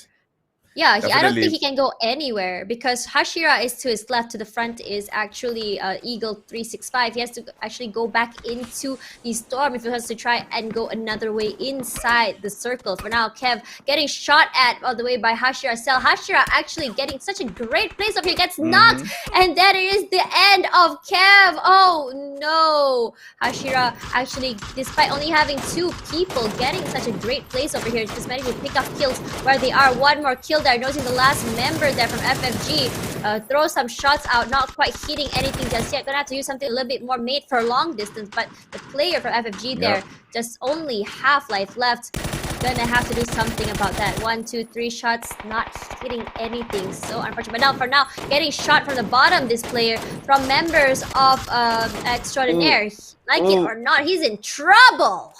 Yeah, I don't think he can go anywhere because Hashira is to his left. To the front is actually Eagle 365. He has to actually go back into the storm if he wants to try and go another way inside the circle. For now, Kev getting shot at all the way by Hashira Cell. Hashira actually getting such a great place up here. Gets knocked, and that is the end of Kev. Oh no! Hashira actually, despite only having 2 people, getting such a great place over here, just managing to pick up kills where they are. One more kill there, noticing the last member there from FFG throw some shots out, not quite hitting anything just yet. Gonna have to use something a little bit more made for long distance, but the player from FFG there, just only half life left. Gonna have to do something about that. 1, 2, 3 shots, not hitting anything. So unfortunate. But now, for now, getting shot from the bottom, this player from members of Extraordinaire. Like it or not, he's in trouble.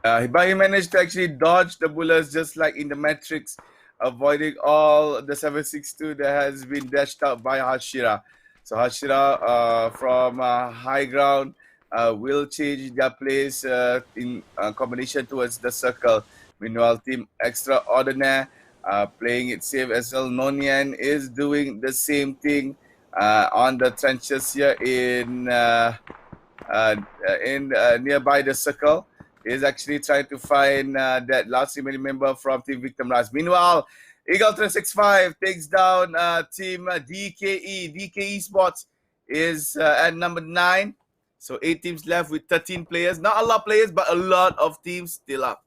But he managed to actually dodge the bullets just like in the Matrix, avoiding all the 762 that has been dashed out by Hashira. So Hashira from high ground will change their place in combination towards the circle. Meanwhile, Team Extraordinaire playing it safe as well. NIAN is doing the same thing on the trenches here in nearby the circle. Is actually trying to find that last remaining member from Team Victim Rise. Meanwhile, Eagle 365 takes down Team DKE. DKE Esports is at number 9. So 8 teams left with 13 players. Not a lot of players, but a lot of teams still up.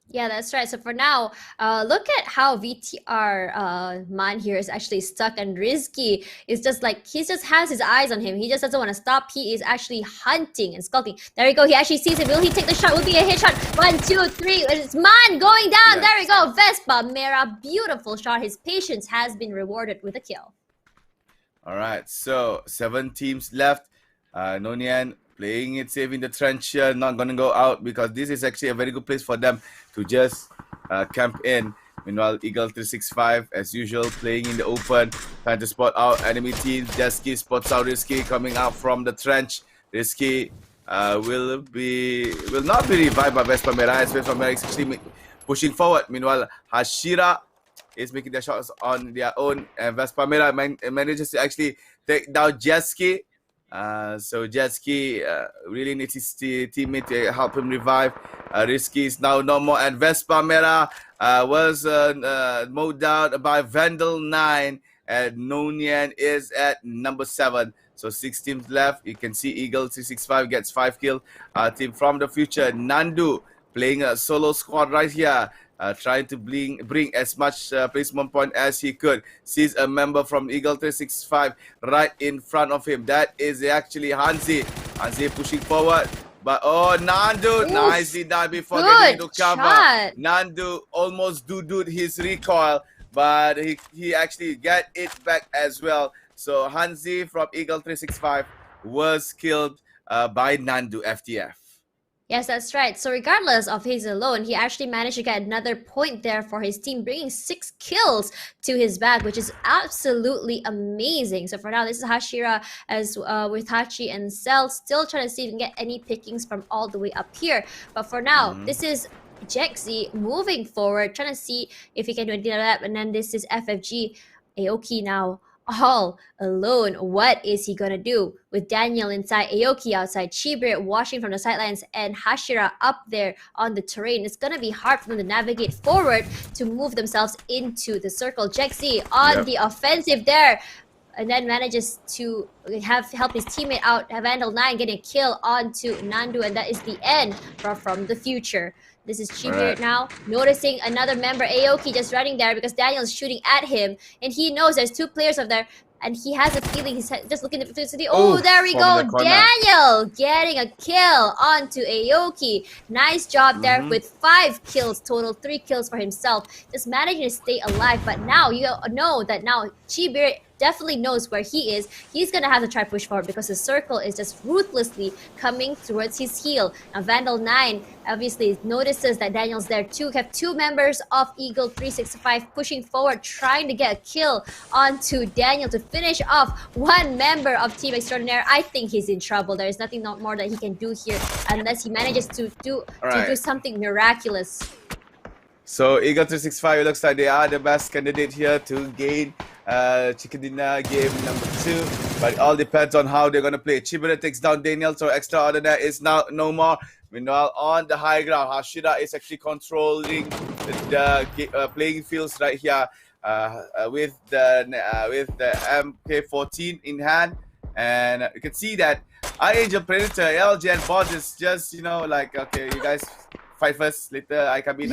Yeah, that's right. So for now, look at how VTR man here is actually stuck, and Rizky is just like, he just has his eyes on him. He just doesn't want to stop. He is actually hunting and skulking. There we go. He actually sees him. Will he take the shot? Will be a hit shot. 1, 2, 3. It's man going down. There we go. Vespa Mera. Beautiful shot. His patience has been rewarded with a kill. All right. So 7 teams left. NIAN playing it safe in the trench here, not going to go out because this is actually a very good place for them to just camp in. Meanwhile, Eagle 365, as usual, playing in the open, trying to spot out enemy teams. Jeski spots out Rizky coming out from the trench. Rizky will not be revived by Vespa Mera, as Vespa Mera is actually pushing forward. Meanwhile, Hashira is making their shots on their own, and Vespamera manages to actually take down Jetski. So Jetski really needs his teammate to help him revive. Risky is now no more, and Vespamera was mowed down by Vandal 9, and NIAN is at number 7. So 6 teams left. You can see Eagle 365 gets 5 kills. Team from the future, Nandu, playing a solo squad right here. Trying to bring as much placement point as he could. Sees a member from Eagle 365 right in front of him. That is actually Hanzi. Hanzi pushing forward. But Nandu, nicely done before getting into cover. Shot. Nandu almost do his recoil, but he actually get it back as well. So Hanzi from Eagle 365 was killed by Nandu FTF. Yes, that's right. So regardless of his alone, he actually managed to get another point there for his team, bringing 6 kills to his bag, which is absolutely amazing. So for now, this is Hashira as with Hachi and Cell, still trying to see if he can get any pickings from all the way up here. But for now, this is Jexy moving forward, trying to see if he can do anything like that. And then this is FFG, Aoki now all alone. What is he gonna do with Daniel inside, Aoki outside, Chibir watching from the sidelines, and Hashira up there on the terrain? It's gonna be hard for them to navigate forward to move themselves into the circle. Jexy on the offensive there, and then manages to help his teammate out. Vandal 9 getting a kill onto Nandu, and that is the end from the future. This is Chibir now, noticing another member, Aoki, just running there because Daniel's shooting at him. And he knows there's 2 players up there. And he has a feeling he's just looking at the city. Oh, there we go. Daniel getting a kill onto Aoki. Nice job there with 5 kills total, 3 kills for himself. Just managing to stay alive. But now you know that now Chibir definitely knows where he is. He's gonna have to try push forward because the circle is just ruthlessly coming towards his heel. Now Vandal 9 obviously notices that Daniel's there too. We have 2 members of Eagle 365 pushing forward, trying to get a kill onto Daniel to finish off 1 member of Team Extraordinaire. I think he's in trouble. There is nothing more that he can do here unless he manages to do something miraculous. So Eagle 365, it looks like they are the best candidate here to gain Chicken Dinner game number 2, but it all depends on how they're going to play. Chibura takes down Daniel, so Extraordinaire is now no more. Meanwhile, on the high ground, Hashira is actually controlling the playing fields right here with the MK14 in hand, and you can see that Angel Predator, LG and Bot is just, you know, like, okay, you guys fight first, later I come in.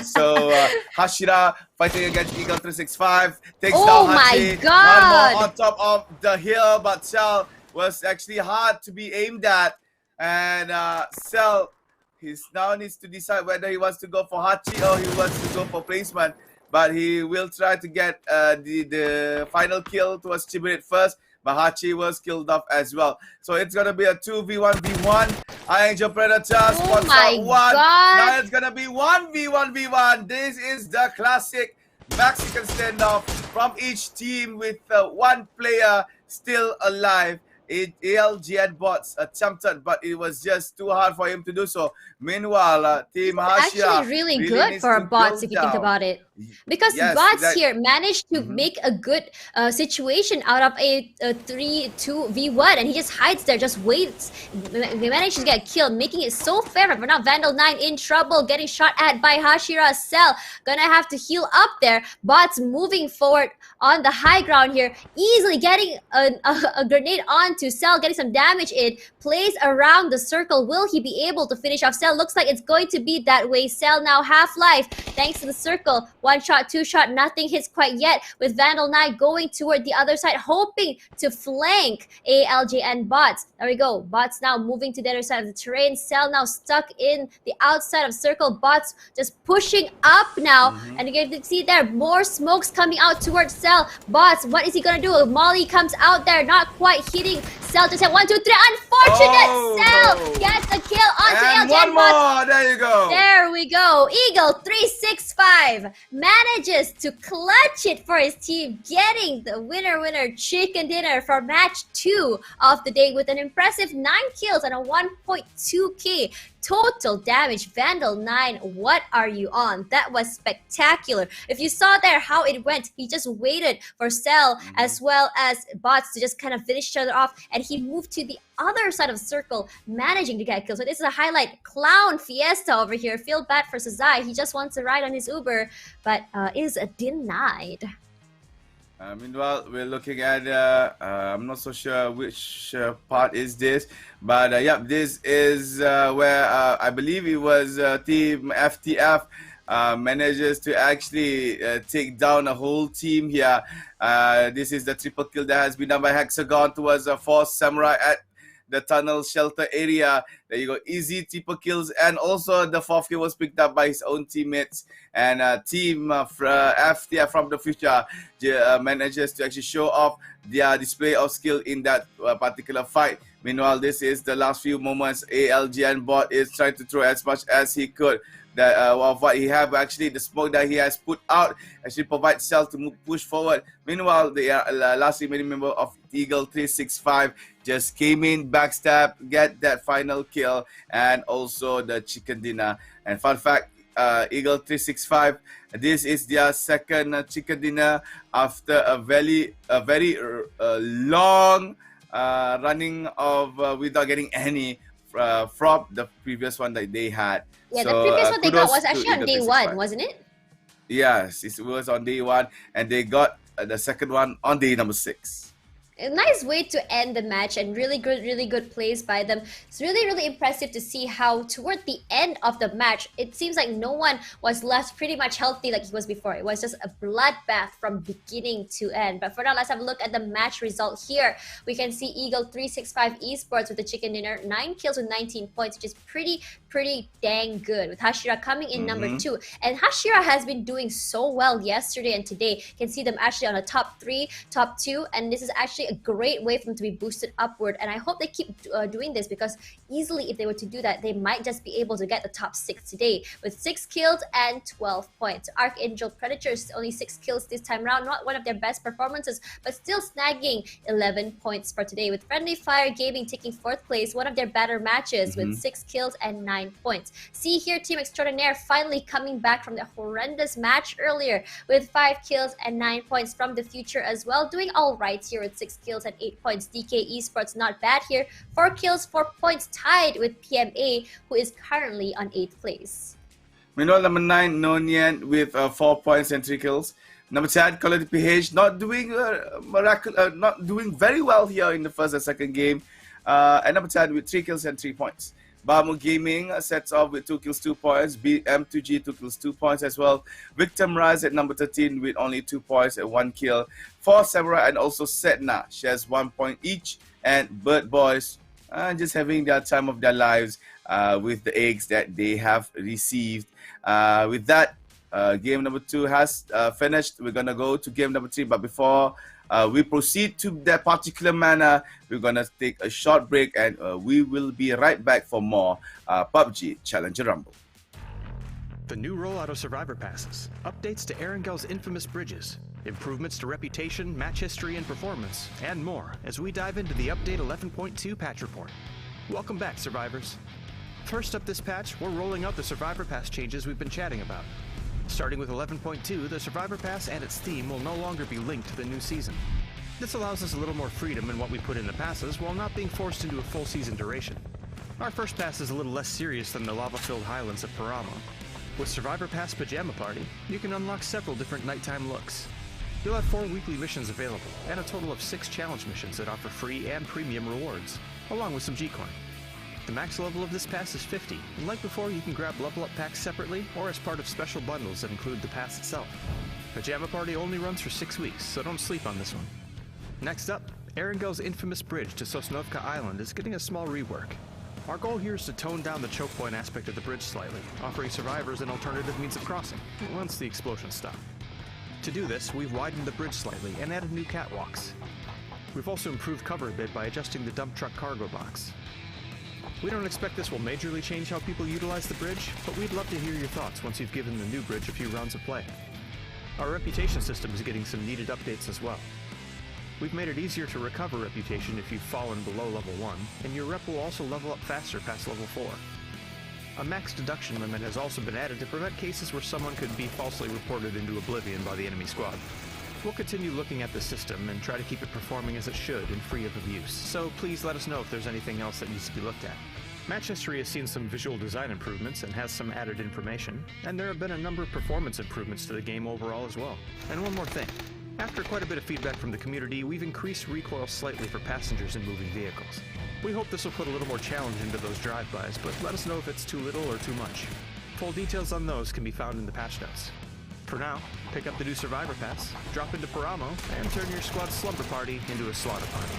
So Hashira fighting against Eagle 365, takes down Hachi. My God! One more on top of the hill, but Cell was actually hard to be aimed at. And Cell, he now needs to decide whether he wants to go for Hachi or he wants to go for placement. But he will try to get the final kill towards Chibirit first. But Hachi was killed off as well. So it's going to be a 2v1v1. Angel Predator spots out 1. Now it's going to be 1v1v1. This is the classic Mexican standoff from each team with 1 player still alive. ALG and Bots attempted, but it was just too hard for him to do so. Meanwhile, Team Hashia actually really good for Bots if you think about it, because Bots here managed to make a good situation out of a 3-2v1, and he just hides there, just waits. They managed to get a kill, making it so fair. But now Vandal 9 in trouble, getting shot at by Hashira. Cell gonna have to heal up there. Bots moving forward on the high ground here, easily getting a grenade onto Cell, getting some damage in, plays around the circle. Will he be able to finish off Cell? Looks like it's going to be that way. Cell now half-life thanks to the circle. 1 shot, 2 shot, nothing hits quite yet, with Vandal 9 going toward the other side, hoping to flank ALJ and Bots. There we go. Bots now moving to the other side of the terrain. Cell now stuck in the outside of circle. Bots just pushing up now, and you can see there more smokes coming out towards Cell. Bots, what is he gonna do? Molly comes out there, not quite hitting Cell. Just at 1, 2, 3. Unfortunate! Cell gets the kill onto and ALJ one and Bots. more. There you go. There we go. Eagle 365 manages to clutch it for his team, getting the winner chicken dinner for match 2 of the day with an impressive 9 kills and a 1.2k total damage. Vandal 9, what are you on? That was spectacular. If you saw there how it went, he just waited for Cell as well as bots to just kind of finish each other off, and he moved to the other side of the circle, managing to get kills. So this is a highlight. Clown Fiesta over here. Feel bad for Sazai. He just wants to ride on his Uber, but is denied. Meanwhile, we're looking at, I'm not so sure which part is this, but yeah, this is where I believe it was Team FTF manages to actually take down a whole team here. This is the triple kill that has been done by Hexagon towards Force Samurai at the tunnel shelter area. There you go, easy triple kills, and also the fourth kill was picked up by his own teammates. And team FTF from the future manages to actually show off their display of skill in that particular fight. Meanwhile, this is the last few moments. ALGN bot is trying to throw as much as he could of what he have. Actually, the smoke that he has put out actually provides Cell to push forward. Meanwhile, the last remaining member of Eagle 365 just came in, backstab, get that final kill, and also the chicken dinner. And fun fact, Eagle 365, this is their second chicken dinner after a very long running of without getting any from the previous one that they had. Yeah, so, the previous one they got was actually on day 1, 365. wasn't it? Yes, it was on day 1, and they got the second one on day number 6. A nice way to end the match, and really good plays by them. It's really impressive to see how toward the end of the match, it seems like no one was left pretty much healthy like he was before. It was just a bloodbath from beginning to end. But for now, let's have a look at the match result here. We can see Eagle 365 Esports with the chicken dinner, 9 kills with 19 points, which is pretty dang good, with Hashira coming in number 2. And Hashira has been doing so well yesterday and today. You can see them actually on a top 3, top 2, and this is actually a great way for them to be boosted upward. And I hope they keep doing this, because easily if they were to do that, they might just be able to get the top 6 today with 6 kills and 12 points. Archangel Predators only 6 kills this time around, not one of their best performances, but still snagging 11 points for today, with Friendly Fire Gaming taking 4th place, one of their better matches with 6 kills and 9 points. See here, Team Extraordinaire finally coming back from the horrendous match earlier with 5 kills and 9 points from the future as well, doing all right here with 6 kills and 8 points. DK Esports not bad here, 4 kills, 4 points, tied with PMA, who is currently on 8th place. Meanwhile, number 9, NIAN with 4 points and 3 kills. Number 10, Quality PH, not doing not doing very well here in the first and second game. And number 10 with 3 kills and 3 points. Bamu Gaming sets off with 2 kills, 2 points. M2G 2 kills, 2 points as well. Victim Rise at number 13 with only 2 points and 1 kill. For Samurai and also Setna shares 1 point each. And Bird Boys just having their time of their lives with the eggs that they have received. With that, game number 2 has finished. We're going to go to game number 3. But before we proceed to that particular manner, we're going to take a short break, and we will be right back for more PUBG Challenger Rumble. The new rollout of Survivor Passes, updates to Erengel's infamous bridges, improvements to reputation, match history, and performance, and more as we dive into the Update 11.2 patch report. Welcome back, Survivors. First up this patch, we're rolling out the Survivor Pass changes we've been chatting about. Starting with 11.2, the Survivor Pass and its theme will no longer be linked to the new season. This allows us a little more freedom in what we put in the passes while not being forced into a full season duration. Our first pass is a little less serious than the lava-filled highlands of Paramo. With Survivor Pass Pajama Party, you can unlock several different nighttime looks. You'll have 4 weekly missions available, and a total of 6 challenge missions that offer free and premium rewards, along with some G-Coin. The max level of this pass is 50, and like before, you can grab level up packs separately or as part of special bundles that include the pass itself. Pajama Party only runs for 6 weeks, so don't sleep on this one. Next up, Erengel's infamous bridge to Sosnovka Island is getting a small rework. Our goal here is to tone down the choke point aspect of the bridge slightly, offering survivors an alternative means of crossing, once the explosions stop. To do this, we've widened the bridge slightly and added new catwalks. We've also improved cover a bit by adjusting the dump truck cargo box. We don't expect this will majorly change how people utilize the bridge, but we'd love to hear your thoughts once you've given the new bridge a few rounds of play. Our reputation system is getting some needed updates as well. We've made it easier to recover reputation if you've fallen below level 1, and your rep will also level up faster past level 4. A max deduction limit has also been added to prevent cases where someone could be falsely reported into oblivion by the enemy squad. We'll continue looking at the system and try to keep it performing as it should and free of abuse, so please let us know if there's anything else that needs to be looked at. Match history has seen some visual design improvements and has some added information, and there have been a number of performance improvements to the game overall as well. And one more thing. After quite a bit of feedback from the community, we've increased recoil slightly for passengers in moving vehicles. We hope this will put a little more challenge into those drive-bys, but let us know if it's too little or too much. Full details on those can be found in the patch notes. For now, pick up the new Survivor Pass, drop into Paramo, and turn your squad's slumber party into a slaughter party.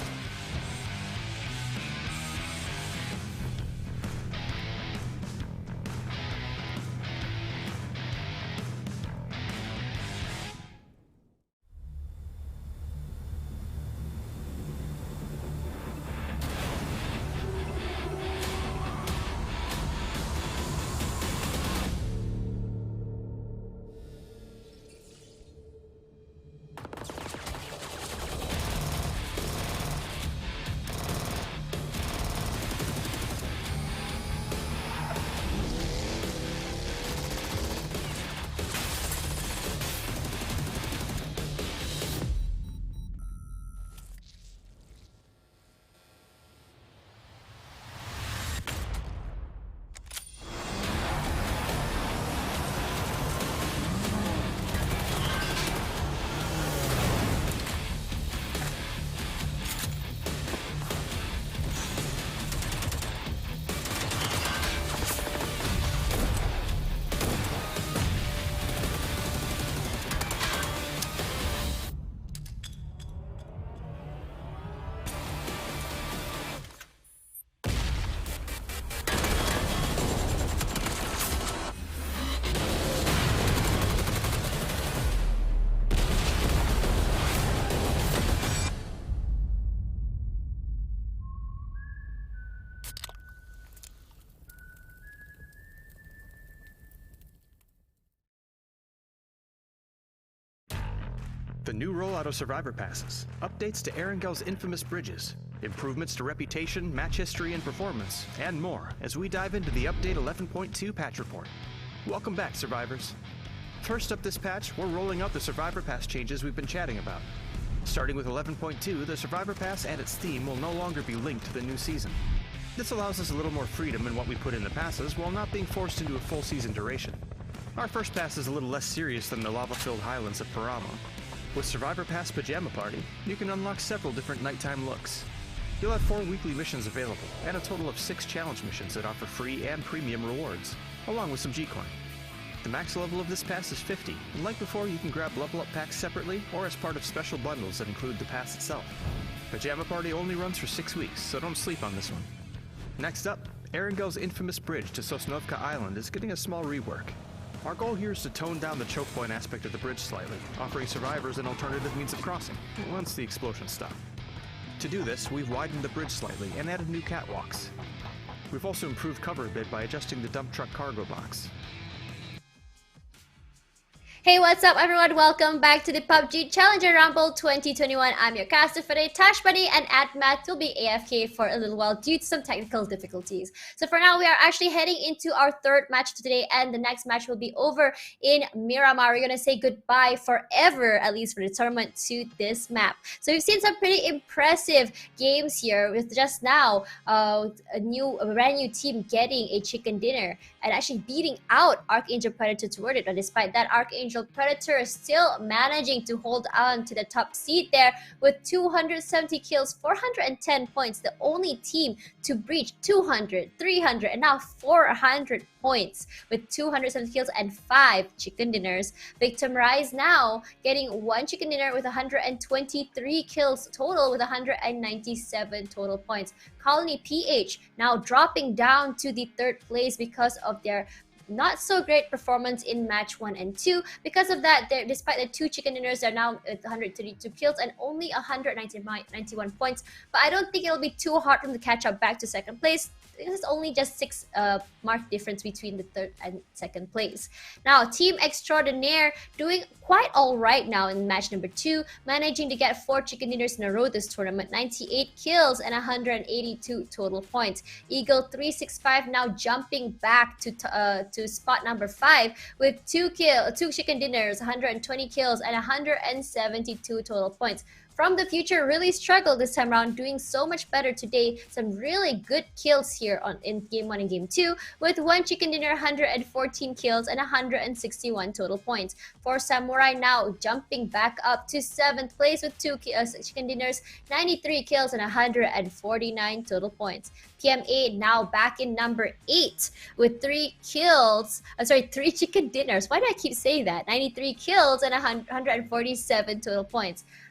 The new rollout of Survivor Passes, updates to Erengel's infamous bridges, improvements to reputation, match history, and performance, and more as we dive into the Update 11.2 patch report. Welcome back, Survivors. First up this patch, we're rolling out the Survivor Pass changes we've been chatting about. Starting with 11.2, the Survivor Pass and its theme will no longer be linked to the new season. This allows us a little more freedom in what we put in the passes while not being forced into a full season duration. Our first pass is a little less serious than the lava-filled highlands of Paramo. With Survivor Pass Pajama Party, you can unlock several different nighttime looks. You'll have 4 weekly missions available, and a total of 6 challenge missions that offer free and premium rewards, along with some G-Coin. The max level of this pass is 50, and like before, you can grab level up packs separately or as part of special bundles that include the pass itself. Pajama Party only runs for 6 weeks, so don't sleep on this one. Next up, Erengel's infamous bridge to Sosnovka Island is getting a small rework. Our goal here is to tone down the choke point aspect of the bridge slightly, offering survivors an alternative means of crossing, once the explosions stop. To do this, we've widened the bridge slightly and added new catwalks. We've also improved cover a bit by adjusting the dump truck cargo box. Hey, what's up everyone? Welcome back to the PUBG Challenger Rumble 2021. I'm your caster for today, Tash Bunny, and Matt will be AFK for a little while due to some technical difficulties. So for now, we are actually heading into our third match today, and the next match will be over in Miramar. We're gonna say goodbye forever, at least for the tournament, to this map. So we've seen some pretty impressive games here with just now a brand new team getting a chicken dinner and actually beating out Archangel Predator toward it. But despite that, Archangel Predator is still managing to hold on to the top seed there with 270 kills, 410 points. The only team to breach 200, 300, and now 400 points with 270 kills and 5 chicken dinners. Victim Rise now getting 1 chicken dinner with 123 kills total with 197 total points. Colony PH now dropping down to the 3rd place because of their not so great performance in match 1 and 2. Because of that, despite the 2 chicken dinners, they're now at 132 kills and only 191 points. But I don't think it'll be too hard for them to catch up back to 2nd place. It's only just 6 mark difference between the third and second place. Now, Team Extraordinaire doing quite all right now in match number 2, managing to get 4 chicken dinners in a row this tournament, 98 kills and 182 total points. Eagle 365 now jumping back to spot number 5 with 2 chicken dinners, 120 kills and 172 total points. From the Future really struggled this time around, doing so much better today. Some really good kills here in Game 1 and Game 2, with 1 chicken dinner, 114 kills, and 161 total points. For Samurai now jumping back up to 7th place with 2 chicken dinners, 93 kills, and 149 total points. PMA now back in number 8 with 3 chicken dinners. Why do I keep saying that? 93 kills and 147 total points.